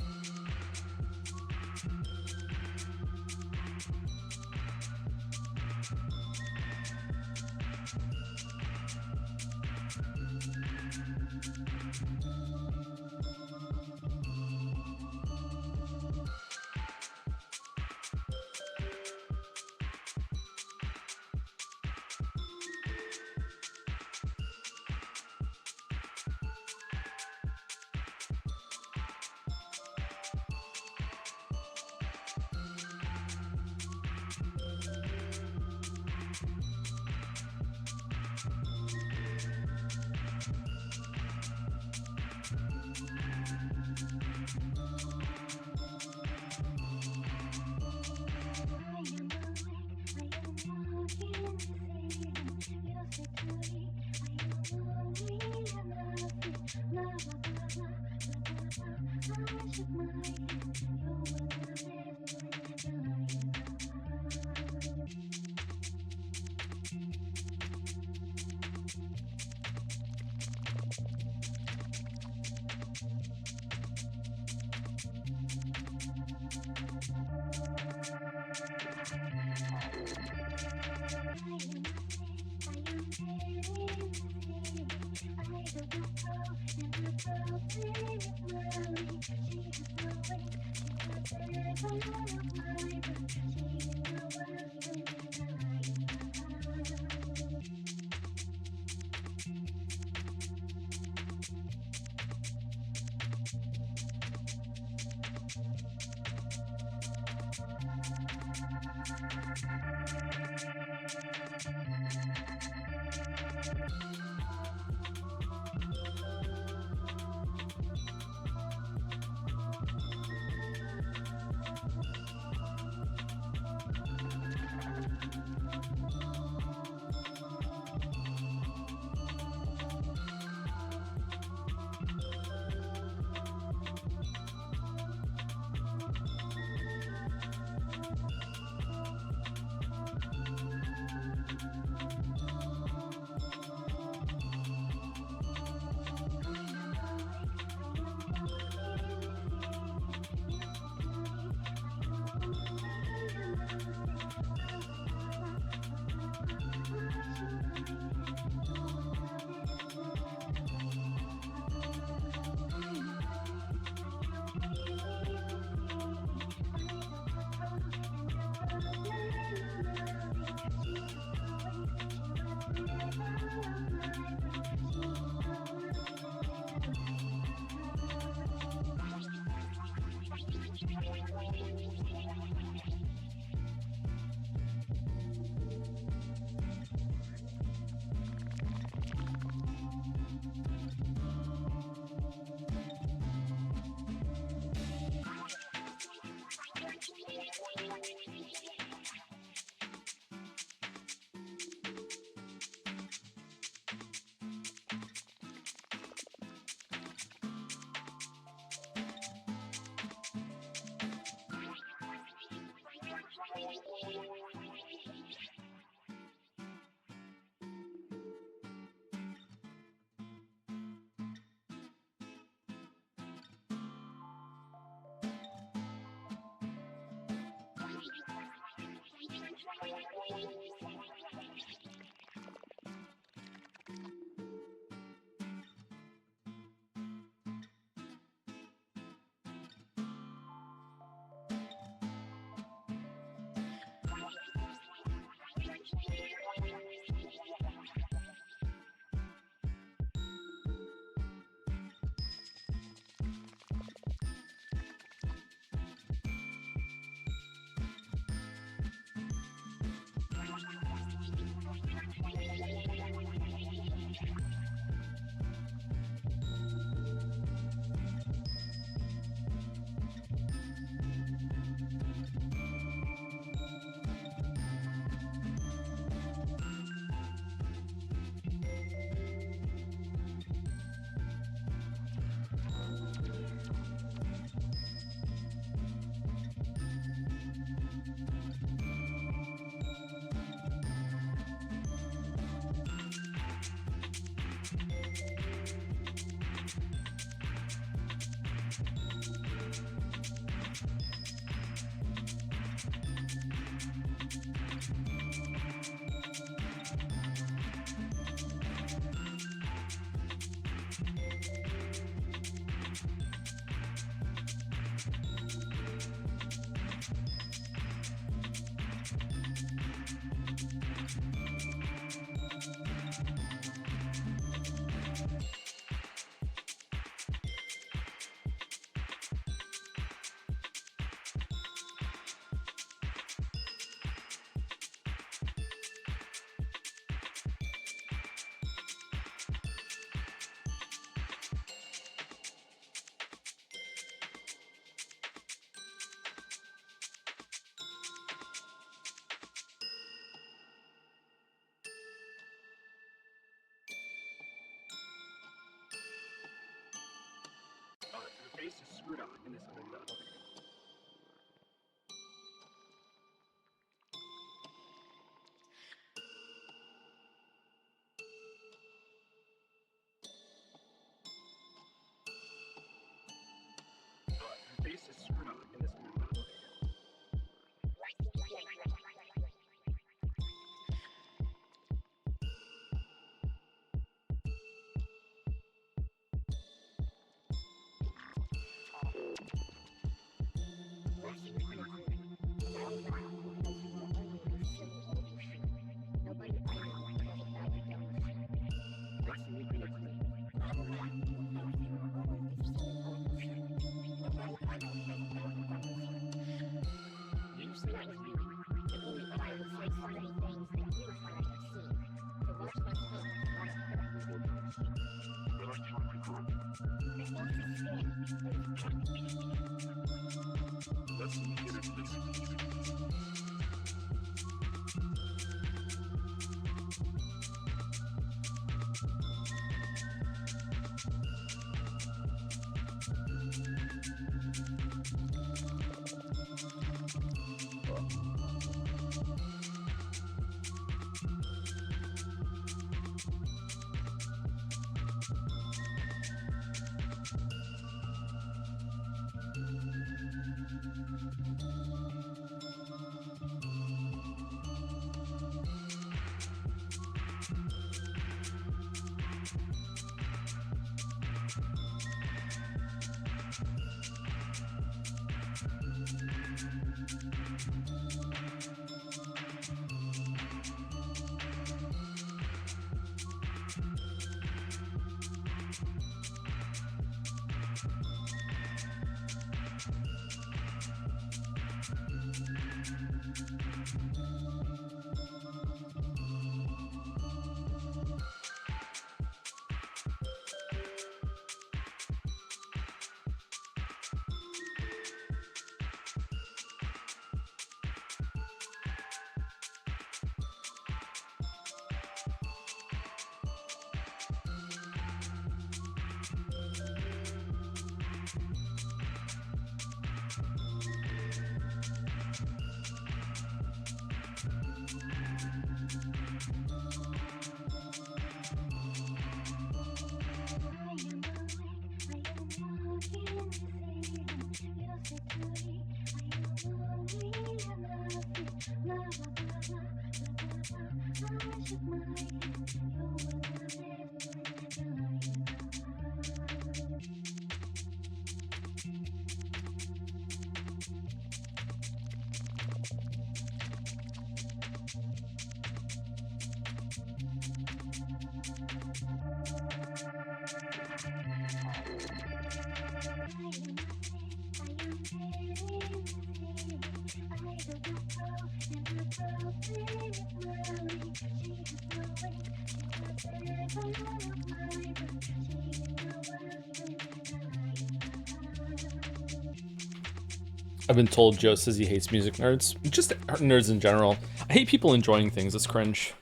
I've been told Joe says he hates music nerds. Just nerds in general. I hate people enjoying things. It's cringe.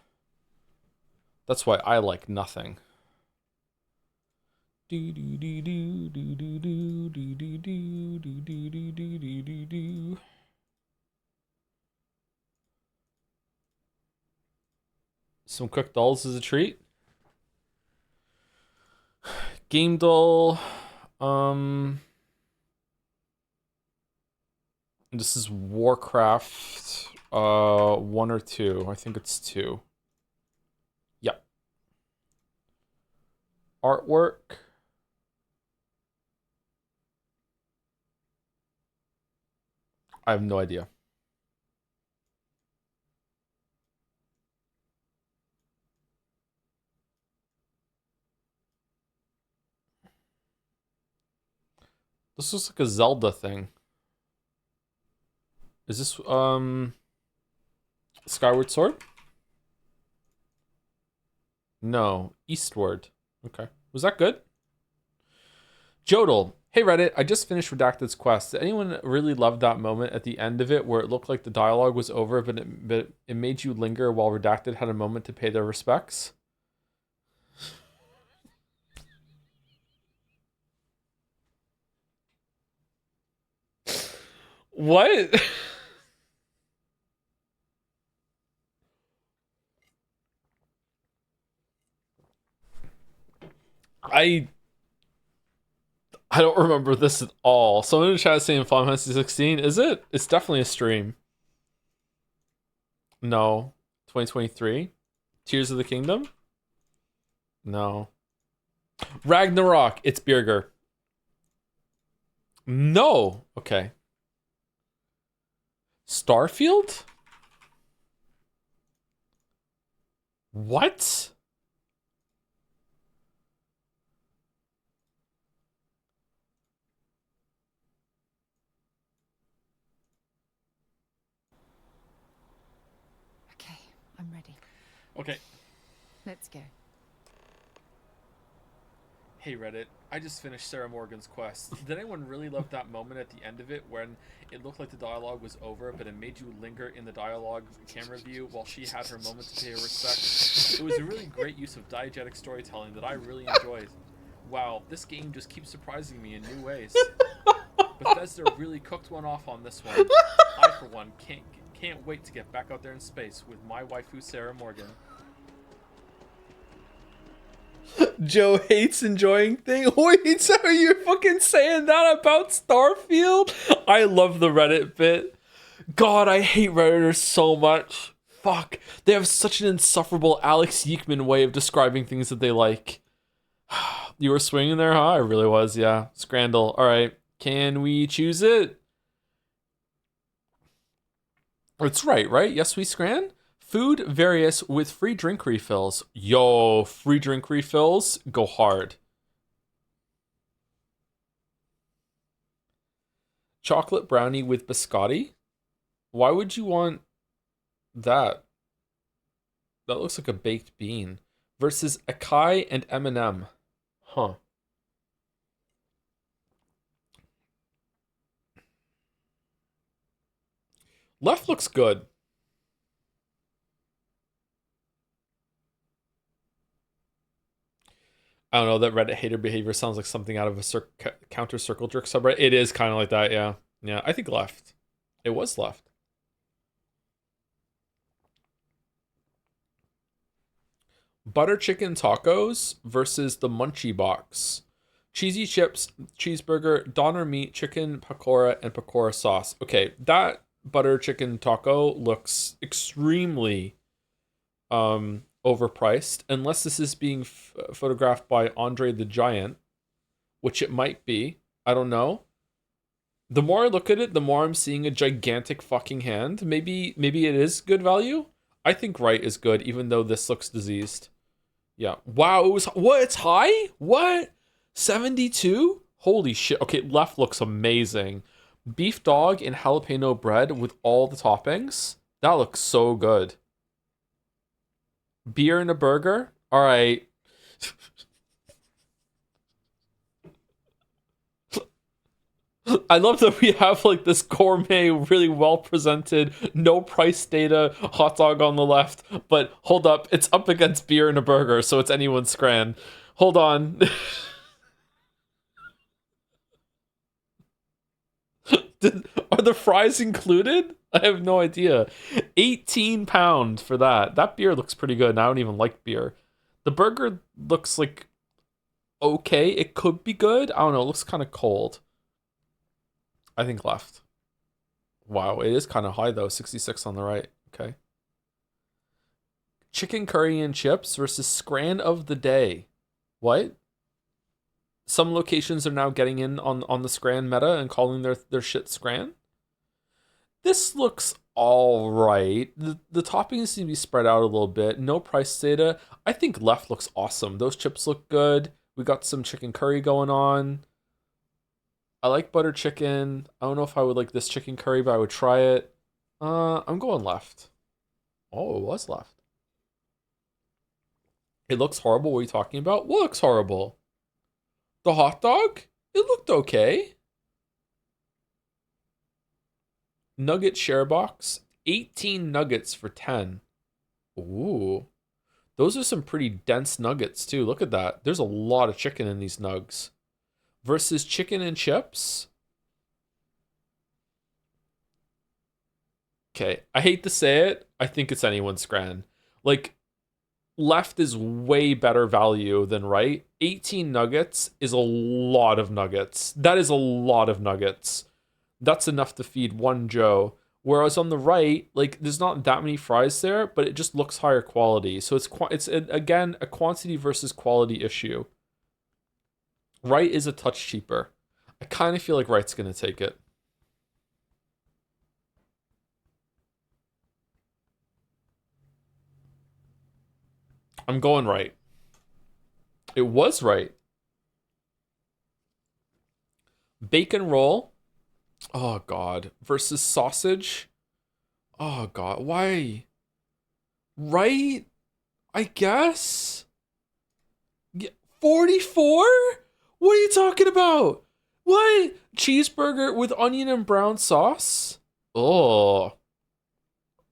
That's why I like nothing. Do do do do do do do do do do do do do do do do. Some cooked dolls is a treat. Game doll. This is Warcraft 1 or 2. I think it's 2. Yep. Artwork. I have no idea. This looks like a Zelda thing. Is this Skyward Sword? No, Eastward. Okay. Was that good? Jodel. Hey Reddit, I just finished Redacted's quest. Did anyone really love that moment at the end of it where it looked like the dialogue was over, but it made you linger while Redacted had a moment to pay their respects? What? I don't remember this at all. Someone in the chat is saying Final Fantasy 16. Is it? It's definitely a stream. No. 2023? Tears of the Kingdom? No. Ragnarok. It's Birger. No. Okay. Starfield? What? Okay, I'm ready. Okay. Let's go. Hey Reddit, I just finished Sarah Morgan's quest. Did anyone really love that moment at the end of it when it looked like the dialogue was over, but it made you linger in the dialogue camera view while she had her moment to pay her respect? It was a really great use of diegetic storytelling that I really enjoyed. Wow, this game just keeps surprising me in new ways. Bethesda really cooked one off on this one. I, for one, can't wait to get back out there in space with my waifu Sarah Morgan. Joe hates enjoying thing. Wait, so are you fucking saying that about Starfield? I love the Reddit bit. God, I hate Redditors so much. Fuck. They have such an insufferable Alex Yeekman way of describing things that they like. You were swinging there, huh? I really was, yeah. Scrandal. Alright. Can we choose it? That's right? Yes, we scran? Food various with free drink refills. Yo, free drink refills, go hard. Chocolate brownie with biscotti? Why would you want that? That looks like a baked bean. Versus Akai and M&M. Huh. Left looks good. I don't know, that Reddit hater behavior sounds like something out of a counter circle jerk subreddit. It is kind of like that, yeah. Yeah, I think left. It was left. Butter chicken tacos versus the munchie box. Cheesy chips, cheeseburger, doner meat, chicken pakora, and pakora sauce. Okay, that butter chicken taco looks extremely overpriced, unless this is being photographed by Andre the Giant, which it might be. I don't know. The more I look at it, the more I'm seeing a gigantic fucking hand. Maybe it is good value. I think right is good, even though this looks diseased. Yeah. Wow, it was what? It's high? What? 72? Holy shit. Okay, left looks amazing. Beef dog and jalapeno bread with all the toppings. That looks so good. Beer and a burger? All right. I love that we have like this gourmet, really well presented, no price data hot dog on the left, but hold up, it's up against beer and a burger, so it's anyone's scran. Hold on. Are the fries included? I have no idea. £18 for that. That beer looks pretty good, and I don't even like beer. The burger looks like okay. It could be good. I don't know. It looks kind of cold. I think left. Wow, it is kind of high though. 66 on the right. Okay. Chicken curry and chips versus scran of the day. What? Some locations are now getting in on the scran meta and calling their shit scran. This looks all right. The toppings seem to be spread out a little bit. No price data. I think left looks awesome. Those chips look good. We got some chicken curry going on. I like butter chicken. I don't know if I would like this chicken curry, but I would try it. I'm going left. Oh, it was left. It looks horrible. What are you talking about? What looks horrible? The hot dog? It looked okay. Nugget share box. 18 nuggets for 10. Ooh. Those are some pretty dense nuggets too. Look at that. There's a lot of chicken in these nugs. Versus chicken and chips. Okay, I hate to say it. I think it's anyone's scran. Like, left is way better value than right. 18 nuggets is a lot of nuggets. That is a lot of nuggets. That's enough to feed one Joe. Whereas on the right, like, there's not that many fries there, but it just looks higher quality. So it's again a quantity versus quality issue. Right is a touch cheaper. I kind of feel like right's gonna take it. I'm going right. It was right. Bacon roll. Oh, God. Versus sausage. Oh, God. Why? Right? I guess? 44? What are you talking about? What? Cheeseburger with onion and brown sauce? Oh.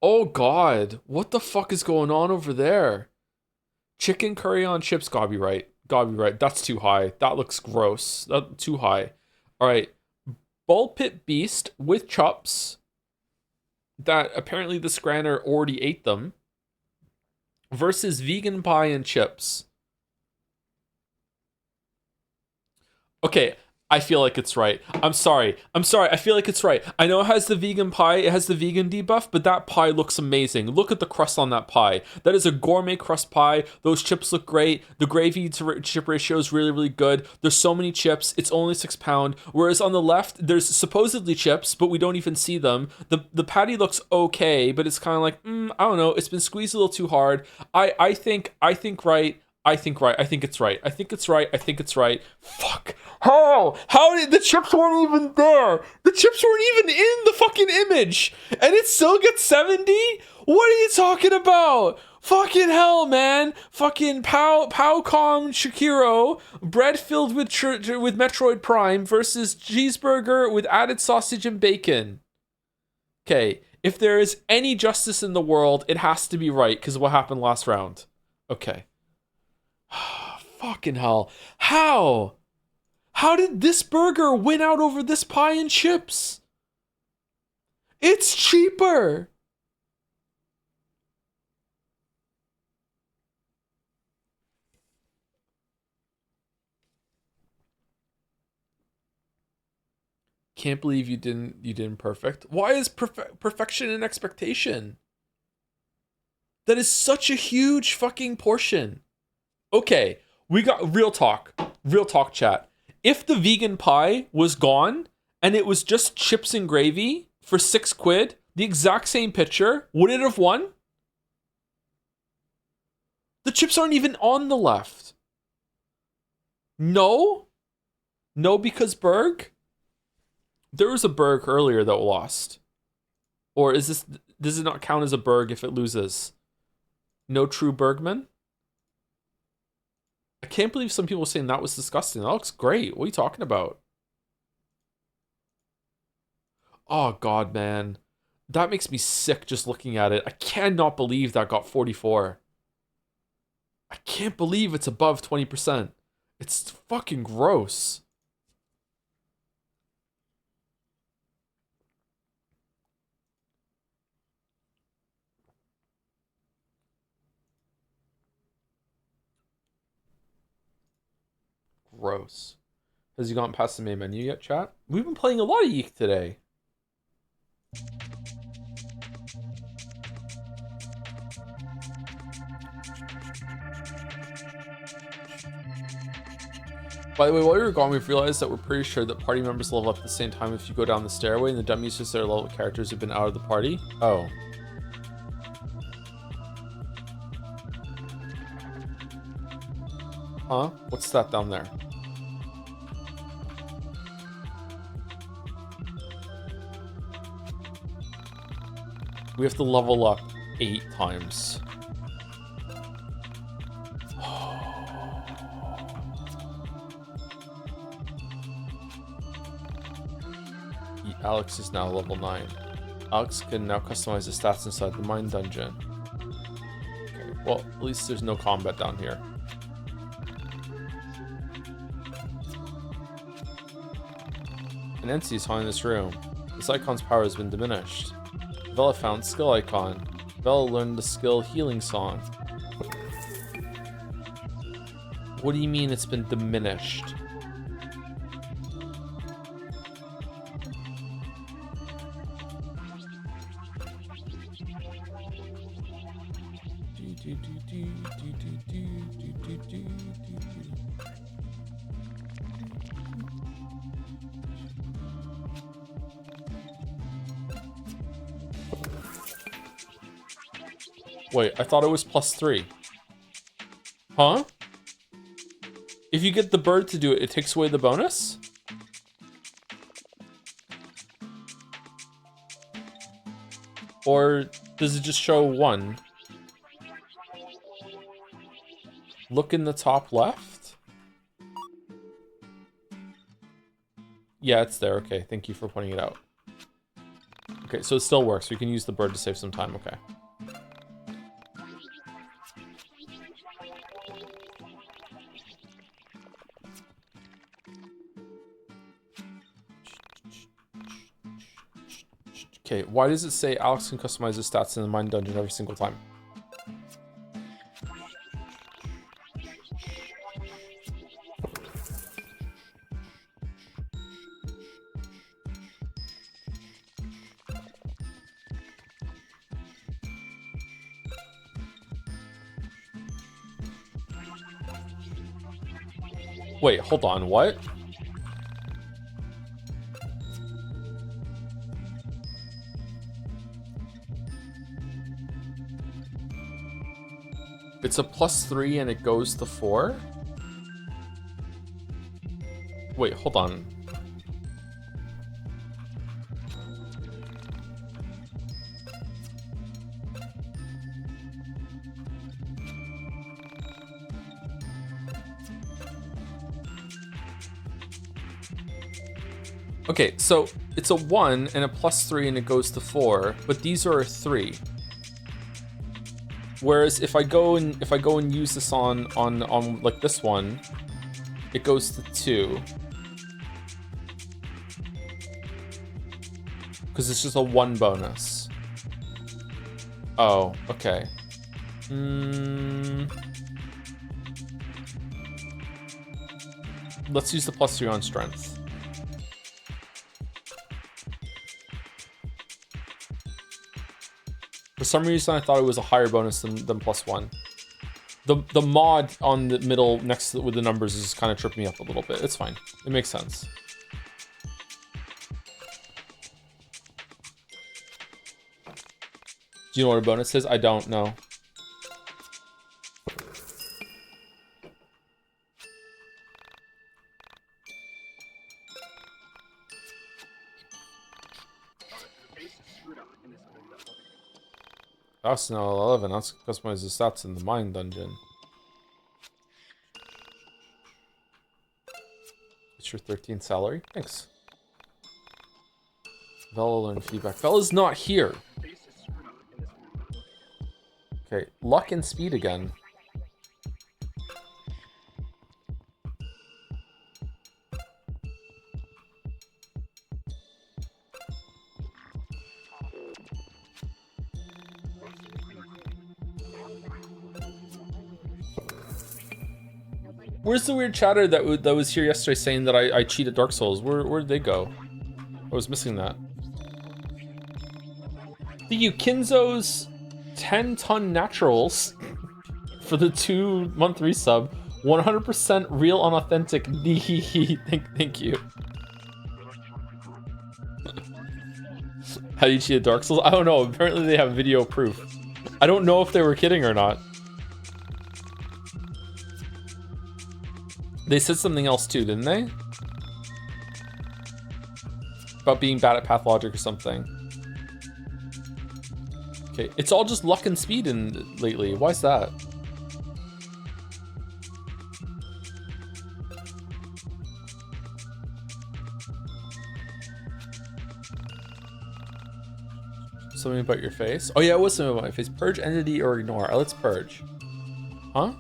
Oh, God. What the fuck is going on over there? Chicken curry on chips. Gotta be right. Gotta be right. That's too high. That looks gross. That's too high. All right. Bull pit beast with chops. That apparently the scranner already ate them. Versus vegan pie and chips. Okay. I feel like it's right. I'm sorry. I feel like it's right. I know it has the vegan pie. It has the vegan debuff, but that pie looks amazing. Look at the crust on that pie. That is a gourmet crust pie. Those chips look great. The gravy to chip ratio is really, really good. There's so many chips. It's only £6. Whereas on the left, there's supposedly chips, but we don't even see them. The patty looks okay, but it's kind of like, I don't know. It's been squeezed a little too hard. I think right. I think right. I think it's right. I think it's right. I think it's right. Fuck. How did the chips weren't even there? The chips weren't even in the fucking image, and it still gets 70? What are you talking about? Fucking hell, man. Fucking Powcom Shakiro, bread filled with Metroid Prime versus cheeseburger with added sausage and bacon. Okay, if there is any justice in the world, it has to be right because of what happened last round. Okay. Fucking hell. How? How did this burger win out over this pie and chips? It's cheaper. Can't believe you didn't perfect. Why is perfection an expectation? That is such a huge fucking portion. Okay, we got real talk chat. If the vegan pie was gone and it was just chips and gravy for £6, the exact same picture, would it have won? The chips aren't even on the left. No, because Berg. There was a Berg earlier that lost, or does it not count as a Berg if it loses? No true Bergman. I can't believe some people are saying that was disgusting. That looks great. What are you talking about? Oh, God, man. That makes me sick just looking at it. I cannot believe that got 44. I can't believe it's above 20%. It's fucking gross. Gross. Has he gone past the main menu yet, chat? We've been playing a lot of YIIK today. By the way, while we were gone, we've realized that we're pretty sure that party members level up at the same time if you go down the stairway, and the dummies just their level characters who've been out of the party. Oh. Huh? What's that down there? We have to level up 8 times. Alex is now level 9. Alex can now customize the stats inside the mine dungeon. Okay, well, at least there's no combat down here. An entity is haunting this room. This icon's power has been diminished. Bella found skill icon. Bella learned the skill healing song. What do you mean it's been diminished? Wait, I thought it was +3. Huh? If you get the bird to do it, it takes away the bonus? Or does it just show 1? Look in the top left? Yeah, it's there. Okay, thank you for pointing it out. Okay, so it still works. We can use the bird to save some time. Okay. Okay, why does it say Alex can customize his stats in the mine dungeon every single time? Wait, hold on, what? It's a +3 and it goes to 4? Wait, hold on. Okay, so it's a 1 and a +3 and it goes to 4, but these are a 3. Whereas if I go and use this on like this one, it goes to 2. Because it's just a 1 bonus. Oh, okay. Let's use the +3 on strength. For some reason, I thought it was a higher bonus than +1. The mod on the middle next to, with the numbers is kind of tripping me up a little bit. It's fine. It makes sense. Do you know what a bonus is? I don't know. That's now 11. That's customize the stats in the mine dungeon. It's your 13th salary. Thanks. Bella learned feedback. Bella's not here. Okay, luck and speed again. Where's the weird chatter that was here yesterday saying that I cheat at Dark Souls? Where did they go? I was missing that. The Yukinzo's 10-ton naturals for the 2-month resub. 100% real unauthentic. Thank you. How do you cheat at Dark Souls? I don't know. Apparently they have video proof. I don't know if they were kidding or not. They said something else too, didn't they? About being bad at pathologic or something. Okay, it's all just luck and speed lately. Why is that? Something about your face? Oh yeah, it was something about my face. Purge entity or ignore. Let's purge. Huh?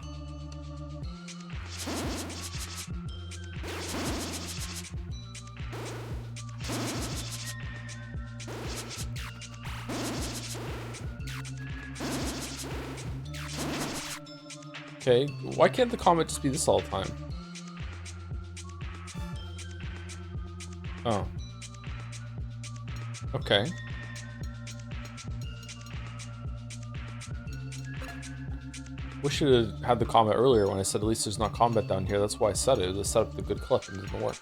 Okay, why can't the comet just be this all the time? Oh. Okay. We should have had the comet earlier when I said at least there's not combat down here. That's why I said it. It set up the good clip and it didn't work.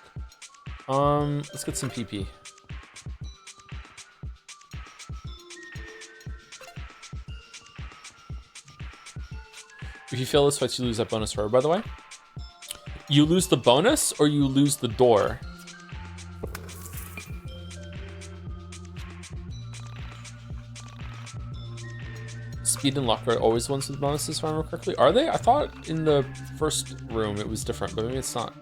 Let's get some PP. If you fail this fight, you lose that bonus roar, by the way. You lose the bonus or you lose the door? Speed and luck are always the ones with bonuses, if I remember correctly. Are they? I thought in the first room it was different, but maybe it's not.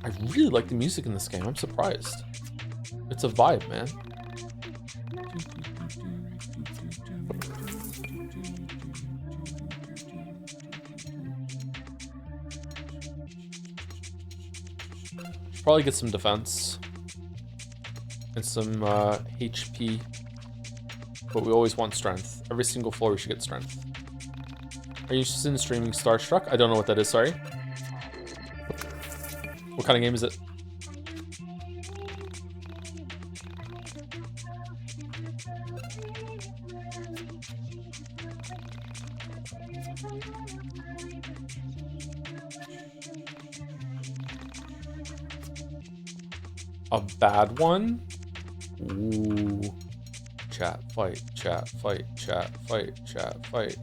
I really like the music in this game. I'm surprised. It's a vibe, man. Probably get some defense and some HP, but we always want strength. Every single floor we should get strength. Are you interested in streaming Starstruck? I don't know what that is, sorry. What kind of game is it? A bad one? Ooh. Chat, fight, chat, fight, chat, fight, chat, fight.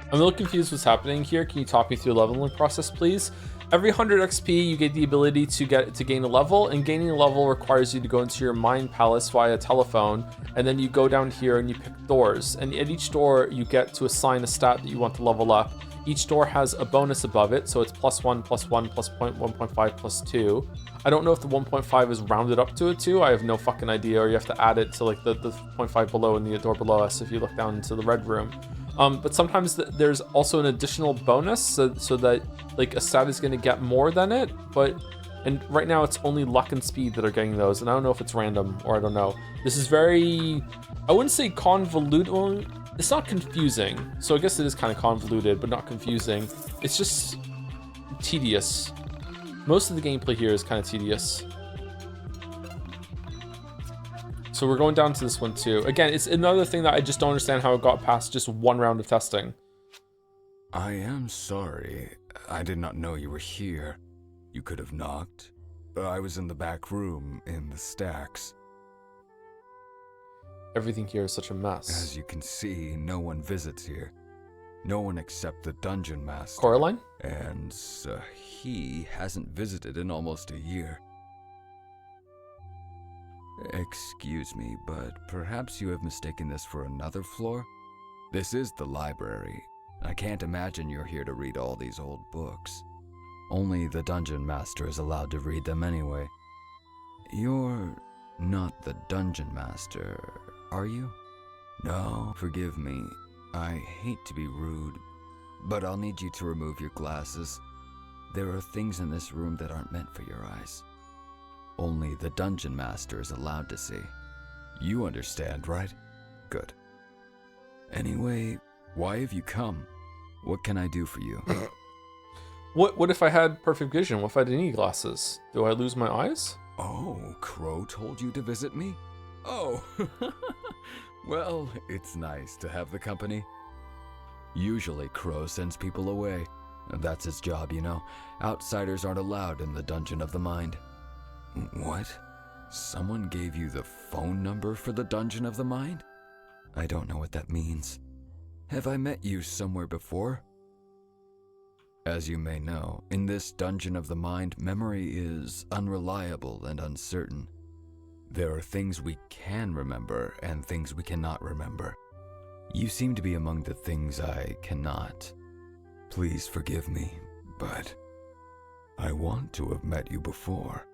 I'm a little confused what's happening here. Can you talk me through the leveling process, please? Every 100 XP, you get the ability to gain a level, and gaining a level requires you to go into your mind palace via telephone, and then you go down here and you pick doors. And at each door, you get to assign a stat that you want to level up. Each door has a bonus above it, so it's +1, +1, +1.5, +2. I don't know if the 1.5 is rounded up to a 2. I have no fucking idea, or you have to add it to like the 0.5 below and the door below us if you look down into the red room. But sometimes there's also an additional bonus so that like a stat is going to get more than it, and right now it's only luck and speed that are getting those, and I don't know if it's random or I don't know. This is very, I wouldn't say convoluted, well, it's not confusing, so I guess it is kind of convoluted, but not confusing. It's just tedious. Most of the gameplay here is kind of tedious. So we're going down to this one too. Again, it's another thing that I just don't understand how it got past just one round of testing. I am sorry. I did not know you were here. You could have knocked. I was in the back room, in the stacks. Everything here is such a mess. As you can see, no one visits here. No one except the Dungeon Master. Coraline? And he hasn't visited in almost a year. Excuse me, but perhaps you have mistaken this for another floor? This is the library. I can't imagine you're here to read all these old books. Only the Dungeon Master is allowed to read them anyway. You're not the Dungeon Master, are you? No, forgive me. I hate to be rude, but I'll need you to remove your glasses. There are things in this room that aren't meant for your eyes. Only the Dungeon Master is allowed to see. You understand, right? Good. Anyway, why have you come? What can I do for you? What if I had perfect vision? What if I didn't need glasses? Do I lose my eyes? Oh, Crow told you to visit me? Oh, well, it's nice to have the company. Usually Crow sends people away. That's his job, you know. Outsiders aren't allowed in the Dungeon of the Mind. What? Someone gave you the phone number for the Dungeon of the Mind? I don't know what that means. Have I met you somewhere before? As you may know, in this Dungeon of the Mind, memory is unreliable and uncertain. There are things we can remember and things we cannot remember. You seem to be among the things I cannot. Please forgive me, but I want to have met you before.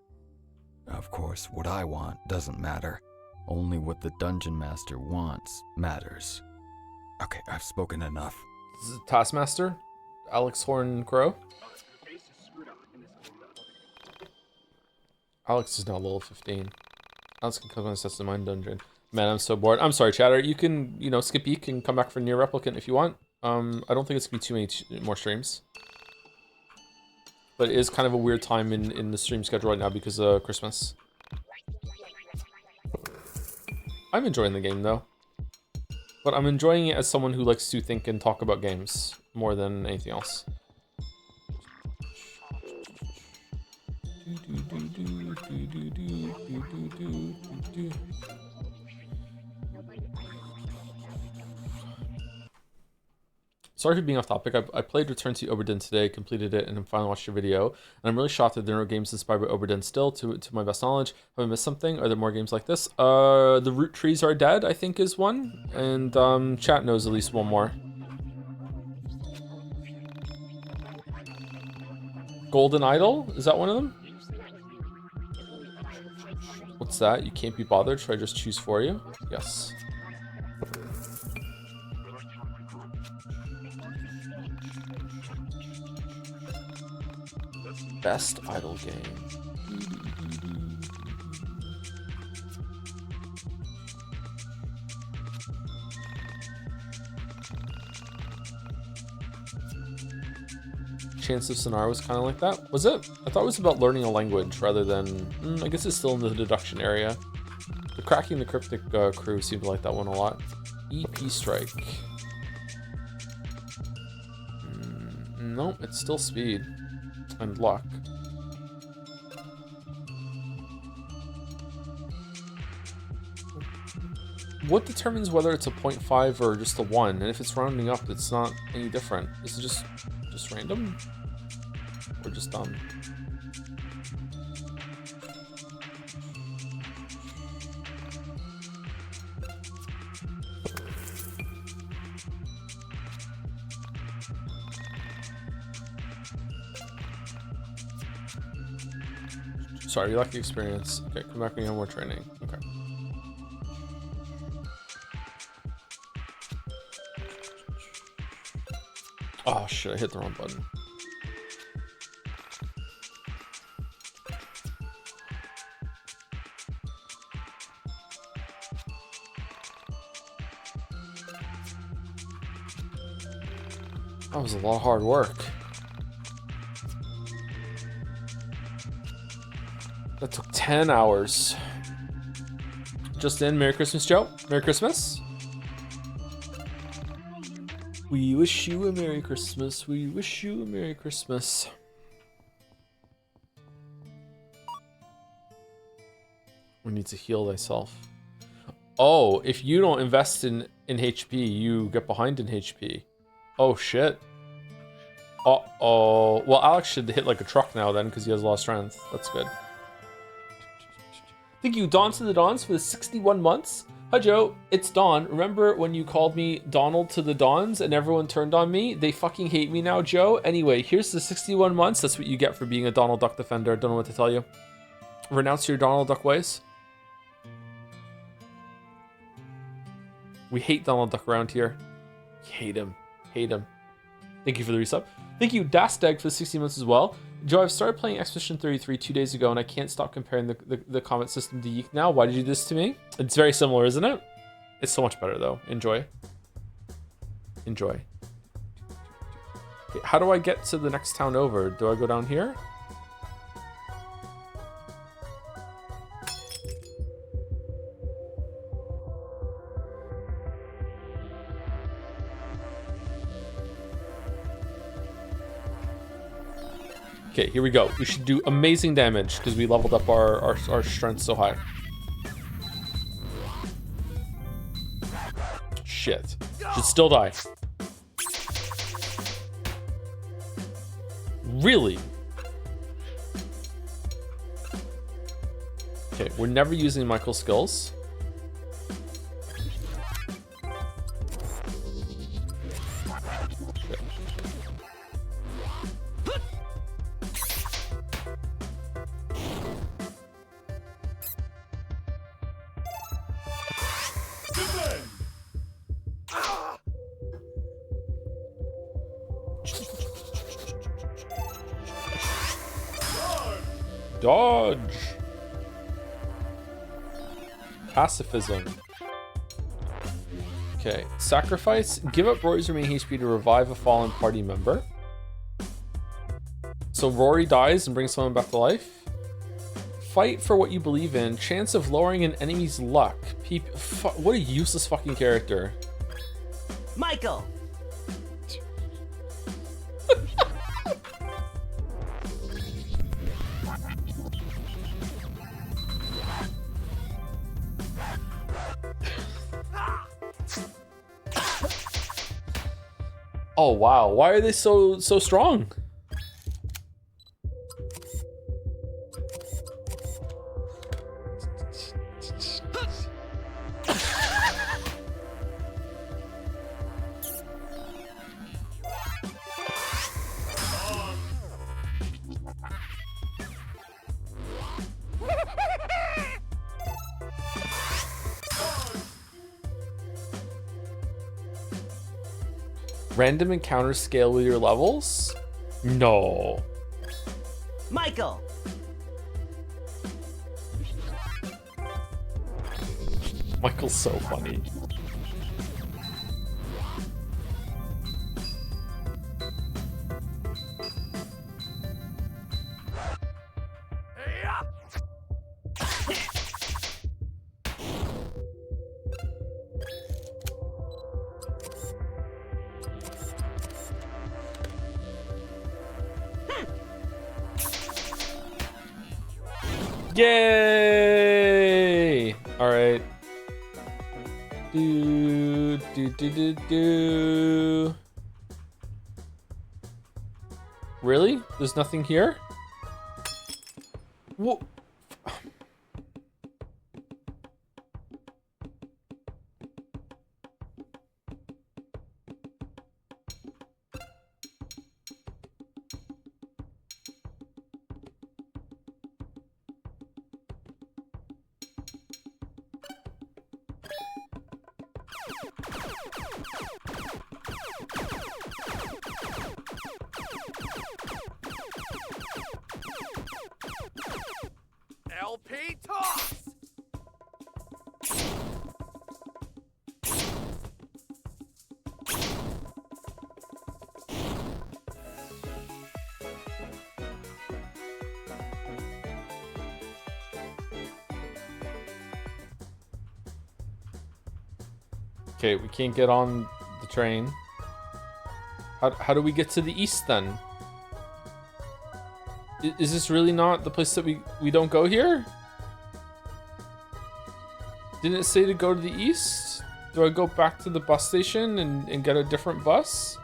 Of course, what I want doesn't matter. Only what the Dungeon Master wants matters. Okay, I've spoken enough. This is Taskmaster? Alex Horn Crow? Alex is now level 15. Alex can come and assess the mine dungeon. Man, I'm so bored. I'm sorry, chatter. You can, you know, skip YIIK and come back for Near Replicant if you want. I don't think it's gonna be too many more streams. But it is kind of a weird time in the stream schedule right now because of Christmas. I'm enjoying the game though. But I'm enjoying it as someone who likes to think and talk about games more than anything else. Sorry for being off topic. I played Return to Oberdin today, completed it, and then finally watched your video. And I'm really shocked that there are no games inspired by Oberdin still, to my best knowledge. Have I missed something? Are there more games like this? The Root Trees Are Dead, I think, is one. And chat knows at least one more. Golden Idol? Is that one of them? What's that? You can't be bothered. Should I just choose for you? Yes. Best idle game. Chance of Sonar was kind of like that. Was it? I thought it was about learning a language rather than... I guess it's still in the deduction area. The Cracking the Cryptic crew seemed to like that one a lot. EP Strike. No, it's still speed. And luck. What determines whether it's a 0.5 or just a 1? And if it's rounding up, it's not any different. Is it just random? Or just dumb? Sorry, you lucky experience. Okay, come back when you have more training. Okay. Oh shit, I hit the wrong button. That was a lot of hard work. That took 10 hours. Just in. Merry Christmas, Joe. Merry Christmas. We wish you a Merry Christmas. We wish you a Merry Christmas. We need to heal thyself. Oh, if you don't invest in HP, you get behind in HP. Oh, shit. Uh-oh. Well, Alex should hit like a truck now then, because he has a lot of strength. That's good. Thank you, Dawn to the Dawns, for the 61 months. Hi, Joe. It's Dawn. Remember when you called me Donald to the Dawns and everyone turned on me? They fucking hate me now, Joe. Anyway, here's the 61 months. That's what you get for being a Donald Duck defender. Don't know what to tell you. Renounce your Donald Duck ways. We hate Donald Duck around here. Hate him. Hate him. Thank you for the resub. Thank you, Dastag, for the 60 months as well. Joe, I've started playing Expedition 33 2 days ago, and I can't stop comparing the combat system to YIIK now. Why did you do this to me? It's very similar, isn't it? It's so much better, though. Enjoy. Enjoy. Okay, how do I get to the next town over? Do I go down here? Okay, here we go. We should do amazing damage because we leveled up our strength so high. Shit. Should still die. Really? Okay, we're never using Michael's skills. Dodge. Pacifism. Okay. Sacrifice. Give up Rory's remaining HP to revive a fallen party member. So Rory dies and brings someone back to life. Fight for what you believe in. Chance of lowering an enemy's luck. What a useless fucking character. Michael! Oh wow, why are they so strong? Random encounters scale with your levels? No. Michael! Michael's so funny. Yay! All right. Do. Really? There's nothing here? What? LP toss! Okay, we can't get on the train. How do we get to the east then? Is this really not the place that we don't go here? Didn't it say to go to the east? Do I go back to the bus station and get a different bus?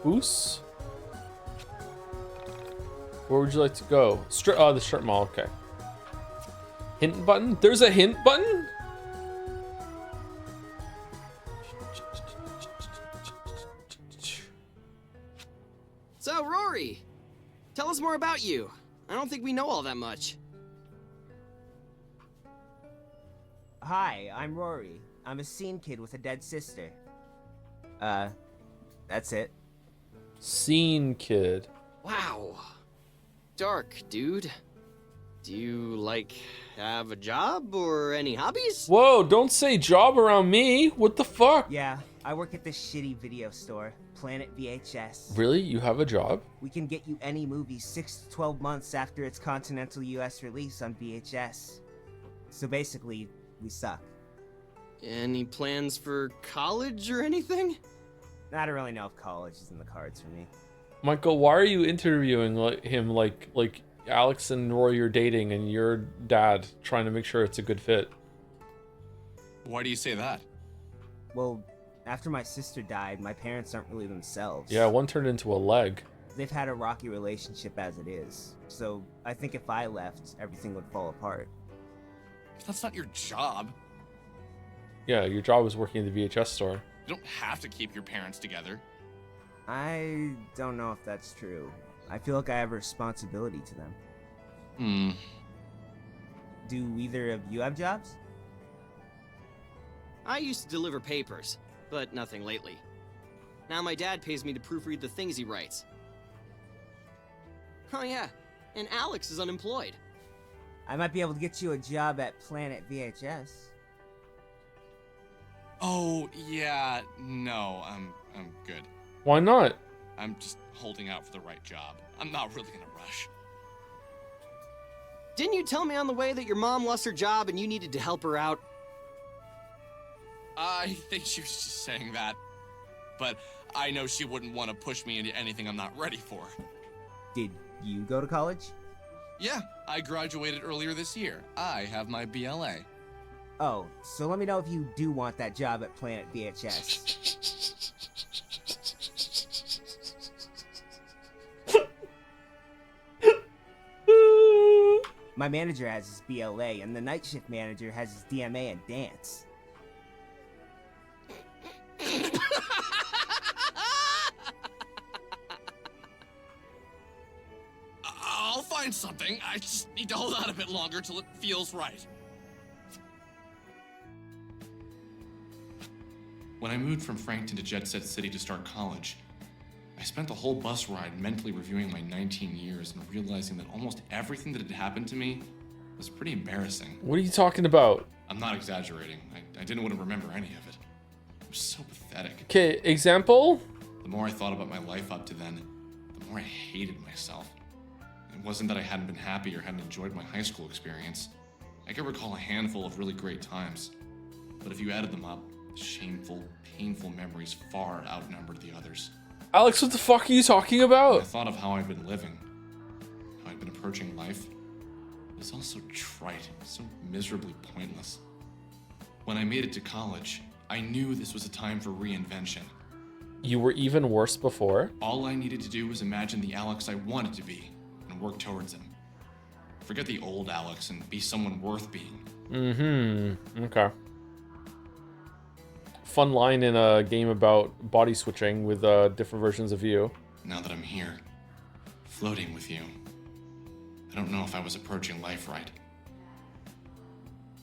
Goose? Where would you like to go? The strip mall, okay. Hint button? There's a hint button? So, Rory, tell us more about you. I don't think we know all that much. Hi, I'm Rory. I'm a scene kid with a dead sister. That's it. Scene kid. Wow. Dark, dude. Do you, like, have a job or any hobbies? Whoa, don't say job around me. What the fuck? Yeah, I work at this shitty video store, Planet VHS. Really? You have a job? We can get you any movie 6 to 12 months after its continental US release on VHS. So basically, we suck. Any plans for college or anything? I don't really know if college is in the cards for me. Michael, why are you interviewing him like Alex and Rory are dating and your dad trying to make sure it's a good fit? Why do you say that? Well, after my sister died, my parents aren't really themselves. Yeah, one turned into a leg. They've had a rocky relationship as it is. So I think if I left, everything would fall apart. That's not your job. Yeah, your job is working at the VHS store. You don't have to keep your parents together. I don't know if that's true. I feel like I have a responsibility to them. Hmm. Do either of you have jobs? I used to deliver papers, but nothing lately. Now my dad pays me to proofread the things he writes. Oh yeah, and Alex is unemployed. I might be able to get you a job at Planet VHS. Oh, yeah, no, I'm good. Why not? I'm just holding out for the right job. I'm not really in a rush. Didn't you tell me on the way that your mom lost her job and you needed to help her out? I think she was just saying that. But I know she wouldn't want to push me into anything I'm not ready for. Did you go to college? Yeah, I graduated earlier this year. I have my BLA. Oh, so let me know if you do want that job at Planet VHS. My manager has his BLA, and the night shift manager has his DMA and dance. I'll find something. I just need to hold out a bit longer till it feels right. When I moved from Frankton to Jet Set City to start college, I spent the whole bus ride mentally reviewing my 19 years and realizing that almost everything that had happened to me was pretty embarrassing. What are you talking about? I'm not exaggerating. I didn't want to remember any of it. It was so pathetic. Okay, example? The more I thought about my life up to then, the more I hated myself. It wasn't that I hadn't been happy or hadn't enjoyed my high school experience. I could recall a handful of really great times. But if you added them up, the shameful, painful memories far outnumbered the others. Alex, what the fuck are you talking When I about? thought of how I'd been living, how I'd been approaching life, it was all so trite, so miserably pointless. When I made it to college, I knew this was a time for reinvention. You were even worse before? All I needed to do was imagine the Alex I wanted to be and work towards him. Forget the old Alex and be someone worth being. Mm-hmm. Okay. Fun line in a game about body switching with different versions of you. Now that I'm here, floating with you, I don't know if I was approaching life right.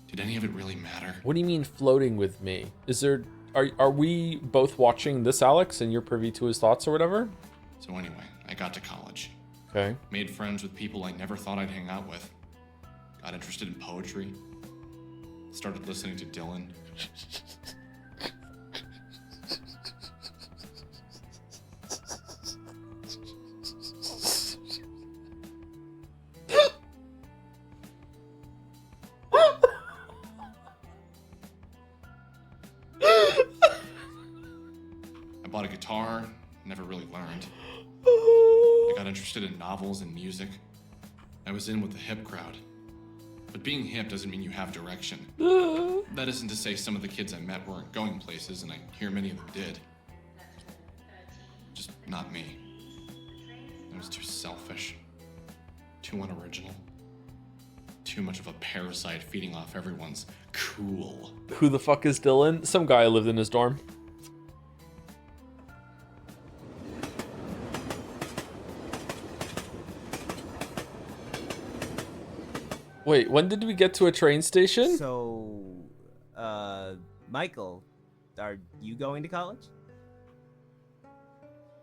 Did any of it really matter? What do you mean floating with me? Is there... Are we both watching this Alex and you're privy to his thoughts or whatever? So anyway, I got to college. Okay. Made friends with people I never thought I'd hang out with. Got interested in poetry. Started listening to Dylan. I bought a guitar, never really learned. I got interested in novels and music. I was in with the hip crowd. But being hip doesn't mean you have direction. That isn't to say some of the kids I met weren't going places, and I hear many of them did. Just not me. I was too selfish, too unoriginal, too much of a parasite feeding off everyone's cool. Who the fuck is Dylan? Some guy who lived in his dorm. Wait, when did we get to a train station? So, Michael, are you going to college?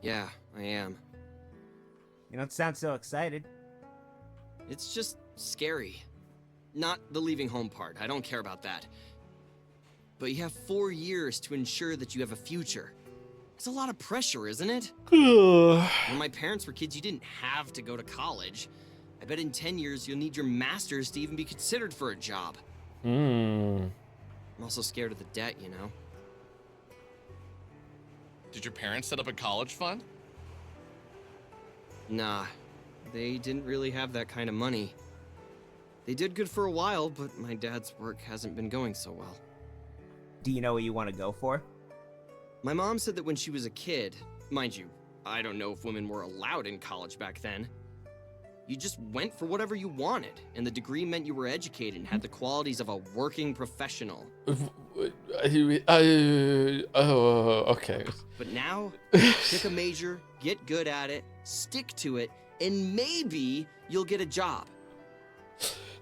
Yeah, I am. You don't sound so excited. It's just scary. Not the leaving home part, I don't care about that. But you have 4 years to ensure that you have a future. It's a lot of pressure, isn't it? When my parents were kids, you didn't have to go to college. I bet in 10 years you'll need your master's to even be considered for a job. I'm also scared of the debt, you know? Did your parents set up a college fund? Nah, they didn't really have that kind of money. They did good for a while, but my dad's work hasn't been going so well. Do you know what you want to go for? My mom said that when she was a kid, mind you, I don't know if women were allowed in college back then. You just went for whatever you wanted, and the degree meant you were educated and had the qualities of a working professional. Okay. But now, pick a major, get good at it, stick to it, and maybe you'll get a job.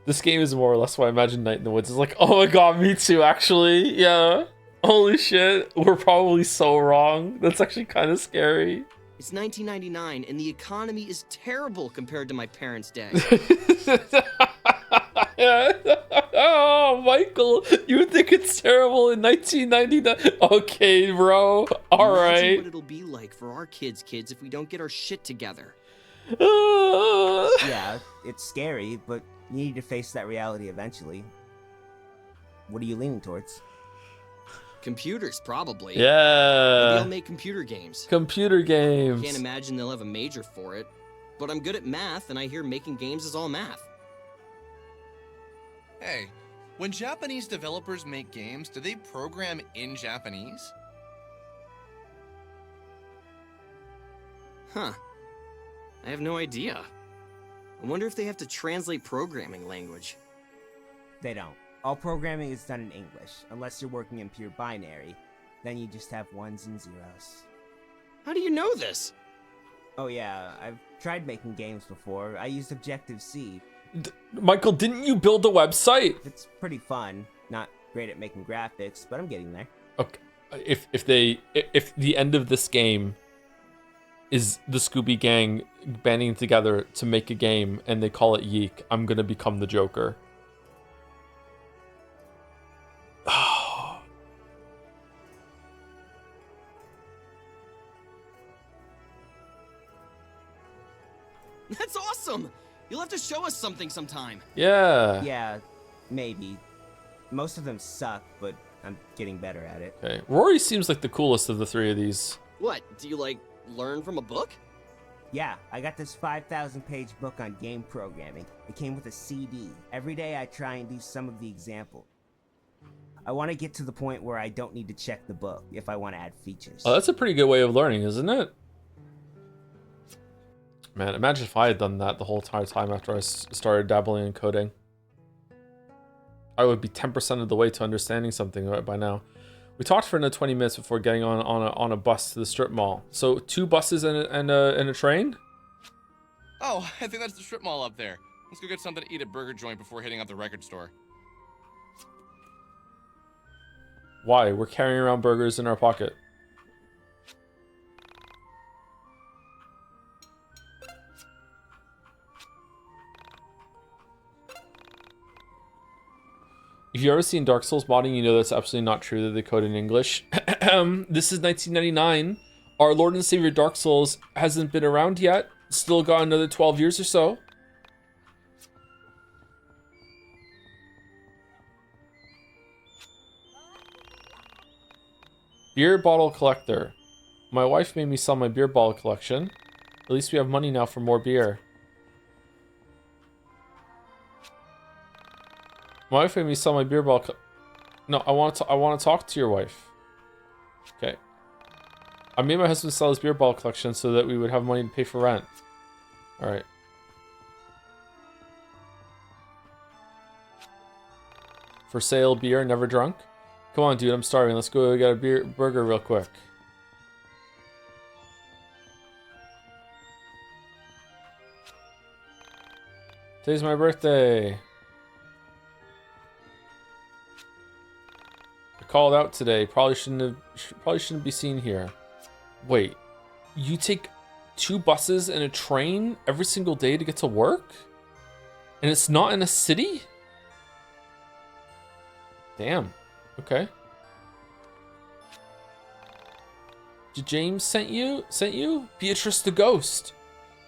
This game is more or less what I imagine Night in the Woods is like. Oh my god, me too, actually. Yeah. Holy shit, we're probably so wrong. That's actually kind of scary. It's 1999, and the economy is terrible compared to my parents' day. Oh, Michael, you think it's terrible in 1999? Okay, bro. All Imagine right. what it'll be like for our kids' if we don't get our shit together. Yeah, it's scary, but you need to face that reality eventually. What are you leaning towards? Computers, probably. Yeah. Maybe I'll make computer games. Computer games. Can't imagine they'll have a major for it. But I'm good at math, and I hear making games is all math. Hey, when Japanese developers make games, do they program in Japanese? Huh. I have no idea. I wonder if they have to translate programming language. They don't. All programming is done in English, unless you're working in pure binary. Then you just have ones and zeros. How do you know this? Oh yeah, I've tried making games before. I used Objective-C. Michael, didn't you build a website? It's pretty fun. Not great at making graphics, but I'm getting there. Okay. If the end of this game is the Scooby Gang banding together to make a game and they call it YIIK, I'm gonna become the Joker. That's awesome! You'll have to show us something sometime. Yeah. Yeah, maybe. Most of them suck, but I'm getting better at it. Okay. Rory seems like the coolest of the three of these. What, do you, learn from a book? Yeah, I got this 5,000-page book on game programming. It came with a CD. Every day I try and do some of the examples. I want to get to the point where I don't need to check the book if I want to add features. Oh, that's a pretty good way of learning, isn't it? Man, imagine if I had done that the whole entire time after I started dabbling in coding. I would be 10% of the way to understanding something right by now. We talked for another 20 minutes before getting on a bus to the strip mall. So 2 buses and a train? Oh, I think that's the strip mall up there. Let's go get something to eat at Burger Joint before hitting up the record store. Why? We're carrying around burgers in our pocket. If you've ever seen Dark Souls modding, you know that's absolutely not true that they code in English. This is 1999. Our Lord and Savior Dark Souls hasn't been around yet. Still got another 12 years or so. Beer bottle collector. My wife made me sell my beer bottle collection. At least we have money now for more beer. My wife made me sell my beer bottle. No, I want to talk to your wife. Okay. I made my husband sell his beer bottle collection so that we would have money to pay for rent. All right. For sale beer, never drunk. Come on, dude, I'm starving. Let's go get a burger real quick. Today's my birthday. I called out today. Probably shouldn't be seen here. Wait, you take 2 buses and a train every single day to get to work? And it's not in a city? Damn. Okay. Did James sent you? Beatrice the ghost.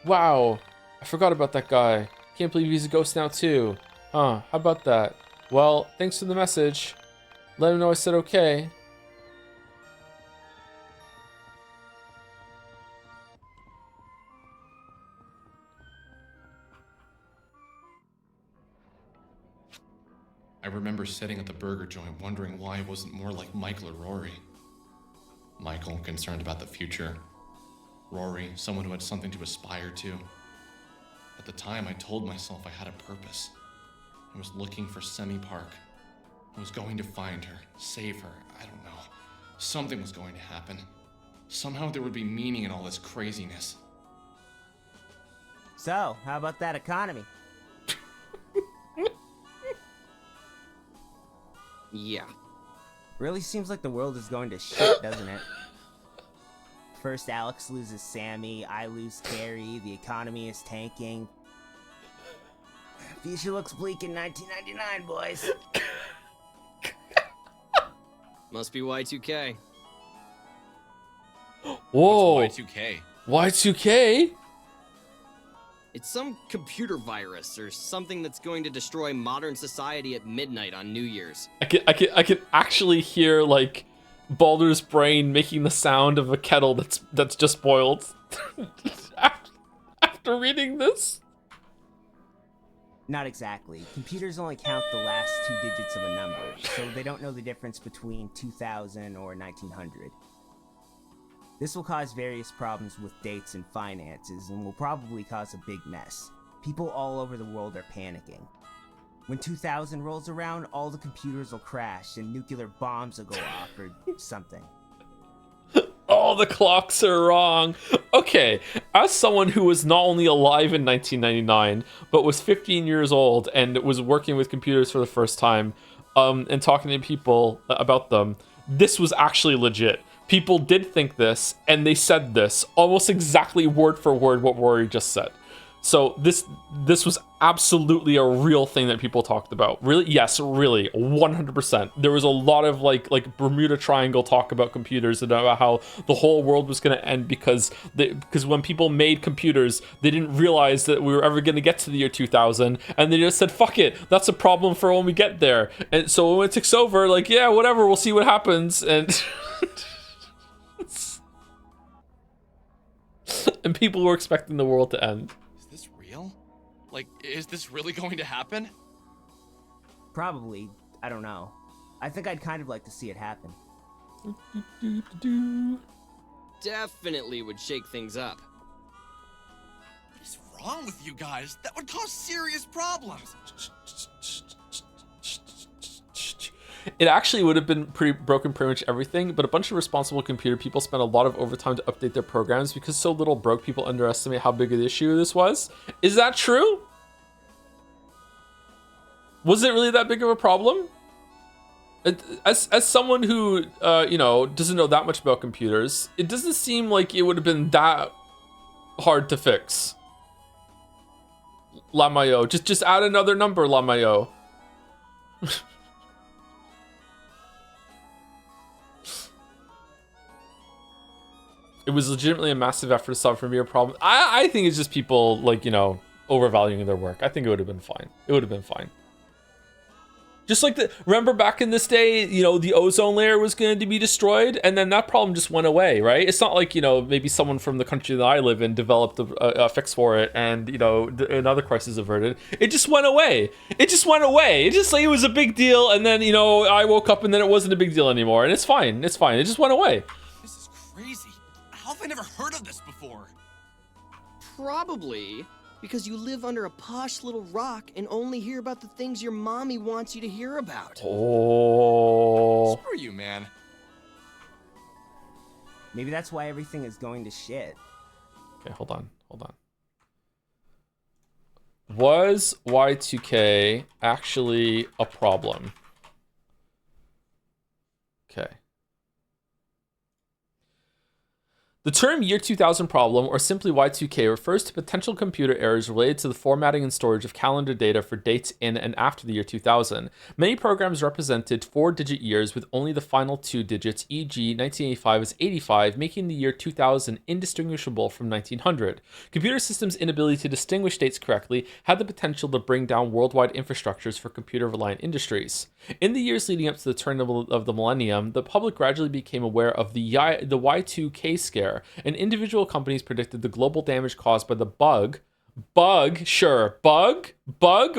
Wow. I forgot about that guy. Can't believe he's a ghost now too. Huh, how about that? Well, thanks for the message. Let him know I said okay. I remember sitting at the burger joint wondering why it wasn't more like Michael or Rory. Michael, concerned about the future. Rory, someone who had something to aspire to. At the time, I told myself I had a purpose. I was looking for Semi Park. I was going to find her, save her, I don't know. Something was going to happen. Somehow there would be meaning in all this craziness. So, how about that economy? Yeah. Really seems like the world is going to shit, doesn't it? First Alex loses Sammy, I lose Carrie, the economy is tanking. Future looks bleak in 1999, boys. Must be Y2K. Whoa. What's Y2K? Y2K? It's some computer virus or something that's going to destroy modern society at midnight on New Year's. I can actually hear like Baldur's brain making the sound of a kettle that's just boiled after reading this. Not exactly. Computers only count the last 2 digits of a number, so they don't know the difference between 2000 or 1900. This will cause various problems with dates and finances, and will probably cause a big mess. People all over the world are panicking. When 2000 rolls around, all the computers will crash and nuclear bombs will go off or something. All the clocks are wrong. Okay, as someone who was not only alive in 1999, but was 15 years old and was working with computers for the first time, and talking to people about them, this was actually legit. People did think this, and they said this almost exactly word for word what Rory just said. So this was absolutely a real thing that people talked about. Really, yes, really, 100%. There was a lot of like Bermuda Triangle talk about computers and about how the whole world was going to end because when people made computers, they didn't realize that we were ever going to get to the year 2000, and they just said, "Fuck it, that's a problem for when we get there." And so when it takes over, like, yeah, whatever, we'll see what happens, and and people were expecting the world to end. Like, is this really going to happen? Probably. I don't know. I think I'd kind of like to see it happen. Definitely would shake things up. What is wrong with you guys? That would cause serious problems. It actually would have been broken pretty much everything, but a bunch of responsible computer people spent a lot of overtime to update their programs because so little broke, people underestimate how big an issue this was. Is that true? Was it really that big of a problem? As someone who, doesn't know that much about computers, it doesn't seem like it would have been that hard to fix. Lamayo, just add another number, Lamayo. It was legitimately a massive effort to solve a mere problem. I think it's just people, overvaluing their work. I think it would have been fine. It would have been fine. Just like remember back in this day, the ozone layer was going to be destroyed, and then that problem just went away, right? It's not like, maybe someone from the country that I live in developed a fix for it, and, another crisis averted. It just went away. It just went away. It just like it was a big deal, and then, I woke up and then it wasn't a big deal anymore, and it's fine. It's fine. It just went away. This is crazy. How have I never heard of this before? Probably because you live under a posh little rock and only hear about the things your mommy wants you to hear about. Oh. Screw you, man. Maybe that's why everything is going to shit. Okay, hold on. Was Y2K actually a problem? Okay. The term year 2000 problem, or simply Y2K, refers to potential computer errors related to the formatting and storage of calendar data for dates in and after the year 2000. Many programs represented 4-digit years with only the final 2 digits, e.g. 1985 is 85, making the year 2000 indistinguishable from 1900. Computer systems' inability to distinguish dates correctly had the potential to bring down worldwide infrastructures for computer-reliant industries. In the years leading up to the turn of the millennium, the public gradually became aware of the Y2K scare, and individual companies predicted the global damage caused by the bug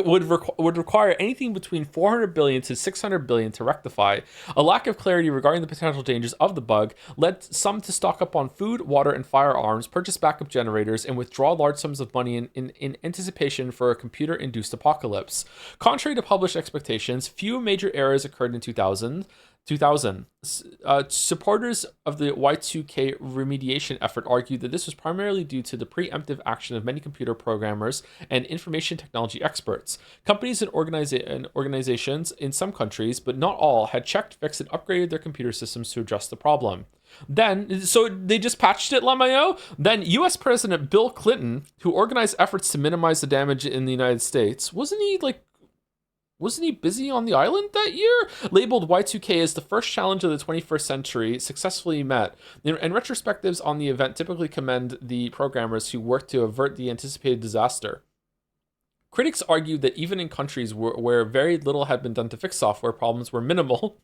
would require anything between 400 billion to 600 billion to rectify. A lack of clarity regarding the potential dangers of the bug led some to stock up on food, water, and firearms, purchase backup generators, and withdraw large sums of money in anticipation for a computer-induced apocalypse. Contrary to published expectations, few major errors occurred in 2000. Supporters of the Y2K remediation effort argued that this was primarily due to the preemptive action of many computer programmers and information technology technology experts. Companies and organizations in some countries, but not all, had checked, fixed, and upgraded their computer systems to address the problem. Then, so they just patched it, LMAO? Then US President Bill Clinton, who organized efforts to minimize the damage in the United States, wasn't he busy on the island that year? Labeled Y2K as the first challenge of the 21st century, successfully met. And retrospectives on the event typically commend the programmers who worked to avert the anticipated disaster. Critics argued that even in countries where very little had been done to fix software problems were minimal.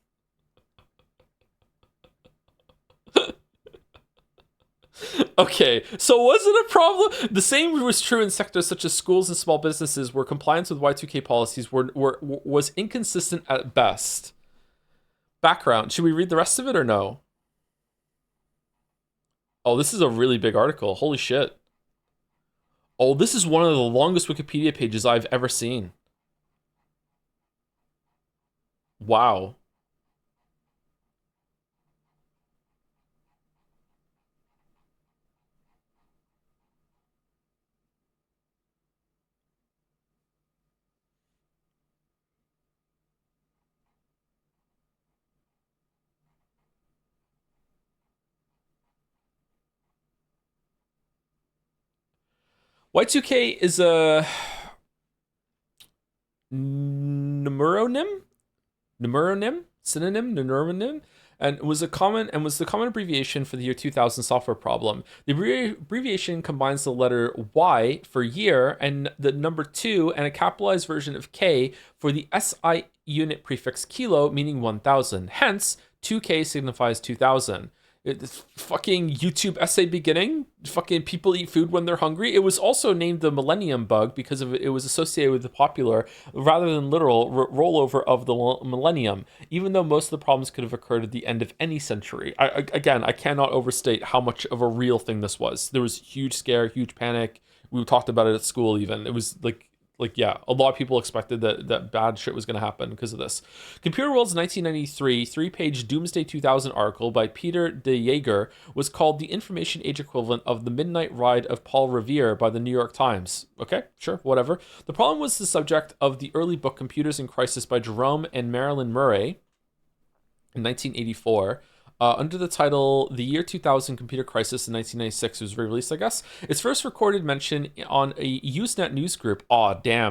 Okay, so was it a problem? The same was true in sectors such as schools and small businesses where compliance with Y2K policies was inconsistent at best. Background. Should we read the rest of it or no? Oh, this is a really big article. Holy shit. Oh, this is one of the longest Wikipedia pages I've ever seen. Wow. Y2K is a synonym, and was the common abbreviation for the year 2000 software problem. The abbreviation combines the letter Y for year and the number 2 and a capitalized version of K for the SI unit prefix kilo, meaning 1000. Hence, 2K signifies 2000. It's fucking YouTube essay beginning. Fucking people eat food when they're hungry. It was also named the Millennium Bug because of it was associated with the popular, rather than literal, rollover of the millennium, even though most of the problems could have occurred at the end of any century. I cannot overstate how much of a real thing this was. There was huge scare, huge panic. We talked about it at school even. It was like yeah, a lot of people expected that bad shit was going to happen because of this. Computer World's 1993 three-page Doomsday 2000 article by Peter de Jager was called the information age equivalent of the Midnight Ride of Paul Revere by the New York Times. Okay, sure, whatever. The problem was the subject of the early book Computers in Crisis by Jerome and Marilyn Murray in 1984. Under the title The Year 2000 Computer Crisis in 1996, it was re-released, I guess. Its first recorded mention on a Usenet news group,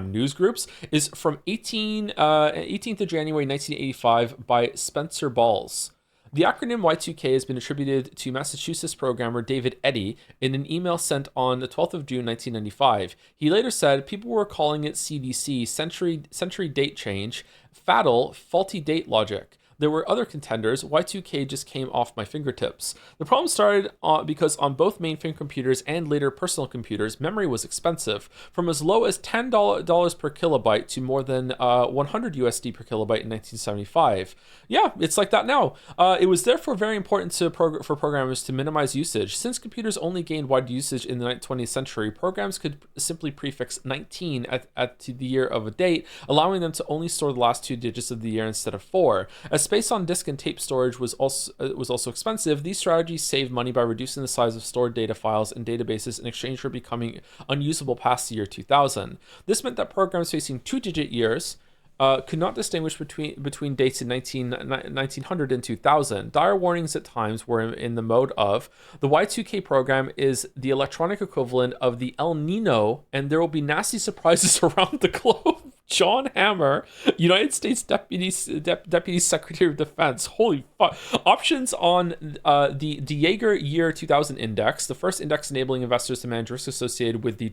news groups, is from 18th of January 1985 by Spencer Balls. The acronym Y2K has been attributed to Massachusetts programmer David Eddy in an email sent on the 12th of June 1995. He later said people were calling it CDC, century date change, fatal, faulty date logic. There were other contenders. Y2K just came off my fingertips. The problem started because on both mainframe computers and later personal computers, memory was expensive, from as low as $10 per kilobyte to more than 100 USD per kilobyte in 1975. Yeah, it's like that now. It was therefore very important for programmers to minimize usage. Since computers only gained wide usage in the 20th century, programs could simply prefix 19 at the year of a date, allowing them to only store the last 2 digits of the year instead of 4. As space on disk and tape storage was also expensive, these strategies saved money by reducing the size of stored data files and databases in exchange for becoming unusable past the year 2000. This meant that programs facing 2-digit years could not distinguish between dates in 1900 and 2000. Dire warnings at times were in the mode of, the Y2K program is the electronic equivalent of the El Nino, and there will be nasty surprises around the globe. John Hammer, United States Deputy Secretary of Defense. Holy fuck. Options on the de Jager Year 2000 Index, the first index enabling investors to manage risks associated with the ...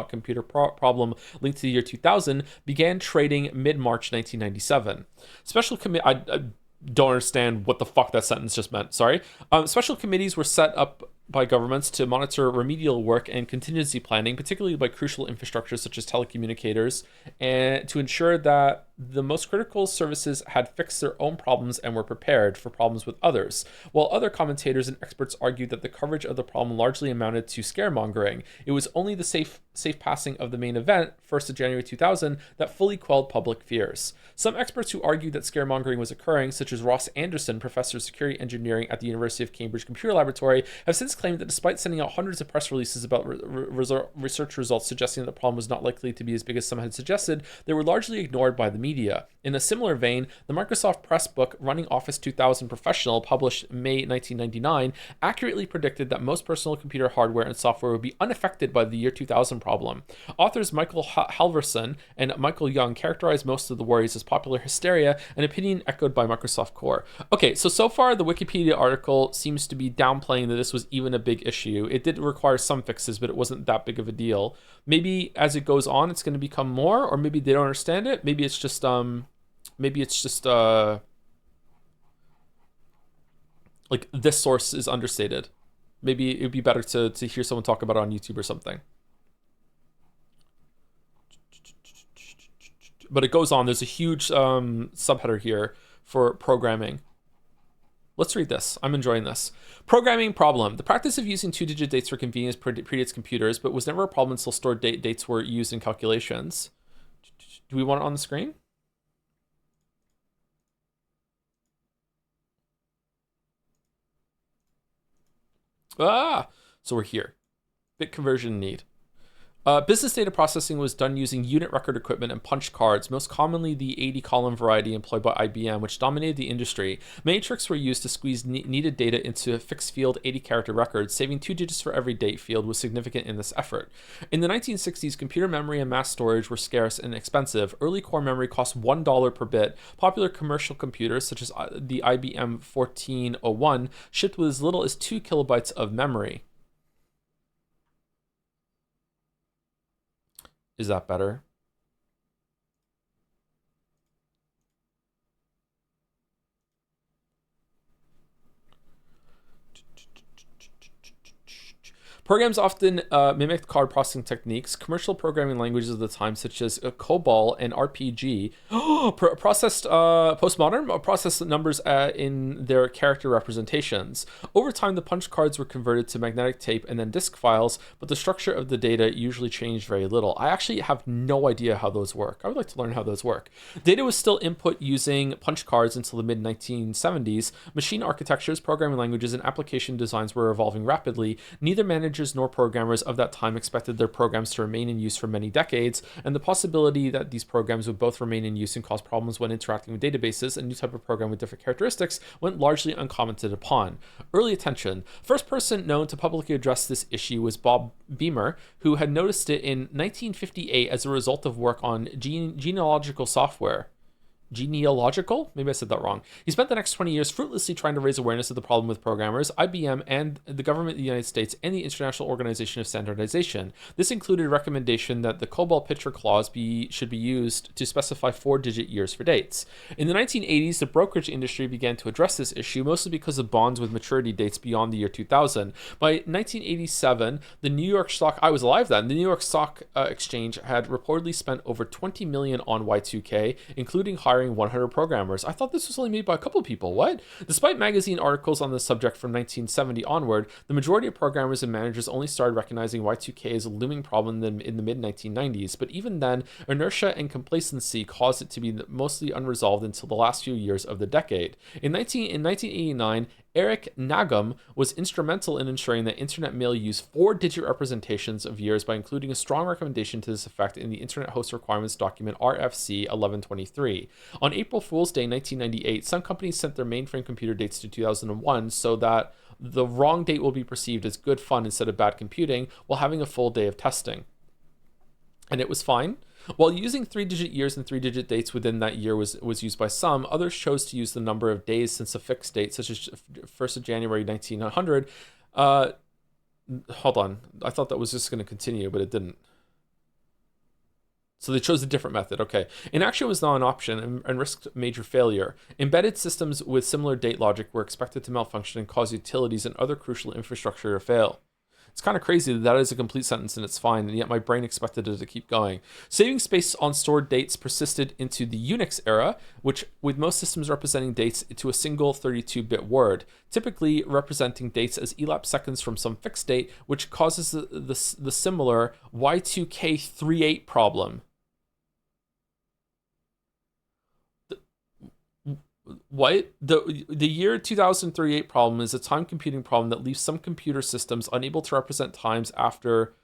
computer problem linked to the year 2000, began trading mid-March 1997. Special committee... I don't understand what the fuck that sentence just meant. Sorry. Special committees were set up by governments to monitor remedial work and contingency planning, particularly by crucial infrastructure such as telecommunicators, and to ensure that the most critical services had fixed their own problems and were prepared for problems with others, while other commentators and experts argued that the coverage of the problem largely amounted to scaremongering. It was only the safe passing of the main event, 1st of January 2000, that fully quelled public fears. Some experts who argued that scaremongering was occurring, such as Ross Anderson, professor of security engineering at the University of Cambridge Computer Laboratory, have since claimed that despite sending out hundreds of press releases about research results suggesting that the problem was not likely to be as big as some had suggested, they were largely ignored by the media. In a similar vein, the Microsoft Press book Running Office 2000 Professional, published May 1999, accurately predicted that most personal computer hardware and software would be unaffected by the year 2000 problem. Authors Michael Halverson and Michael Young characterized most of the worries as popular hysteria, an opinion echoed by Microsoft Core. Okay, so far the Wikipedia article seems to be downplaying that this was even a big issue. It did require some fixes, but it wasn't that big of a deal. Maybe as it goes on, it's going to become more, or maybe they don't understand it. Maybe it's just like this source is understated. Maybe it would be better to hear someone talk about it on YouTube or something. But it goes on. There's a huge subheader here for programming. Let's read this. I'm enjoying this. Programming problem. The practice of using two-digit dates for convenience predates computers, but was never a problem until stored dates were used in calculations. Do we want it on the screen? So we're here. Bit conversion need. Business data processing was done using unit record equipment and punch cards, most commonly the 80-column variety employed by IBM, which dominated the industry. Many tricks were used to squeeze needed data into a fixed field 80-character records. Saving 2 digits for every date field was significant in this effort. In the 1960s, computer memory and mass storage were scarce and expensive. Early core memory cost $1 per bit. Popular commercial computers, such as the IBM 1401, shipped with as little as 2 kilobytes of memory. Is that better? Programs often mimicked card processing techniques. Commercial programming languages of the time, such as COBOL and RPG, Postmodern processed numbers in their character representations. Over time, the punch cards were converted to magnetic tape and then disk files, but the structure of the data usually changed very little. I actually have no idea how those work. I would like to learn how those work. Data was still input using punch cards until the mid-1970s. Machine architectures, programming languages, and application designs were evolving rapidly. Neither managers nor programmers of that time expected their programs to remain in use for many decades, and the possibility that these programs would both remain in use and cause problems when interacting with databases, a new type of program with different characteristics, went largely uncommented upon. Early attention. First person known to publicly address this issue was Bob Beamer, who had noticed it in 1958 as a result of work on genealogical software. Genealogical? Maybe I said that wrong. He spent the next 20 years fruitlessly trying to raise awareness of the problem with programmers, IBM, and the government of the United States, and the International Organization of Standardization. This included a recommendation that the COBOL picture clause should be used to specify 4-digit years for dates. In the 1980s, the brokerage industry began to address this issue, mostly because of bonds with maturity dates beyond the year 2000. By 1987, the New York Stock, I was alive then, the New York Stock Exchange had reportedly spent over $20 million on Y2K, including hiring 100 programmers. I thought this was only made by a couple of people. What? Despite magazine articles on the subject from 1970 onward, the majority of programmers and managers only started recognizing Y2K as a looming problem in the mid-1990s. But even then, inertia and complacency caused it to be mostly unresolved until the last few years of the decade. In 1989, Eric Nagum was instrumental in ensuring that Internet Mail used 4-digit representations of years by including a strong recommendation to this effect in the Internet Host Requirements document RFC 1123. On April Fool's Day 1998, some companies sent their mainframe computer dates to 2001 so that the wrong date will be perceived as good fun instead of bad computing while having a full day of testing. And it was fine. While using 3-digit years and 3-digit dates within that year was used by some, others chose to use the number of days since a fixed date, such as 1st of January 1900. Hold on. I thought that was just going to continue, but it didn't. So they chose a different method. Okay. Inaction was not an option and risked major failure. Embedded systems with similar date logic were expected to malfunction and cause utilities and other crucial infrastructure to fail. It's kind of crazy that that is a complete sentence and it's fine, and yet my brain expected it to keep going. Saving space on stored dates persisted into the Unix era, which with most systems representing dates to a single 32-bit word, typically representing dates as elapsed seconds from some fixed date, which causes the similar Y2K 38 problem. What the year 2038 problem is a time computing problem that leaves some computer systems unable to represent times after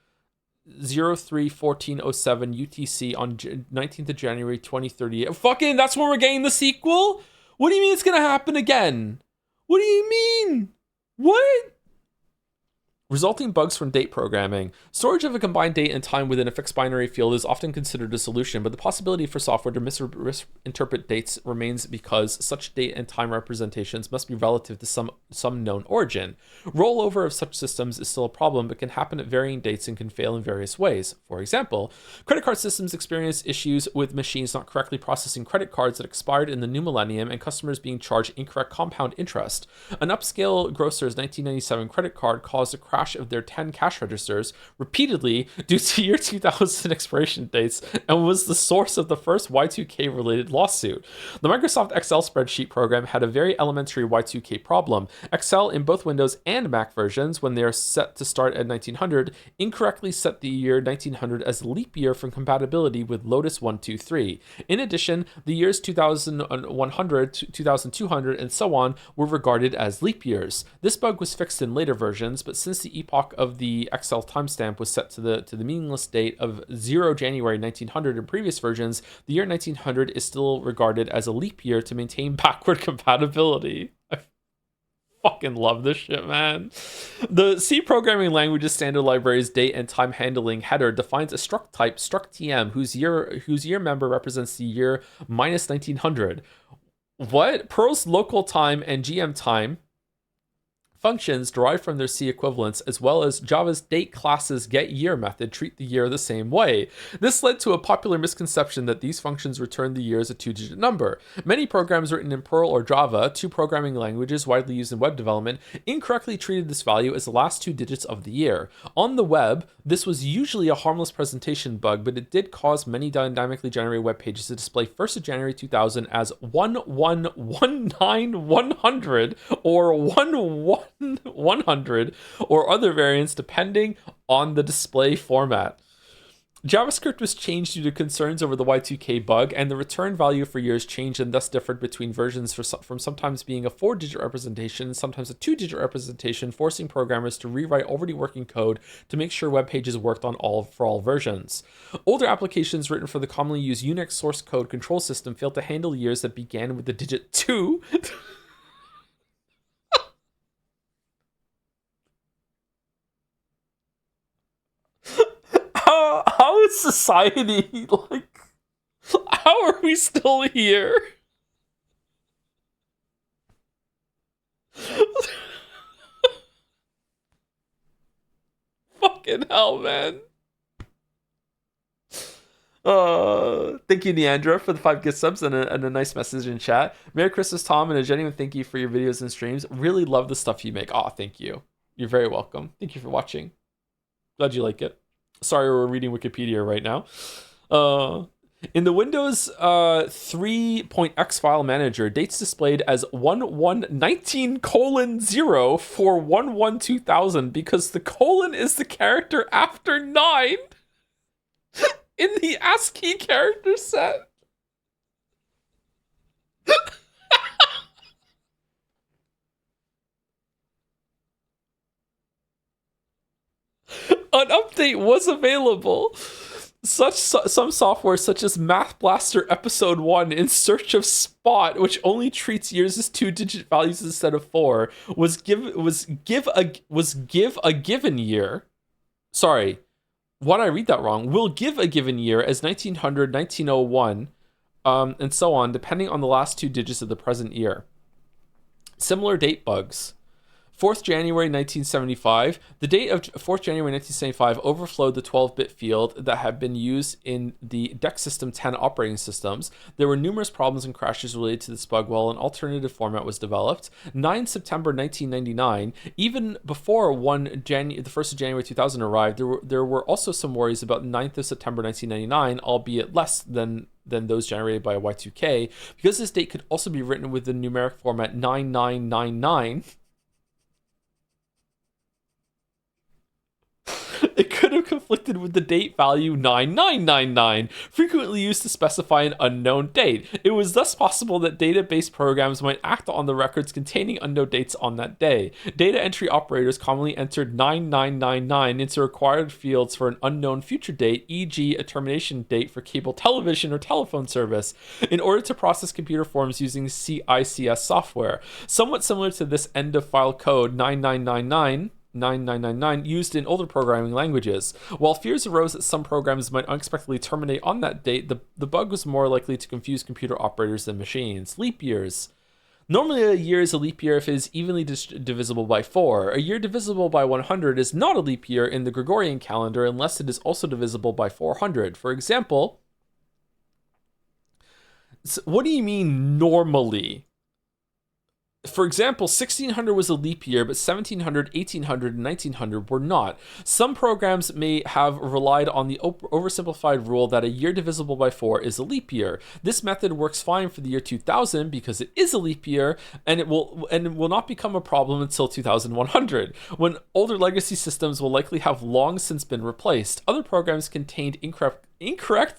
031407 UTC on 19th of January 2038. Fucking, that's when we're getting the sequel? What do you mean it's gonna happen again? What do you mean? What? Resulting bugs from date programming. Storage of a combined date and time within a fixed binary field is often considered a solution, but the possibility for software to misinterpret dates remains because such date and time representations must be relative to some known origin. Rollover of such systems is still a problem, but can happen at varying dates and can fail in various ways. For example, credit card systems experience issues with machines not correctly processing credit cards that expired in the new millennium and customers being charged incorrect compound interest. An upscale grocer's 1997 credit card caused a crash of their 10 cash registers repeatedly due to year 2000 expiration dates and was the source of the first Y2K related lawsuit. The Microsoft Excel spreadsheet program had a very elementary Y2K problem. Excel in both Windows and Mac versions, when they are set to start at 1900, incorrectly set the year 1900 as a leap year from compatibility with Lotus 123. In addition, the years 2100, 2200, and so on were regarded as leap years. This bug was fixed in later versions, but since the epoch of the Excel timestamp was set to the meaningless date of 0 January 1900 in previous versions, the year 1900 is still regarded as a leap year to maintain backward compatibility. I fucking love this shit, man. The C programming language's standard library's date and time handling header defines a struct type, struct_tm, whose year member represents the year minus 1900. What? Perl's local time and GM time functions derived from their C equivalents, as well as Java's date class's getYear method, treat the year the same way. This led to a popular misconception that these functions return the year as a two-digit number. Many programs written in Perl or Java, two programming languages widely used in web development, incorrectly treated this value as the last two digits of the year. On the web, this was usually a harmless presentation bug, but it did cause many dynamically generated web pages to display 1st of January 2000 as 1119100 or 11100 or other variants depending on the display format. JavaScript was changed due to concerns over the Y2K bug, and the return value for years changed and thus differed between versions from sometimes being a 4-digit representation, sometimes a 2-digit representation, forcing programmers to rewrite already working code to make sure web pages worked on all versions. Older applications written for the commonly used Unix source code control system failed to handle years that began with the digit 2. How is society, like, how are we still here? Fucking hell, man. Thank you, Neandra, for the 5 gift subs and a nice message in chat. Merry Christmas, Tom, and a genuine thank you for your videos and streams. Really love the stuff you make. Aw, thank you. You're very welcome. Thank you for watching. Glad you like it. Sorry, we're reading Wikipedia right now. In the Windows 3.x file manager, dates displayed as 1119:0 for 112,000 because the colon is the character after 9 in the ASCII character set. An update was available. Some software, such as Math Blaster Episode 1 in Search of Spot, which only treats years as 2-digit values instead of 4, was give a given year. Sorry, why did I read that wrong? Will give a given year as 1900, 1901, and so on, depending on the last 2 digits of the present year. Similar date bugs. 4th January 1975. The date of 4th January 1975 overflowed the 12-bit field that had been used in the DEC System 10 operating systems. There were numerous problems and crashes related to this bug while an alternative format was developed. 9 September 1999. Even before the 1st of January 2000 arrived, there were also some worries about 9th of September 1999, albeit less than those generated by Y2K, because this date could also be written with the numeric format 9999. It could have conflicted with the date value 9999, frequently used to specify an unknown date. It was thus possible that database programs might act on the records containing unknown dates on that day. Data entry operators commonly entered 9999 into required fields for an unknown future date, e.g. a termination date for cable television or telephone service, in order to process computer forms using CICS software. Somewhat similar to this end-of-file code 9999 used in older programming languages. While fears arose that some programs might unexpectedly terminate on that date, the bug was more likely to confuse computer operators than machines. Leap years. Normally, a year is a leap year if it is evenly divisible by 4. A year divisible by 100 is not a leap year in the Gregorian calendar unless it is also divisible by 400. For example, what do you mean normally? For example, 1600 was a leap year, but 1700, 1800, and 1900 were not. Some programs may have relied on the oversimplified rule that a year divisible by 4 is a leap year. This method works fine for the year 2000 because it is a leap year, and it will not become a problem until 2100, when older legacy systems will likely have long since been replaced. Other programs contained incorrect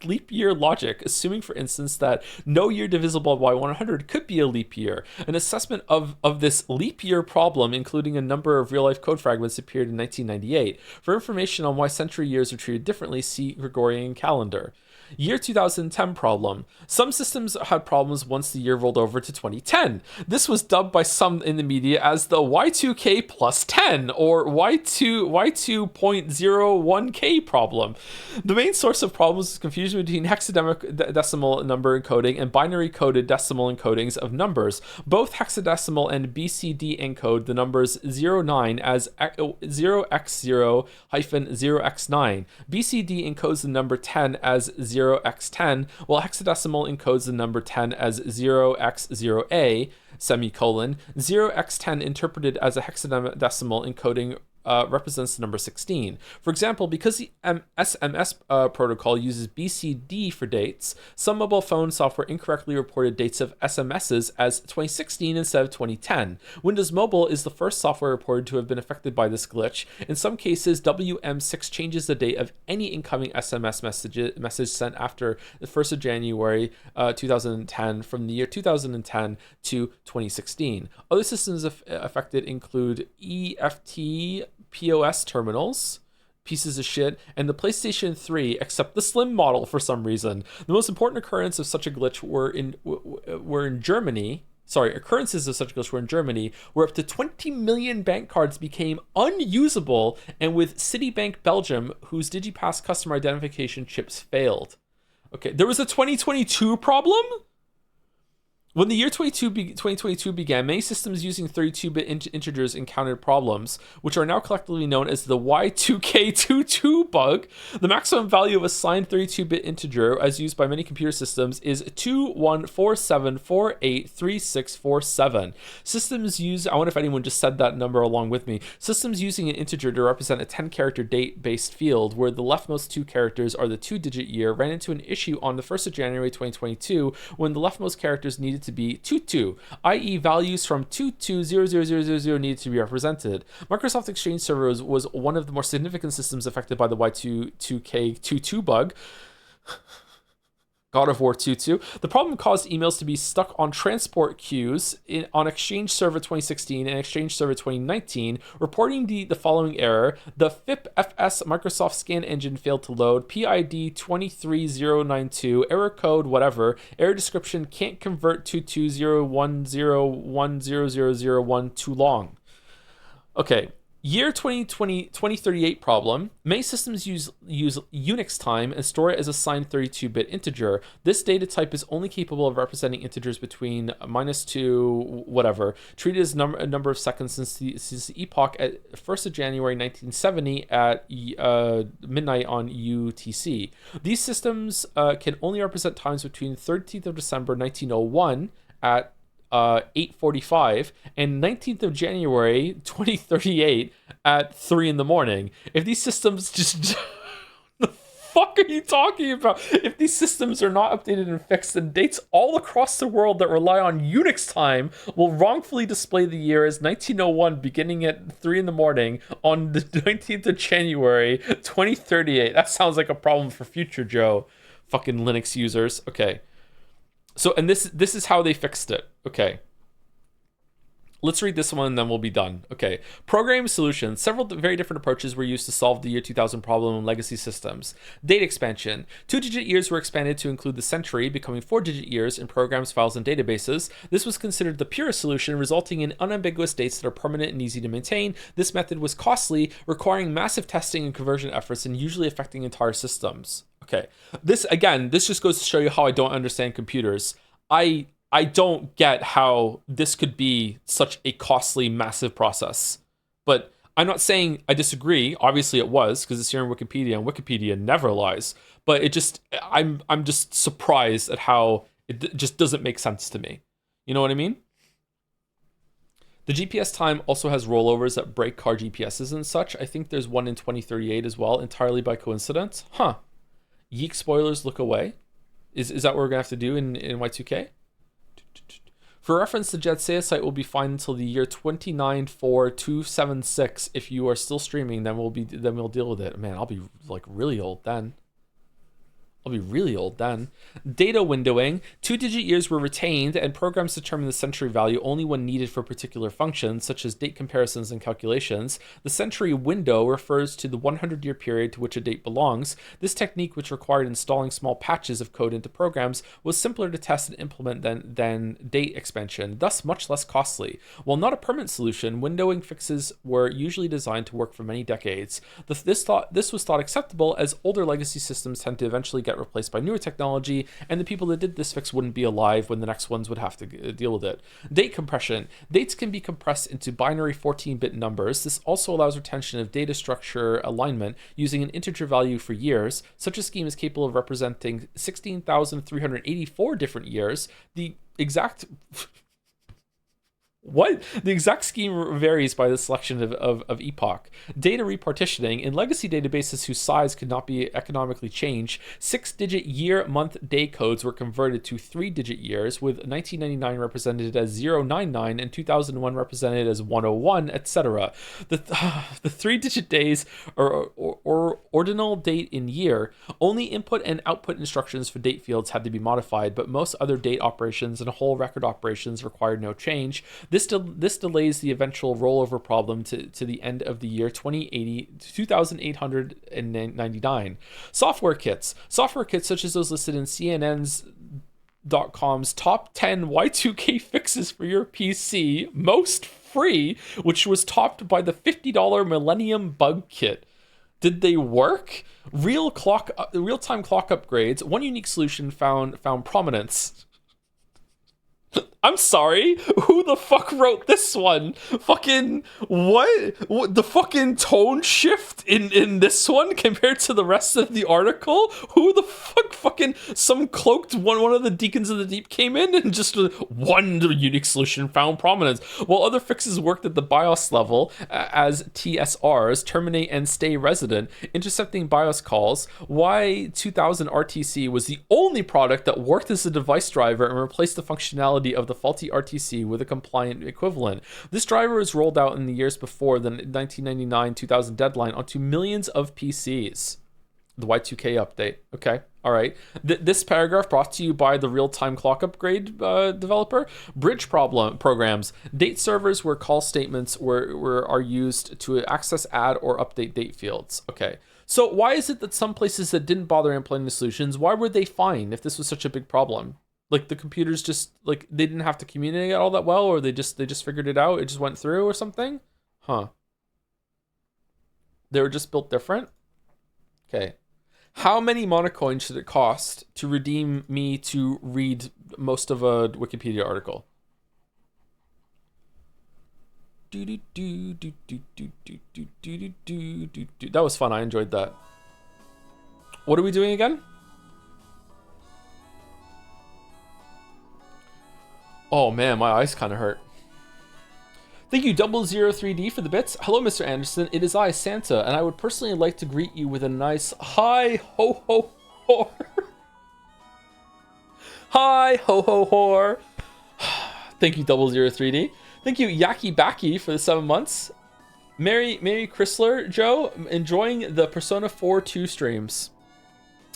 leap year logic, assuming, for instance, that no year divisible by 100 could be a leap year. An assessment of this leap year problem, including a number of real-life code fragments, appeared in 1998. For information on why century years are treated differently, see Gregorian calendar. Year 2010 problem. Some systems had problems once the year rolled over to 2010. This was dubbed by some in the media as the Y2K plus 10 or Y2.01K problem. The main source of problems is confusion between hexadecimal number encoding and binary coded decimal encodings of numbers. Both hexadecimal and BCD encode the numbers 09 as 0x0-0x9. BCD encodes the number 10 as 0x10, while hexadecimal encodes the number 10 as 0x0a, semicolon. 0x10 interpreted as a hexadecimal encoding represents the number 16. For example, because the SMS protocol uses BCD for dates, some mobile phone software incorrectly reported dates of SMSs as 2016 instead of 2010. Windows Mobile is the first software reported to have been affected by this glitch. In some cases, WM6 changes the date of any incoming SMS message sent after the 1st of January 2010 from the year 2010 to 2016. Other systems affected include EFT POS terminals, pieces of shit, and the PlayStation 3, except the slim model for some reason. The most important occurrence of such a glitch were in Germany. Occurrences of such a glitch were in Germany, where up to 20 million bank cards became unusable, and with Citibank Belgium, whose DigiPass customer identification chips failed. Okay, there was a 2022 problem? When the year 2022 began, many systems using 32-bit integers encountered problems, which are now collectively known as the Y2K22 bug. The maximum value of a signed 32-bit integer, as used by many computer systems, is 2147483647. Systems use, I wonder if anyone just said that number along with me, systems using an integer to represent a 10-character date-based field, where the leftmost two characters are the 2-digit year, ran into an issue on the 1st of January 2022 when the leftmost characters needed to be 22, i.e. values from 220000 needed to be represented. Microsoft Exchange Server was one of the more significant systems affected by the Y2K22 bug. God of War 2.2. The problem caused emails to be stuck on transport queues on Exchange Server 2016 and Exchange Server 2019, reporting the following error. The FIPFS Microsoft scan engine failed to load. PID 23092. Error code whatever. Error description can't convert 22010100001 too long. Okay. Year 2038 problem. Many systems use Unix time and store it as a signed 32-bit integer. This data type is only capable of representing integers between -2, whatever, treated as a number of seconds since the epoch at 1st of January 1970 at midnight on UTC. These systems can only represent times between 13th of December 1901 at 8:45 and 19th of January 2038 at 3 in the morning. If these systems just the fuck are you talking about? If these systems are not updated and fixed, then dates all across the world that rely on Unix time will wrongfully display the year as 1901 beginning at 3 in the morning on the 19th of January 2038. That sounds like a problem for future Joe. Fucking Linux users. Okay. So, and this is how they fixed it. Okay. Let's read this one and then we'll be done. Okay. Programming solutions. Several very different approaches were used to solve the year 2000 problem in legacy systems. Date expansion. 2-digit years were expanded to include the century, becoming 4-digit years in programs, files, and databases. This was considered the purest solution, resulting in unambiguous dates that are permanent and easy to maintain. This method was costly, requiring massive testing and conversion efforts and usually affecting entire systems. Okay. This just goes to show you how I don't understand computers. I don't get how this could be such a costly, massive process. But I'm not saying I disagree. Obviously it was, because it's here in Wikipedia, and Wikipedia never lies. But I'm just surprised at how it just doesn't make sense to me. You know what I mean? The GPS time also has rollovers that break car GPSs and such. I think there's one in 2038 as well, entirely by coincidence. Huh. YIIK spoilers look away. Is that what we're going to have to do in Y2K? For reference, the Jetsea site will be fine until the year 294,276. If you are still streaming, then we'll deal with it. Man, I'll be like really old then. I'll be really old then. Data windowing. 2-digit years were retained, and programs determine the century value only when needed for particular functions, such as date comparisons and calculations. The century window refers to the 100-year period to which a date belongs. This technique, which required installing small patches of code into programs, was simpler to test and implement than date expansion, thus much less costly. While not a permanent solution, windowing fixes were usually designed to work for many decades. This was thought acceptable, as older legacy systems tend to eventually get replaced by newer technology, and the people that did this fix wouldn't be alive when the next ones would have to deal with it. Date compression. Dates can be compressed into binary 14-bit numbers. This also allows retention of data structure alignment using an integer value for years. Such a scheme is capable of representing 16,384 different years. The exact The exact scheme varies by the selection of epoch. Data repartitioning. In legacy databases whose size could not be economically changed, 6-digit year, month, day codes were converted to 3-digit years, with 1999 represented as 099 and 2001 represented as 101, etc. The 3-digit days or ordinal date in year. Only input and output instructions for date fields had to be modified, but most other date operations and whole record operations required no change. This delays the eventual rollover problem to the end of the year 2899. Software kits. Software kits such as those listed in CNN's.com's top 10 Y2K fixes for your PC, most free, which was topped by the $50 Millennium Bug Kit. Did they work? Real-time clock upgrades. One unique solution found prominence. I'm sorry, who the fuck wrote this one? Fucking what the fucking tone shift in this one compared to the rest of the article? Who the fuck fucking some cloaked one of the deacons of the deep came in and just one unique solution found prominence, while other fixes worked at the BIOS level as TSRs, terminate and stay resident, intercepting BIOS calls. Y2000 RTC was the only product that worked as a device driver and replaced the functionality of the faulty RTC with a compliant equivalent. This driver was rolled out in the years before the 1999-2000 deadline onto millions of PCs. The Y2K update. Okay, all right. This paragraph brought to you by the real-time clock upgrade developer. Bridge programs. Date servers where call statements are used to access, add, or update date fields. Okay. So why is it that some places that didn't bother implementing the solutions, why were they fine if this was such a big problem? Like the computers just like they didn't have to communicate all that well, or they just figured it out, it just went through or something? Huh. They were just built different? Okay. How many monocoins should it cost to redeem me to read most of a Wikipedia article? That was fun. I enjoyed that. What are we doing again? Oh man, my eyes kind of hurt. Thank you, 003D, for the bits. Hello, Mr. Anderson. It is I, Santa, and I would personally like to greet you with a nice hi ho ho ho. Hi ho ho ho. Thank you, 003D. Thank you, Yaki Baki, for the 7 months. Mary Chrysler, Joe, enjoying the Persona 4 2 streams.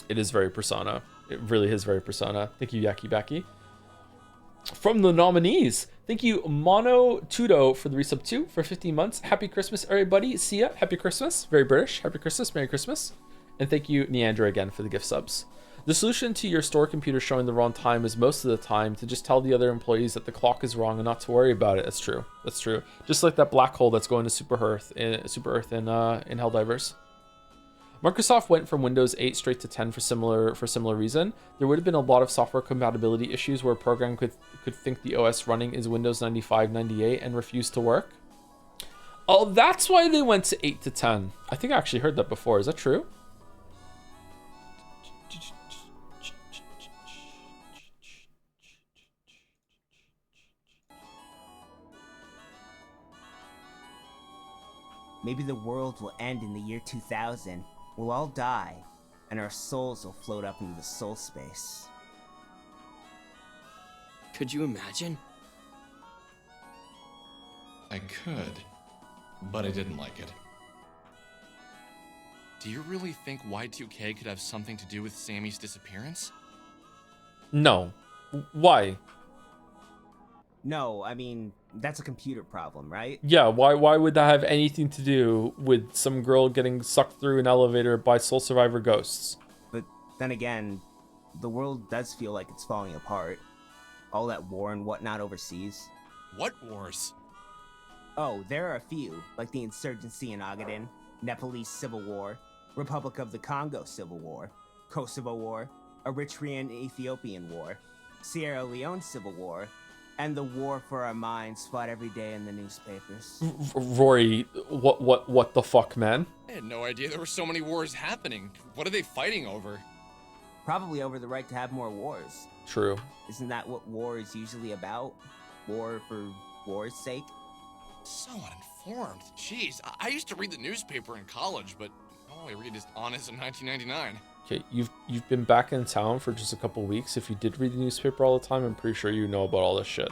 It is very Persona. It really is very Persona. Thank you, Yaki Baki. From the nominees, thank you, Mono Tudo, for the resub 2 for 15 months. Happy Christmas, everybody. See ya. Happy Christmas. Very British. Happy Christmas. Merry Christmas. And thank you, Neandra, again, for the gift subs. The solution to your store computer showing the wrong time is most of the time to just tell the other employees that the clock is wrong and not to worry about it. That's true. That's true. Just like that black hole that's going to Super Earth in Helldivers. Microsoft went from Windows 8 straight to 10 for similar reason. There would have been a lot of software compatibility issues where a program could think the OS running is Windows 95, 98 and refuse to work. Oh, that's why they went to 8 to 10. I think I actually heard that before. Is that true? Maybe the world will end in the year 2000. We'll all die, and our souls will float up into the soul space. Could you imagine? I could, but I didn't like it. Do you really think Y2K could have something to do with Sammy's disappearance? No. Why? No, I mean, that's a computer problem, right? Yeah, why would that have anything to do with some girl getting sucked through an elevator by Soul Survivor ghosts? But then again, the world does feel like it's falling apart. All that war and whatnot overseas. What wars? Oh, there are a few, like the insurgency in Ogaden, Nepalese Civil War, Republic of the Congo Civil War, Kosovo War, Eritrean Ethiopian War, Sierra Leone Civil War, and the war for our minds fought every day in the newspapers. Rory, what the fuck, man? I had no idea there were so many wars happening. What are they fighting over? Probably over the right to have more wars. True. Isn't that what war is usually about? War for war's sake? So uninformed. Jeez, I used to read the newspaper in college, but all I read is Honest in 1999. Okay, you've been back in town for just a couple weeks. If you did read the newspaper all the time, I'm pretty sure you know about all this shit.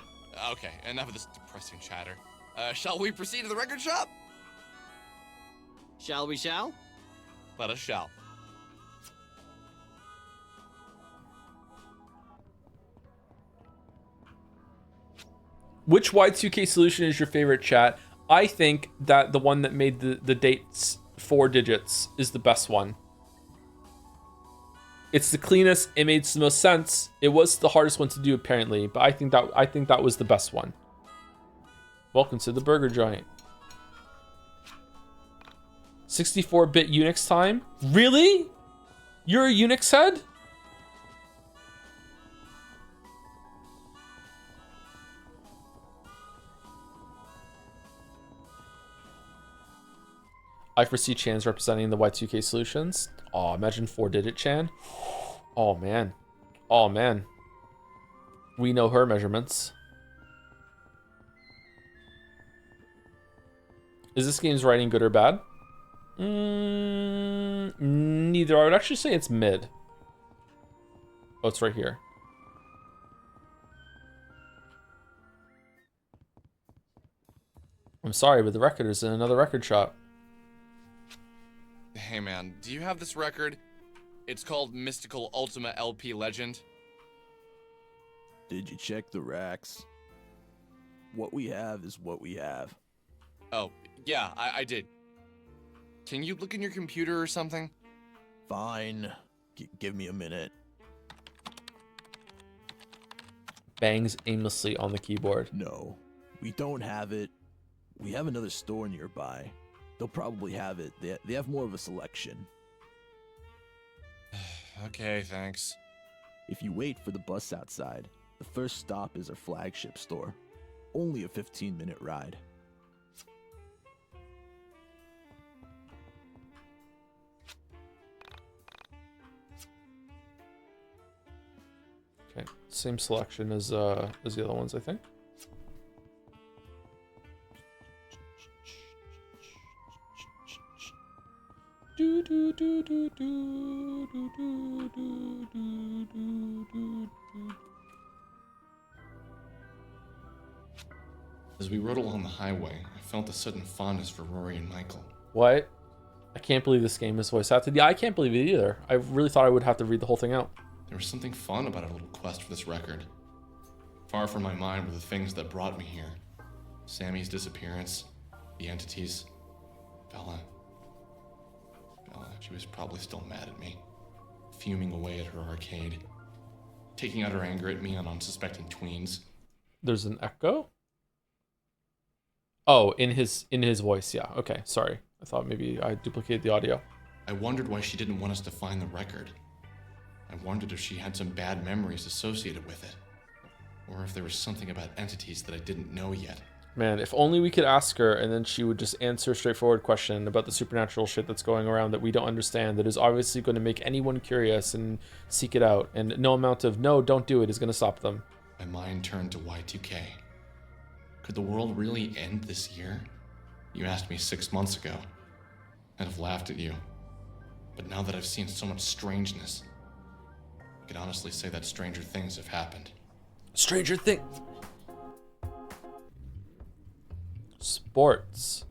Okay, enough of this depressing chatter. Shall we proceed to the record shop? Shall we shall? Let us shall. Which Y2K solution is your favorite, chat? I think that the one that made the dates 4 digits is the best one. It's the cleanest. It made the most sense. It was the hardest one to do, apparently, but I think that was the best one. Welcome to the burger joint. 64-bit Unix time? Really? You're a Unix head? I foresee Chans representing the Y2K solutions. Oh, imagine 4-digit Chan. Oh, man. Oh, man. We know her measurements. Is this game's writing good or bad? Neither. I would actually say it's mid. Oh, it's right here. I'm sorry, but the record is in another record shop. Hey man, do you have this record? It's called Mystical Ultima LP Legend. Did you check the racks? What we have is what we have. Oh, yeah, I did. Can you look in your computer or something? Fine. Give me a minute. Bangs aimlessly on the keyboard. No, we don't have it. We have another store nearby. They'll probably have it. They have more of a selection. Okay, thanks. If you wait for the bus outside, the first stop is our flagship store. Only a 15-minute ride. Okay, same selection as the other ones, I think. As we rode along the highway, I felt a sudden fondness for Rory and Michael. What? I can't believe this game is voice acted. Yeah, I can't believe it either. I really thought I would have to read the whole thing out. There was something fun about our little quest for this record. Far from my mind were the things that brought me here. Sammy's disappearance, the entities, Bella. She was probably still mad at me, fuming away at her arcade, taking out her anger at me on unsuspecting tweens. There's an echo? Oh, in his voice, yeah. Okay, sorry. I thought maybe I duplicated the audio. I wondered why she didn't want us to find the record. I wondered if she had some bad memories associated with it, or if there was something about entities that I didn't know yet. Man, if only we could ask her and then she would just answer a straightforward question about the supernatural shit that's going around that we don't understand, that is obviously going to make anyone curious and seek it out, and no amount of no, don't do it is going to stop them. My mind turned to Y2K. Could the world really end this year? You asked me 6 months ago. I'd have laughed at you. But now that I've seen so much strangeness, I can honestly say that stranger things have happened. Stranger Things. Sports.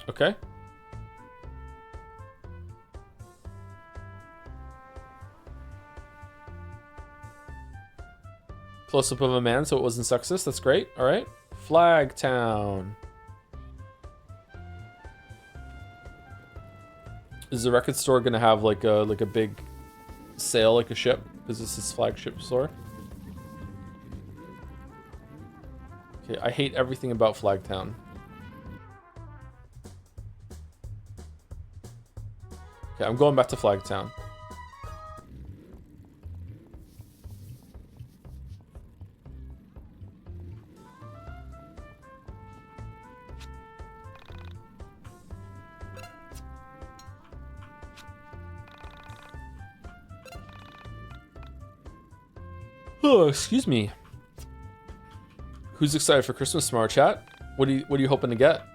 Okay. Close up of a man so it wasn't sexist. That's great. All right. Flagtown. Is the record store gonna have like a big sail like a ship? Is this his flagship store? Okay, I hate everything about Flagtown. Okay, I'm going back to Flagtown. Oh, excuse me. Who's excited for Christmas tomorrow, chat? What are you hoping to get?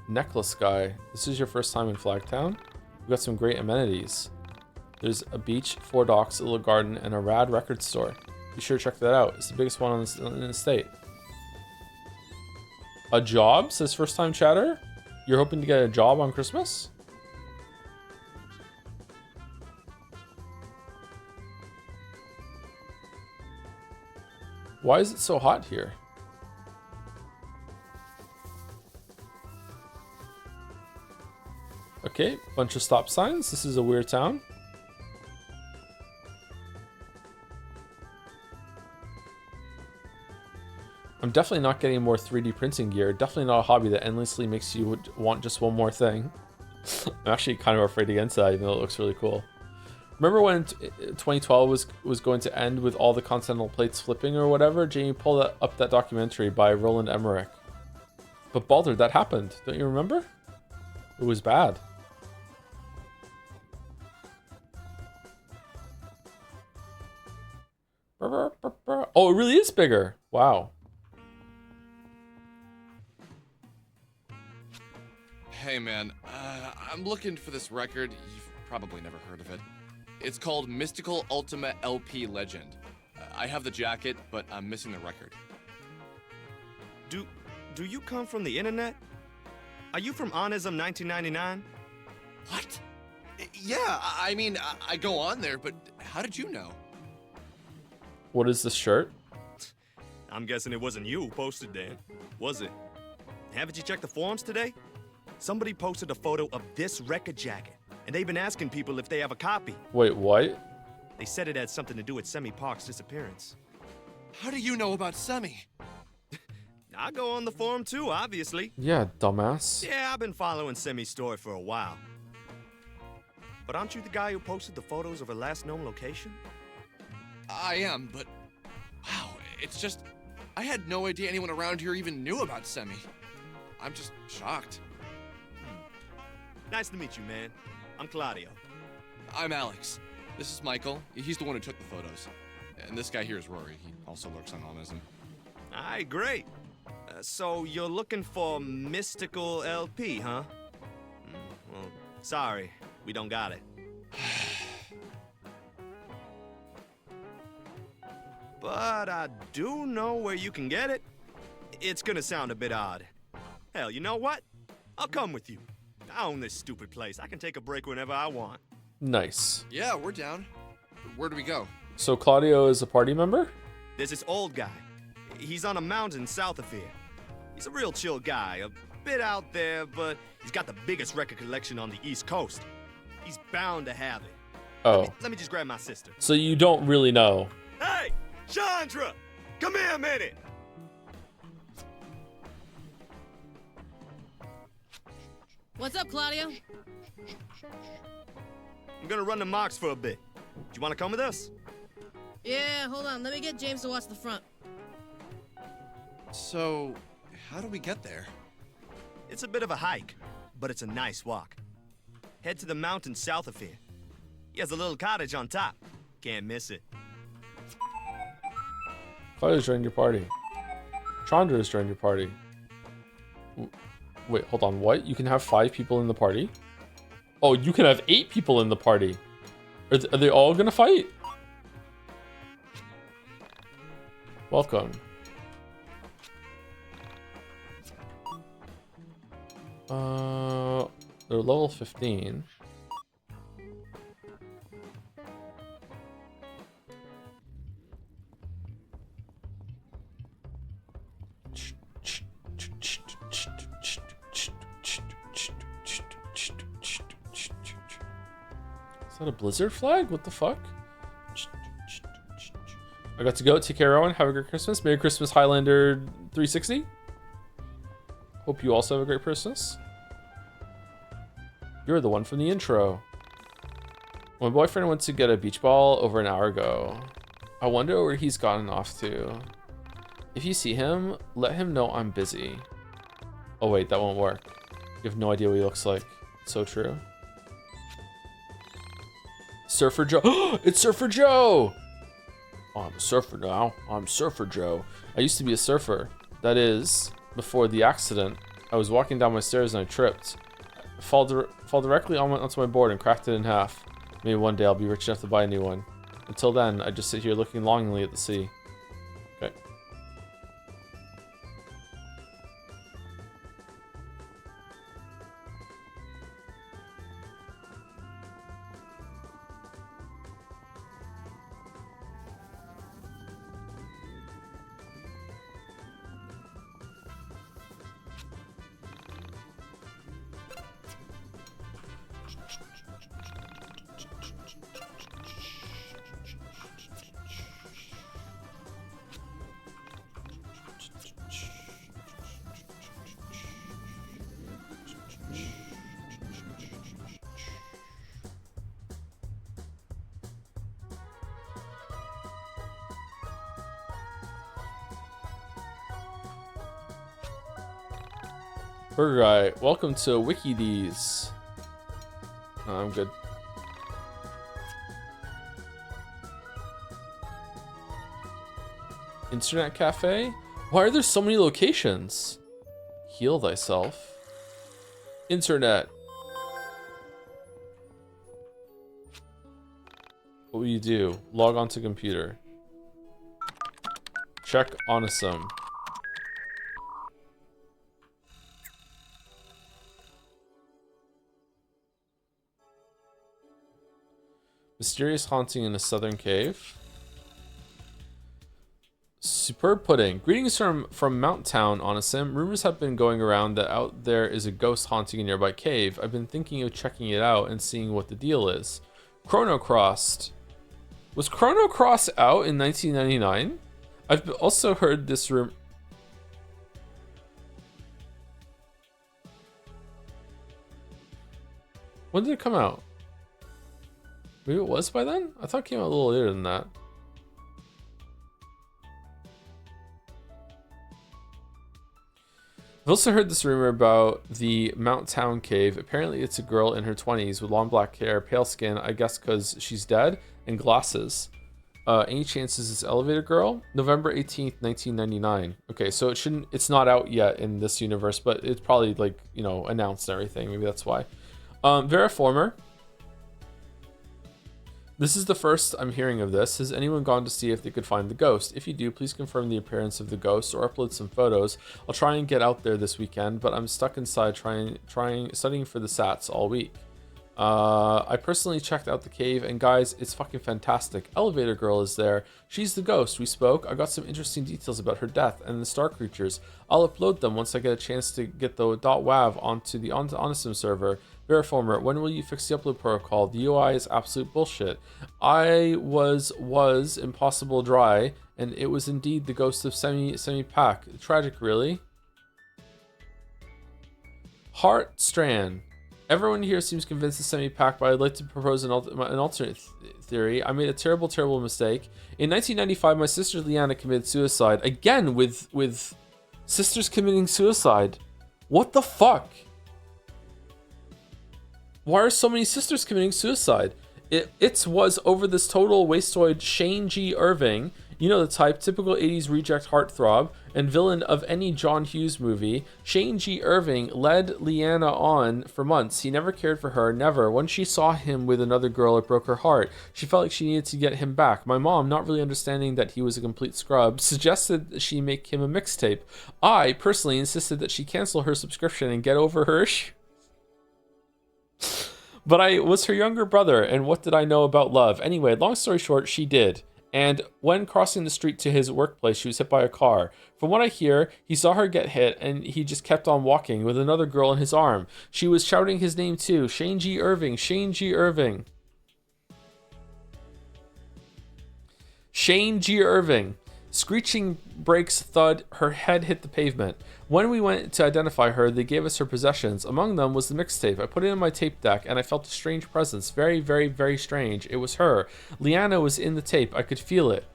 Necklace guy. This is your first time in Flagtown? We've got some great amenities. There's a beach, 4 docks, a little garden, and a rad record store. Be sure to check that out. It's the biggest one in the state. A job, says first time chatter? You're hoping to get a job on Christmas? Why is it so hot here? Okay, bunch of stop signs. This is a weird town. I'm definitely not getting more 3D printing gear. Definitely not a hobby that endlessly makes you want just one more thing. I'm actually kind of afraid against that, even though it looks really cool. Remember when 2012 was going to end with all the continental plates flipping or whatever? Jamie pulled up that documentary by Roland Emmerich. But Baldur, that happened. Don't you remember? It was bad. Oh, it really is bigger. Wow. Hey man, I'm looking for this record. You've probably never heard of it. It's called Mystical Ultima LP Legend. I have the jacket, but I'm missing the record. Do you come from the internet? Are you from Onism 1999? What? Yeah, I mean, I go on there, but how did you know? What is this shirt? I'm guessing it wasn't you who posted that, was it? Haven't you checked the forums today? Somebody posted a photo of this record jacket, and they've been asking people if they have a copy. Wait, what? They said it had something to do with Semi Park's disappearance. How do you know about Semi? I go on the forum too, obviously. Yeah, dumbass. Yeah, I've been following Semi's story for a while. But aren't you the guy who posted the photos of her last known location? I am, but wow, it's just I had no idea anyone around here even knew about Semi. I'm just shocked. Nice to meet you, man. I'm Claudio. I'm Alex. This is Michael. He's the one who took the photos. And this guy here is Rory. He also lurks anonymously. Alright, great. So you're looking for Mystical LP, huh? Well, sorry, we don't got it. But I do know where you can get it. It's gonna sound a bit odd. Hell, you know what? I'll come with you. I own this stupid place. I can take a break whenever I want. Nice. Yeah, we're down. Where do we go? So Claudio is a party member? There's this old guy. He's on a mountain south of here. He's a real chill guy, a bit out there, but he's got the biggest record collection on the East Coast. He's bound to have it. Oh. Let me just grab my sister. So you don't really know. Hey, Chandra! Come here a minute! What's up, Claudio? I'm gonna run the marks for a bit. Do you want to come with us? Yeah, hold on. Let me get James to watch the front. So, how do we get there? It's a bit of a hike, but it's a nice walk. Head to the mountain south of here. He has a little cottage on top. Can't miss it. Claudio's joined your party. Chandra's joined your party. Wait, hold on. What? You can have 5 people in the party? Oh, you can have 8 people in the party. Are they all gonna fight? Welcome. They're level 15. Is that a blizzard flag? What the fuck? I got to go. Take care, everyone. Have a great Christmas. Merry Christmas, Highlander 360. Hope you also have a great Christmas. You're the one from the intro. My boyfriend went to get a beach ball over an hour ago. I wonder where he's gotten off to. If you see him, let him know I'm busy. Oh wait, that won't work. You have no idea what he looks like. So true. Surfer Joe. It's Surfer Joe! Oh, I'm a surfer now. I'm Surfer Joe. I used to be a surfer. That is, before the accident. I was walking down my stairs and I tripped. Fall directly onto my board and cracked it in half. Maybe one day I'll be rich enough to buy a new one. Until then, I just sit here looking longingly at the sea. Okay. Burger Guy, welcome to WikiDees. No, I'm good. Internet cafe? Why are there so many locations? Heal thyself. Internet. What will you do? Log on to computer. Check Onisum. Mysterious haunting in a southern cave. Superb pudding. Greetings from Mount Town, Onisum. Rumors have been going around that out there is a ghost haunting a nearby cave. I've been thinking of checking it out and seeing what the deal is. Chrono Crossed. Was Chrono Cross out in 1999? I've also heard this room. When did it come out? Maybe it was by then? I thought it came out a little later than that. I've also heard this rumor about the Mount Town cave. Apparently it's a girl in her 20s with long black hair, pale skin, I guess because she's dead, and glasses. Any chances it's Elevator Girl? November 18th, 1999. Okay, so it's not out yet in this universe, but it's probably like, you know, announced and everything. Maybe that's why. Vera Former. This is the first I'm hearing of this. Has anyone gone to see if they could find the ghost? If you do, please confirm the appearance of the ghost or upload some photos. I'll try and get out there this weekend, but I'm stuck inside studying for the SATs all week. I personally checked out the cave, and guys, it's fucking fantastic. Elevator Girl is there. She's the ghost. We spoke. I got some interesting details about her death and the star creatures. I'll upload them once I get a chance to get the .wav onto the Onisum server. Veriformer, when will you fix the upload protocol? The UI is absolute bullshit. I was impossible dry, and it was indeed the ghost of Semi Pack. Tragic, really. Heart Strand. Everyone here seems convinced of Semi Pack, but I'd like to propose an alternate theory. I made a terrible, terrible mistake. In 1995, my sister Leanna committed suicide. Again, with sisters committing suicide. What the fuck? Why are so many sisters committing suicide? It was over this total wastoid Shane G. Irving, you know the type, typical 80s reject heartthrob, and villain of any John Hughes movie. Shane G. Irving led Leanna on for months. He never cared for her, never. When she saw him with another girl, it broke her heart. She felt like she needed to get him back. My mom, not really understanding that he was a complete scrub, suggested that she make him a mixtape. I, personally, insisted that she cancel her subscription and get over her issue. But I was her younger brother, and what did I know about love? Anyway, long story short, she did. And when crossing the street to his workplace, she was hit by a car. From what I hear, he saw her get hit, and he just kept on walking with another girl in his arm. She was shouting his name too. Shane G. Irving. Shane G. Irving. Shane G. Irving. Screeching brakes thud, her head hit the pavement. When we went to identify her, they gave us her possessions. Among them was the mixtape. I put it in my tape deck, and I felt a strange presence. Very, very, very strange. It was her. Leanna was in the tape. I could feel it.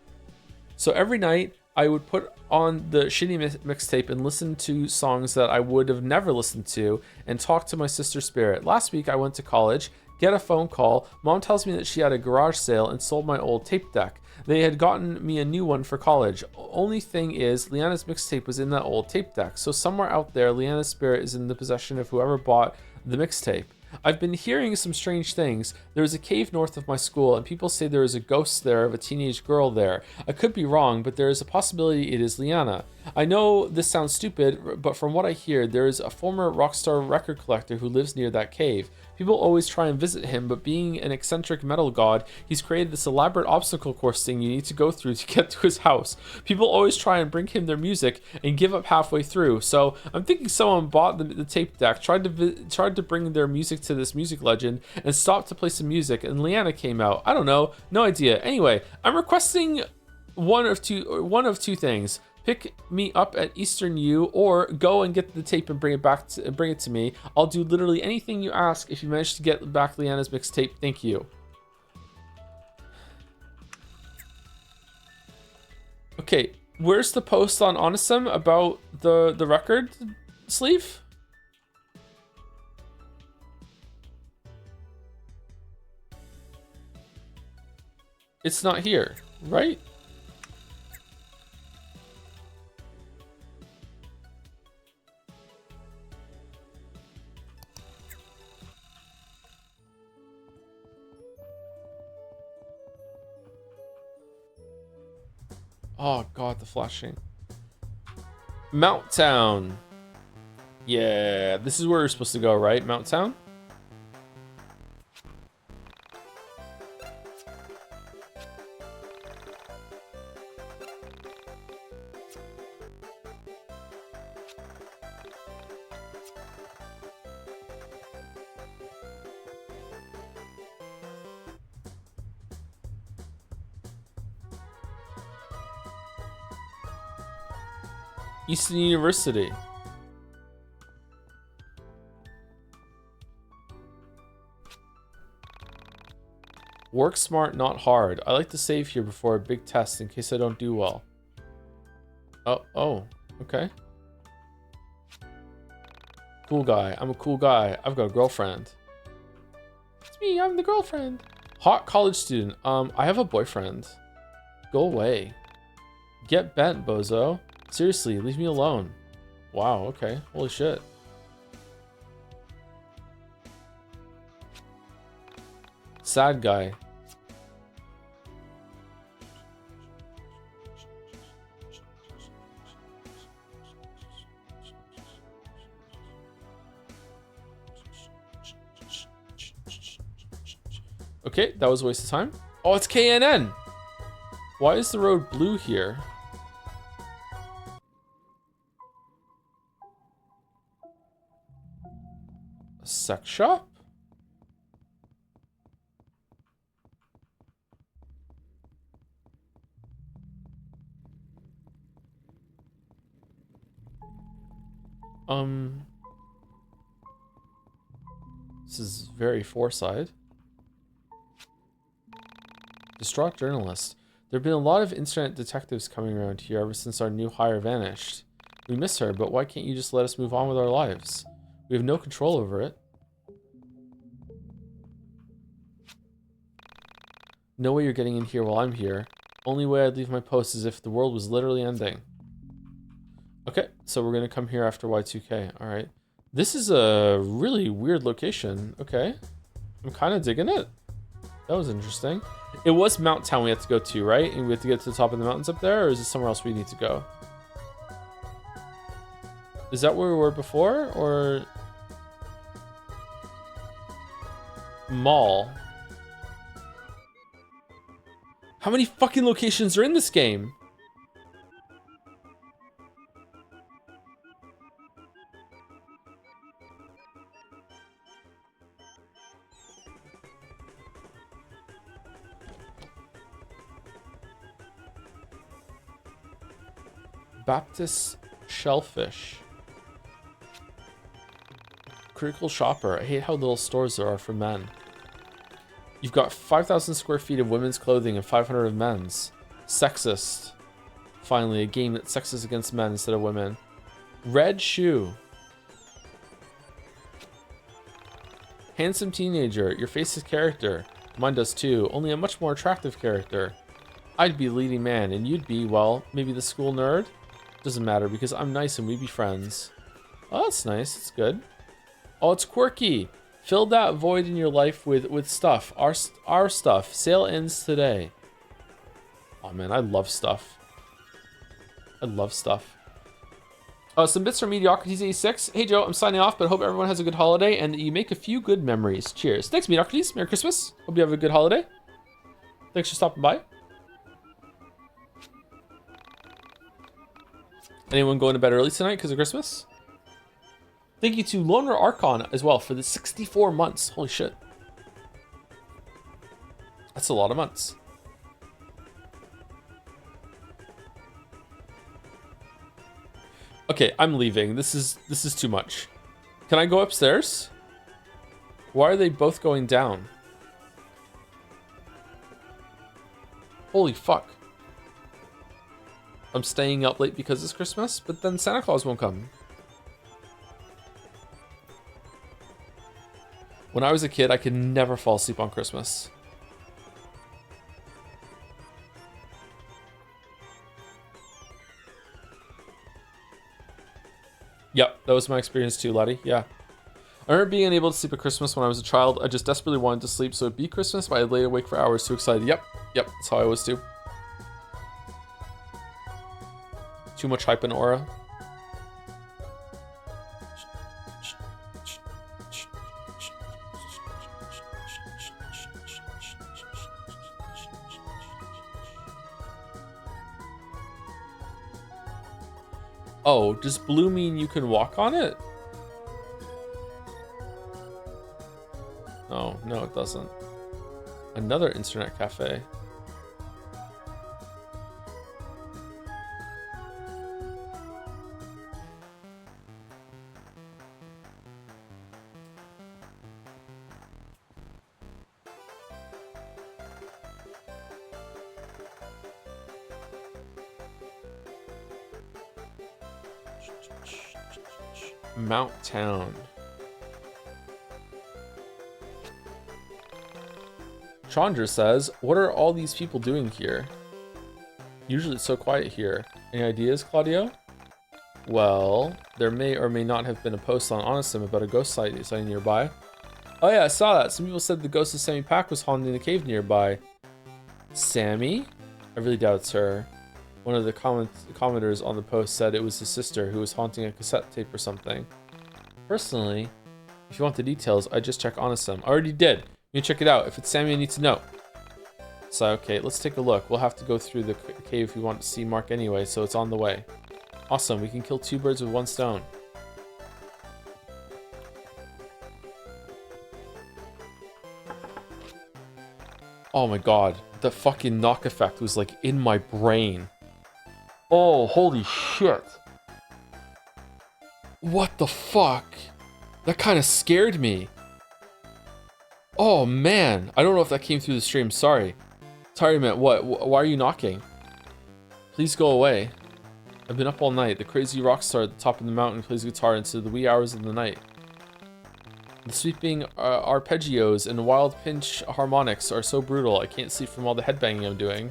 So every night, I would put on the shitty mixtape and listen to songs that I would have never listened to and talk to my sister Spirit. Last week, I went to college, get a phone call. Mom tells me that she had a garage sale and sold my old tape deck. They had gotten me a new one for college. Only thing is, Leanna's mixtape was in that old tape deck. So somewhere out there, Leanna's spirit is in the possession of whoever bought the mixtape. I've been hearing some strange things. There is a cave north of my school, and people say there is a ghost there of a teenage girl there. I could be wrong, but there is a possibility it is Leanna. I know this sounds stupid, but from what I hear, there is a former rockstar record collector who lives near that cave. People always try and visit him, but being an eccentric metal god, he's created this elaborate obstacle course thing you need to go through to get to his house. People always try and bring him their music and give up halfway through. So I'm thinking someone bought the tape deck, tried to bring their music to this music legend, and stopped to play some music, and Leanna came out. I don't know, no idea. Anyway, I'm requesting one of two things. Pick me up at Eastern U, or go and get the tape and bring it to me. I'll do literally anything you ask if you manage to get back Leanna's mixtape. Thank you. Okay, where's the post on Onisum about the record sleeve? It's not here, right? Oh god, the flashing. Mount Town. Yeah, this is where we're supposed to go, right? Mount Town? Easton University. Work smart, not hard. I like to save here before a big test in case I don't do well. Oh, okay. Cool guy. I'm a cool guy. I've got a girlfriend. It's me, I'm the girlfriend. Hot college student. I have a boyfriend. Go away. Get bent, bozo. Seriously, leave me alone. Wow, okay. Holy shit. Sad guy. Okay, that was a waste of time. Oh, it's KNN. Why is the road blue here? A sex shop? This is very four-side. Distraught journalist. There have been a lot of internet detectives coming around here ever since our new hire vanished. We miss her, but why can't you just let us move on with our lives? We have no control over it. No way you're getting in here while I'm here. Only way I'd leave my post is if the world was literally ending. Okay, so we're gonna come here after Y2K. Alright. This is a really weird location. Okay. I'm kind of digging it. That was interesting. It was Mount Town we have to go to, right? And we have to get to the top of the mountains up there, or is it somewhere else we need to go? Is that where we were before, or... Mall? How many fucking locations are in this game? Baptist Shellfish. Critical shopper. I hate how little stores there are for men. You've got 5,000 square feet of women's clothing and 500 of men's. Sexist. Finally, a game that sexist against men instead of women. Red shoe. Handsome teenager. Your face is character. Mine does too, only a much more attractive character. I'd be leading man, and you'd be, well, maybe the school nerd? Doesn't matter, because I'm nice and we'd be friends. Oh, that's nice. It's good. Oh, it's quirky. Fill that void in your life with stuff. Our stuff. Sale ends today. Oh, man, I love stuff. I love stuff. Some bits from Mediocrities 86. Hey, Joe, I'm signing off, but I hope everyone has a good holiday and that you make a few good memories. Cheers. Thanks, Mediocrities. Merry Christmas. Hope you have a good holiday. Thanks for stopping by. Anyone going to bed early tonight because of Christmas? Thank you to Loner Archon as well for the 64 months. Holy shit. That's a lot of months. Okay, I'm leaving. This is too much. Can I go upstairs? Why are they both going down? Holy fuck. I'm staying up late because it's Christmas, but then Santa Claus won't come. When I was a kid, I could never fall asleep on Christmas. Yep, that was my experience too, laddie. Yeah. I remember being unable to sleep at Christmas when I was a child. I just desperately wanted to sleep, so it'd be Christmas, but I lay awake for hours too excited. Yep, that's how I was too. Too much hype and aura. Oh, does blue mean you can walk on it? Oh, no, it doesn't. Another internet cafe. Mount Town. Chandra says, what are all these people doing here? Usually it's so quiet here. Any ideas, Claudio? Well, there may or may not have been a post on Honestum about a ghost sighting nearby. Oh yeah, I saw that. Some people said the ghost of Sammy Pack was haunting the cave nearby. Sammy? I really doubt it's her. One of the commenters on the post said it was his sister who was haunting a cassette tape or something. Personally, if you want the details, I just check Honestum. I already did. You can check it out. If it's Sammy, I need to know. So, okay, let's take a look. We'll have to go through the cave if we want to see Mark anyway, so it's on the way. Awesome, we can kill 2 birds with 1 stone. Oh my god, the fucking knock effect was like in my brain. Oh, holy shit. What the fuck? That kind of scared me. Oh man, I don't know if that came through the stream, sorry. Sorry, man, what? Why are you knocking? Please go away. I've been up all night. The crazy rock star at the top of the mountain plays guitar into the wee hours of the night. The sweeping arpeggios and wild pinch harmonics are so brutal, I can't sleep from all the headbanging I'm doing.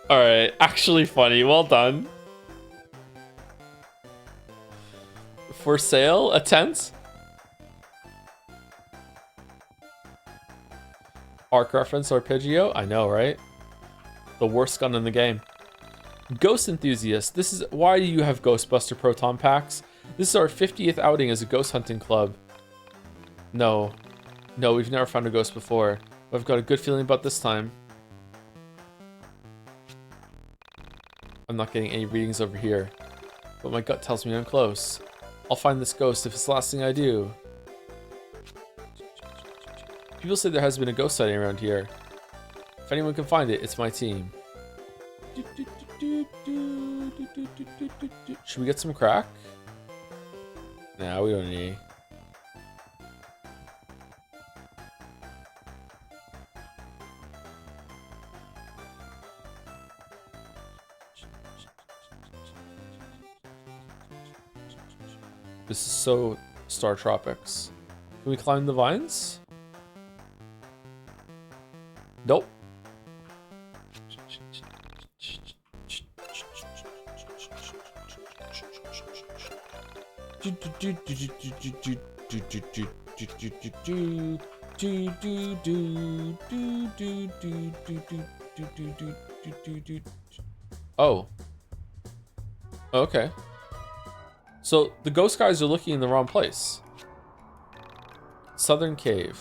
Alright, actually funny, well done. For sale, a tent? Arc reference arpeggio? I know, right? The worst gun in the game. Ghost enthusiast, this is why do you have Ghostbuster Proton packs? This is our 50th outing as a ghost hunting club. No, we've never found a ghost before. But I've got a good feeling about this time. I'm not getting any readings over here, but my gut tells me I'm close. I'll find this ghost if it's the last thing I do. People say there has been a ghost sighting around here. If anyone can find it, it's my team. Should we get some crack? Nah, we don't need. This is so Star Tropics. Can we climb the vines? Nope. Oh. Okay. So the ghost guys are looking in the wrong place. Southern Cave.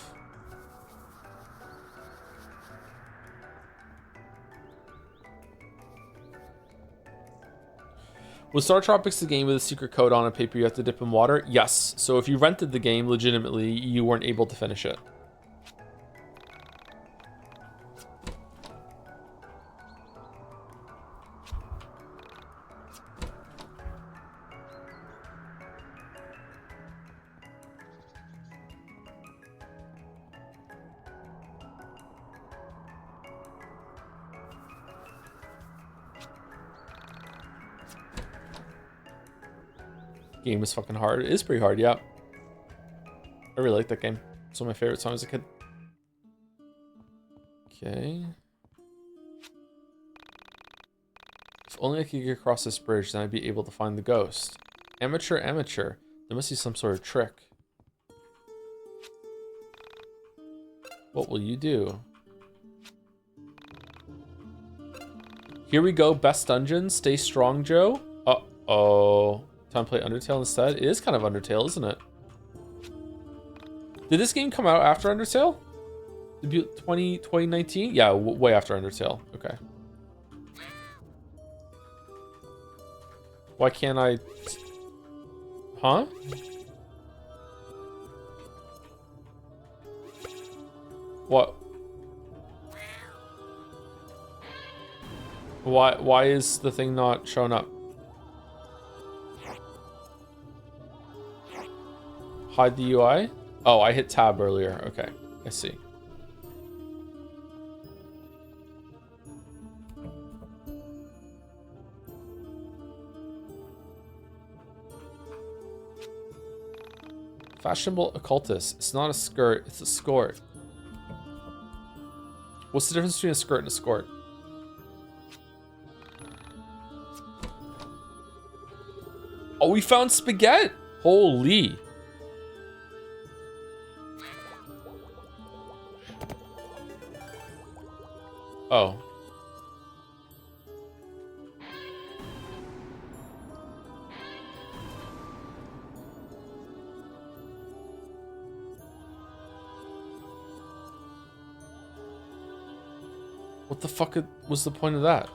Was Star Tropics the game with a secret code on a paper you have to dip in water? Yes. So if you rented the game legitimately, you weren't able to finish it. Game is fucking hard. It is pretty hard, yeah. I really like that game. It's one of my favorite songs as a kid. Okay. If only I could get across this bridge, then I'd be able to find the ghost. Amateur. There must be some sort of trick. What will you do? Here we go, best dungeon. Stay strong, Joe. Uh-oh. Time to play Undertale instead? It is kind of Undertale, isn't it? Did this game come out after Undertale? Debut 2019? Yeah, way after Undertale. Okay. Why can't I... Huh? What? Why is the thing not showing up? Hide the UI? Oh, I hit tab earlier. Okay, I see. Fashionable occultist. It's not a skirt, it's a skort. What's the difference between a skirt and a skort? Oh, we found spaghetti! Holy. Oh. What the fuck was the point of that?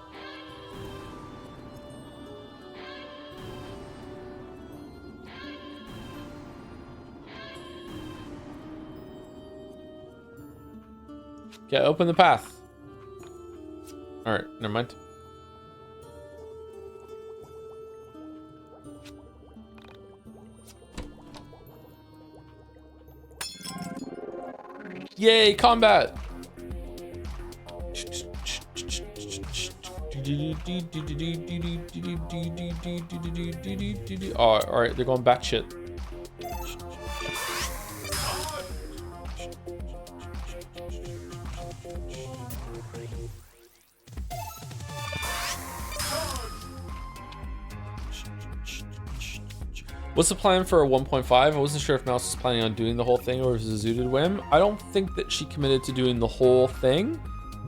Okay, open the path. Alright, never mind. Yay, combat! Oh, alright, they're going batshit. What's the plan for a 1.5? I wasn't sure if Mouse was planning on doing the whole thing or if it was a zooted whim. I don't think that she committed to doing the whole thing,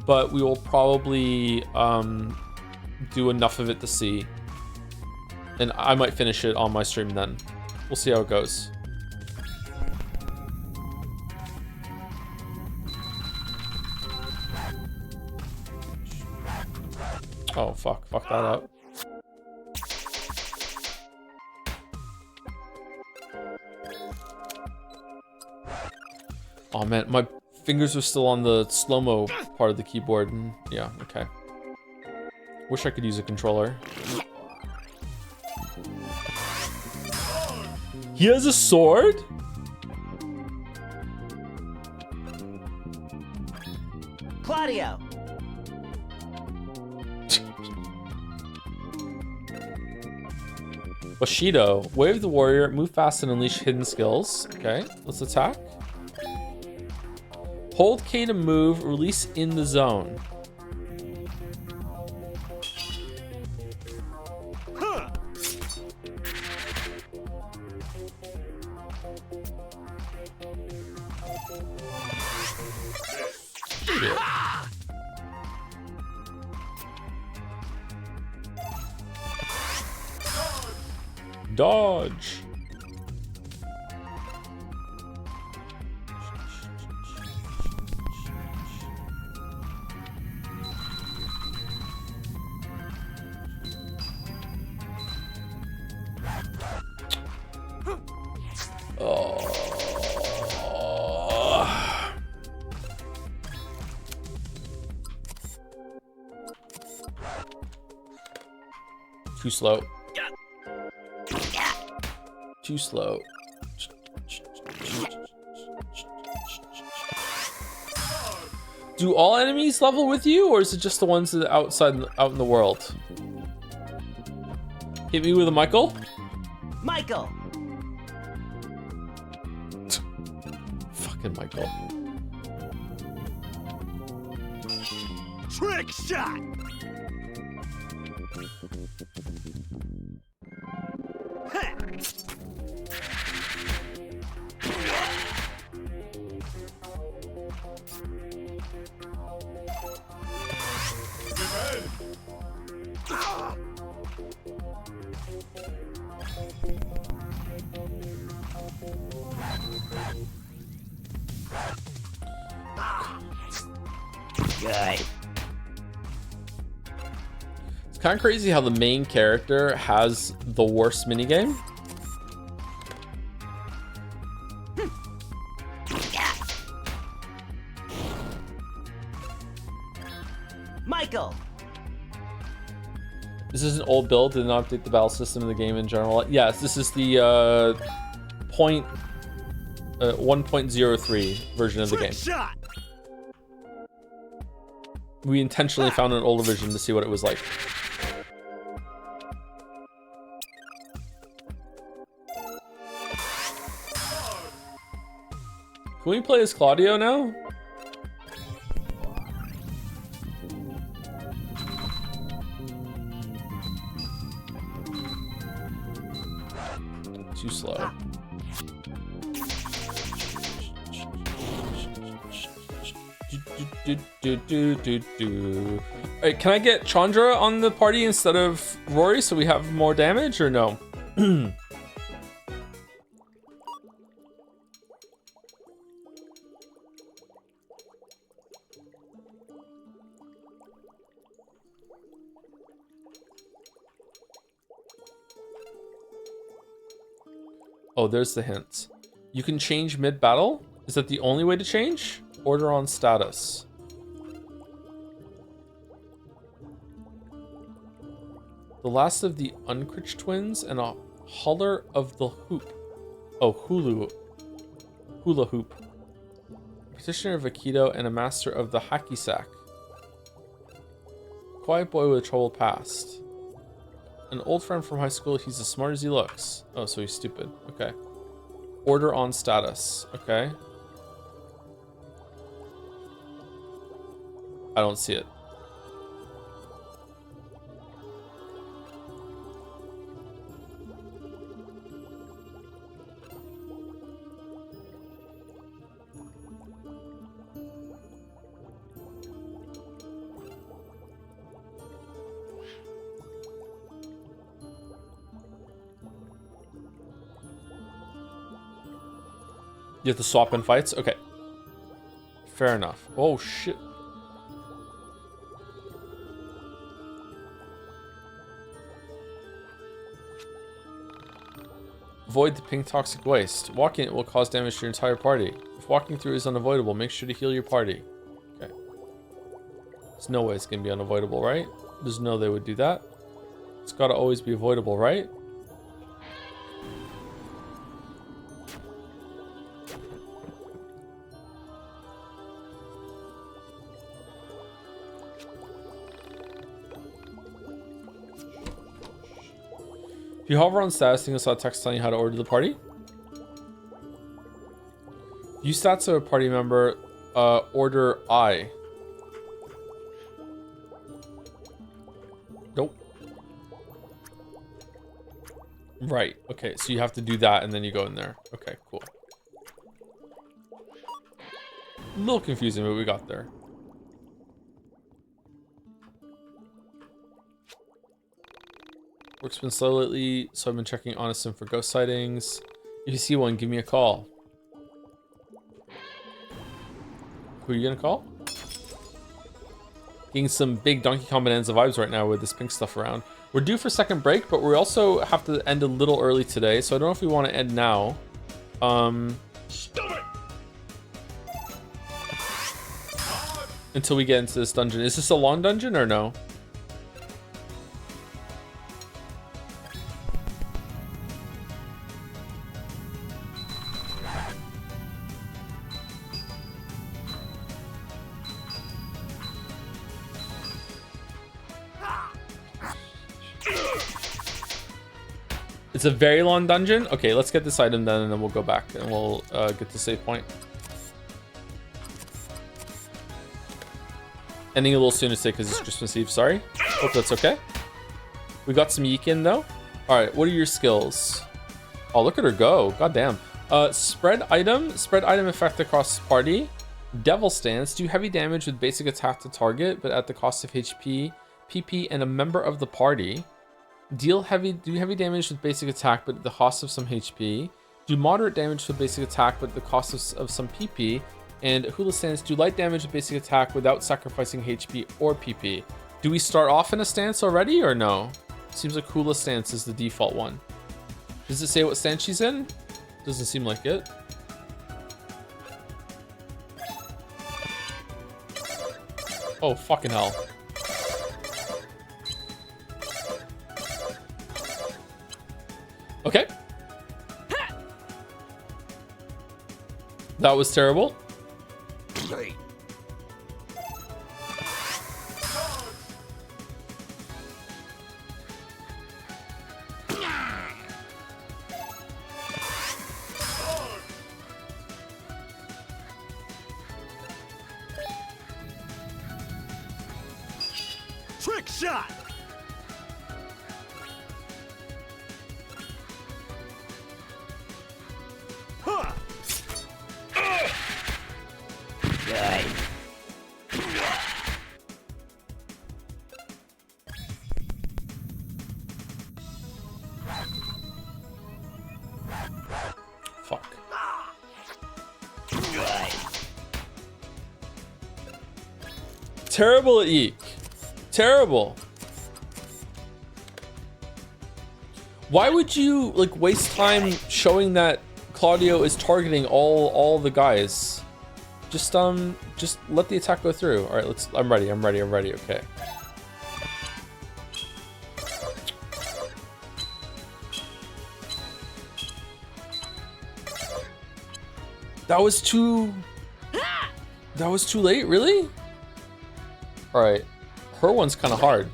but we will probably do enough of it to see. And I might finish it on my stream then. We'll see how it goes. Oh, fuck. Fuck that up. Oh man, my fingers are still on the slow-mo part of the keyboard. And yeah, okay. Wish I could use a controller. He has a sword? Claudio! Bushido. Wave the warrior, move fast and unleash hidden skills. Okay, let's attack. Hold K to move, release in the zone. Shit. Dodge. Too slow. Too slow. Do all enemies level with you, or is it just the ones that are out in the world? Hit me with a Michael. Michael. Fucking Michael. Trick shot. Good. It's kind of crazy how the main character has the worst minigame. Michael. This is an old build, did not update the battle system in the game in general. Yes, this is the 1.03 version of the game. We intentionally found an older version to see what it was like. Can we play as Claudio now? Too slow. Alright, can I get Chandra on the party instead of Rory so we have more damage, or no? Oh, there's the hint. You can change mid-battle? Is that the only way to change? Order on status. The last of the Uncritch twins and a holler of the hoop. Oh, hula hoop. A practitioner of Aikido and a master of the hacky sack. Quiet boy with a troubled past. An old friend from high school, he's as smart as he looks. Oh, so he's stupid. Okay. Order on status. Okay. I don't see it. You have to swap in fights? Okay. Fair enough. Oh, shit. Avoid the pink toxic waste. Walking it will cause damage to your entire party. If walking through is unavoidable, make sure to heal your party. Okay. There's no way it's going to be unavoidable, right? There's no they would do that. It's got to always be avoidable, right? If you hover on status, you saw a text telling you how to order the party. Use stats of a party member, order I. Nope. Right, okay, so you have to do that and then you go in there. Okay, cool. A little confusing, but we got there. Work's been slow lately, so I've been checking Honest Sim for ghost sightings. If you see one, give me a call. Who are you gonna call? Getting some big Donkey Kong Bonanza vibes right now with this pink stuff around. We're due for second break, but we also have to end a little early today, so I don't know if we want to end now. Until we get into this dungeon. Is this a long dungeon or no? It's a very long dungeon. Okay, let's get this item done and then we'll go back and we'll get to save point. Ending a little sooner today because it's Christmas Eve. Sorry. Hope that's okay. We got some YIIK in though. All right, what are your skills? Oh, look at her go. God damn. Spread item effect across party. Devil Stance. Do heavy damage with basic attack to target, but at the cost of HP, PP, and a member of the party. Do heavy damage with basic attack, but at the cost of some HP. Do moderate damage with basic attack, but at the cost of some PP. And Hula Stance, do light damage with basic attack without sacrificing HP or PP. Do we start off in a stance already or no? Seems like Hula Stance is the default one. Does it say what stance she's in? Doesn't seem like it. Oh, fucking hell. Okay. That was terrible. shot! Huh! Fuck. Terrible at YIIK. Terrible. Why would you like waste time showing that Claudio is targeting all the guys? Just let the attack go through. All right, I'm ready. Okay. That was too late, really? All right, her one's kind of hard.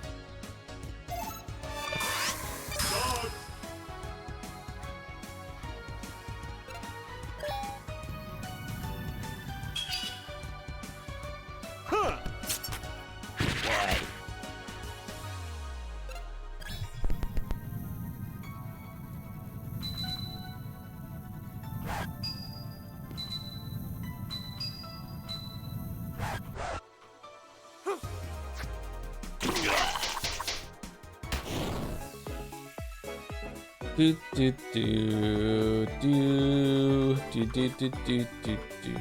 Do do do do do do do do do do.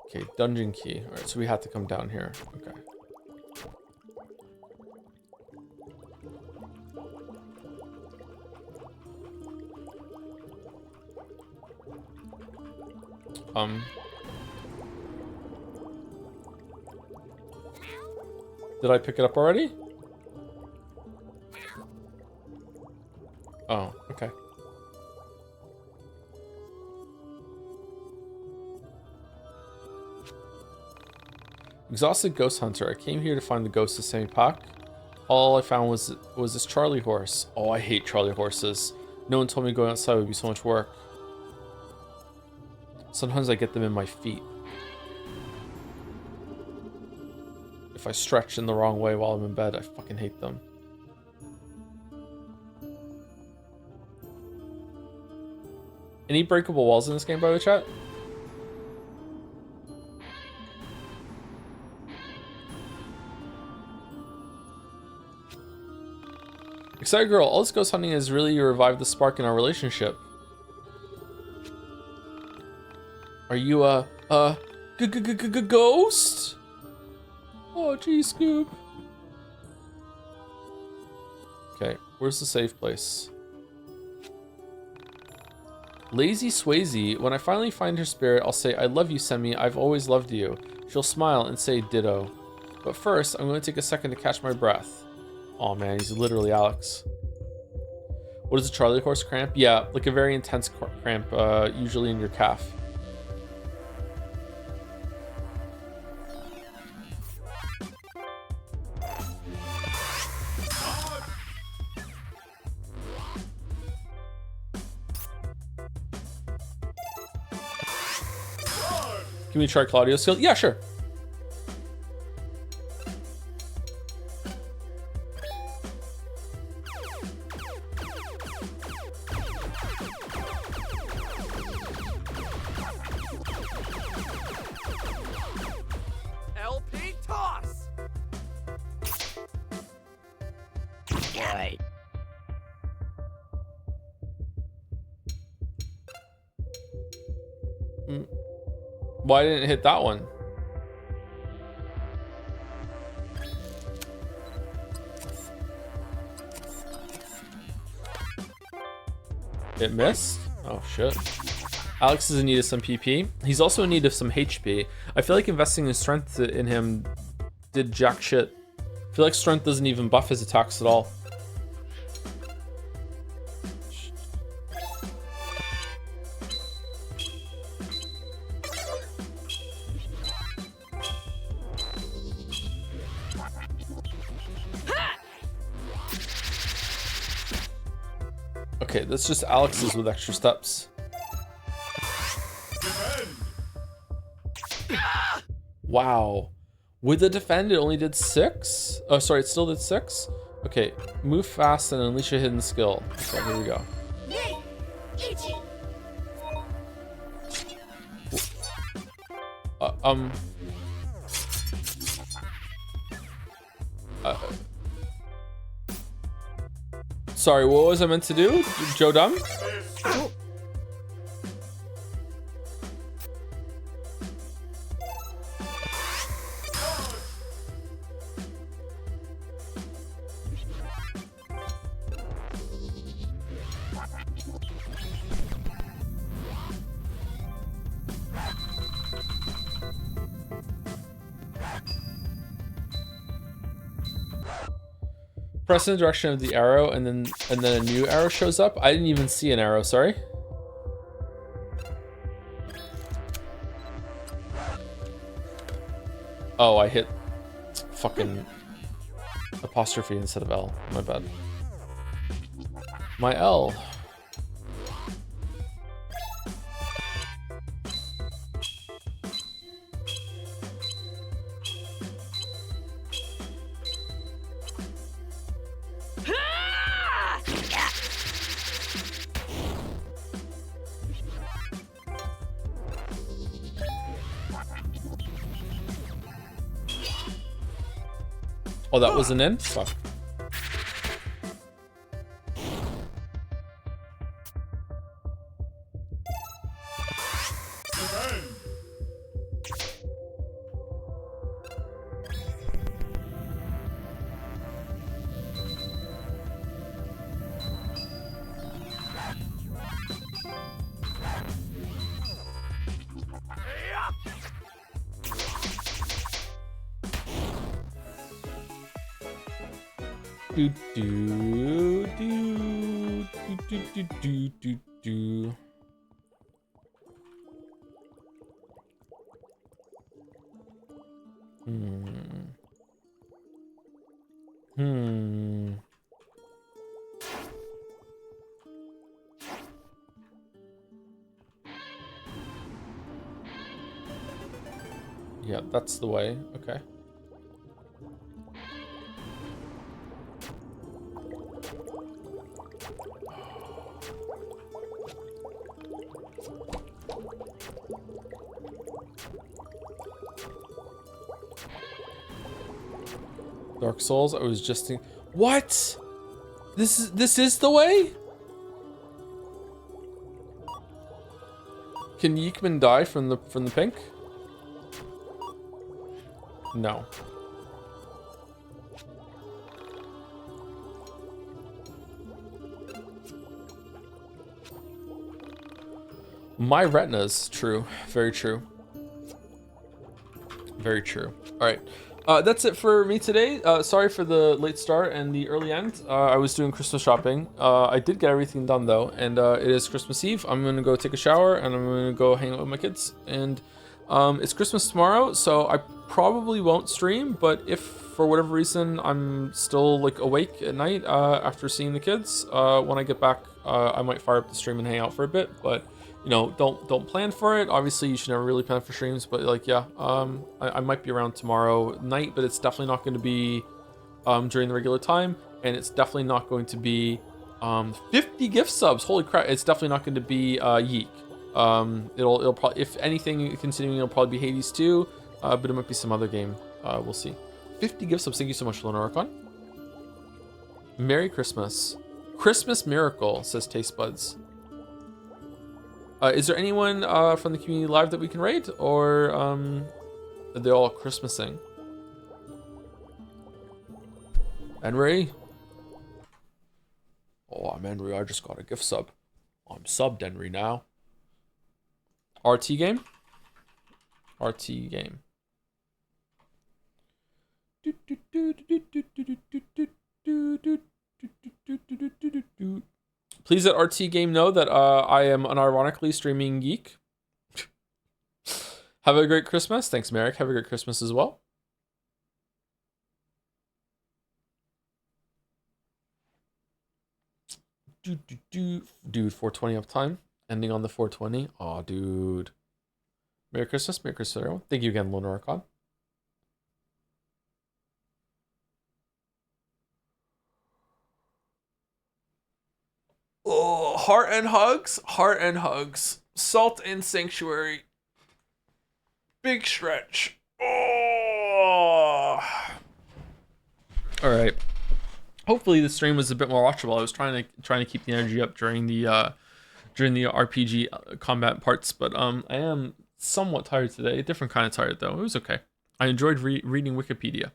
Okay, dungeon key. All right, so we have to come down here. Okay. Did I pick it up already? Oh, okay. Exhausted ghost hunter. I came here to find the ghost of Sammy Pak. All I found was this Charlie horse. Oh, I hate Charlie horses. No one told me going outside would be so much work. Sometimes I get them in my feet. If I stretch in the wrong way while I'm in bed, I fucking hate them. Any breakable walls in this game, by the way, chat? Excited girl, all this ghost hunting is really to revive the spark in our relationship. Are you a ghost? Oh, gee, Scoop. Okay, where's the safe place? Lazy Swayze. When I finally find her spirit, I'll say, I love you, Semi. I've always loved you. She'll smile and say ditto. But first, I'm going to take a second to catch my breath. Oh man, he's literally Alex. What is a Charlie horse cramp? Yeah, like a very intense cramp, usually in your calf. Can we try Claudio's skill? Yeah, sure. LP toss. Right. Why didn't it hit that one? It missed? Oh shit. Alex is in need of some PP. He's also in need of some HP. I feel like investing in strength in him did jack shit. I feel like strength doesn't even buff his attacks at all. Okay, that's just Alex's with extra steps. Wow. With the defend, it only did 6? Oh, sorry, it still did 6? Okay, move fast and unleash a hidden skill. Okay, here we go. Sorry, what was I meant to do? Joe Dumb? Press in the direction of the arrow and then a new arrow shows up. I didn't even see an arrow, sorry. Oh, I hit fucking apostrophe instead of L. My bad. My L. Oh, that wasn't in? Fuck. Do do do do do do do do. Yeah, that's the way. Okay. Dark Souls, I was just thinking, what? This is the way? Can YIIK die from the pink? No. My retinas, true. Very true. Very true. Alright. That's it for me today. Sorry for the late start and the early end. I was doing Christmas shopping. I did get everything done though, and it is Christmas Eve. I'm gonna go take a shower and I'm gonna go hang out with my kids. And it's Christmas tomorrow, so I probably won't stream, but if for whatever reason I'm still like awake at night after seeing the kids, when I get back, I might fire up the stream and hang out for a bit, but you know, don't plan for it. Obviously, you should never really plan for streams, but like, yeah, I might be around tomorrow night, but it's definitely not going to be during the regular time, and it's definitely not going to be 50 gift subs. Holy crap! It's definitely not going to be YIIK. It'll probably, if anything, continuing, it'll probably be Hades 2, but it might be some other game. We'll see. 50 gift subs. Thank you so much, Lona Archon. Merry Christmas. Christmas miracle, says Taste Buds. Is there anyone from the community live that we can raid, or are they all Christmasing? Henry? Oh, I'm Henry. I just got a gift sub. I'm subbed, Henry, now. RT game? RT game. Please let RT Game know that I am unironically streaming YIIK. Have a great Christmas. Thanks, Merrick. Have a great Christmas as well. Dude, 420 uptime. Ending on the 420. Aw, dude. Merry Christmas, everyone. Thank you again, Lone Orcon. Oh, heart and hugs. Salt and Sanctuary. Big stretch. Oh. All right. Hopefully the stream was a bit more watchable. I was trying to keep the energy up during the RPG combat parts, but I am somewhat tired today. Different kind of tired though. It was okay. I enjoyed reading Wikipedia.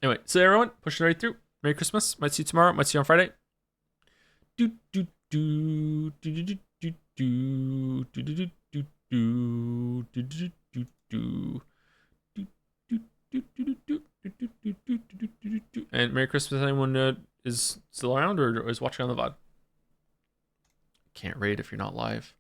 Anyway, so everyone, pushing right through. Merry Christmas. Might see you tomorrow. Might see you on Friday. And Merry Christmas, anyone is still around or is watching on the VOD. Can't raid if you're not live.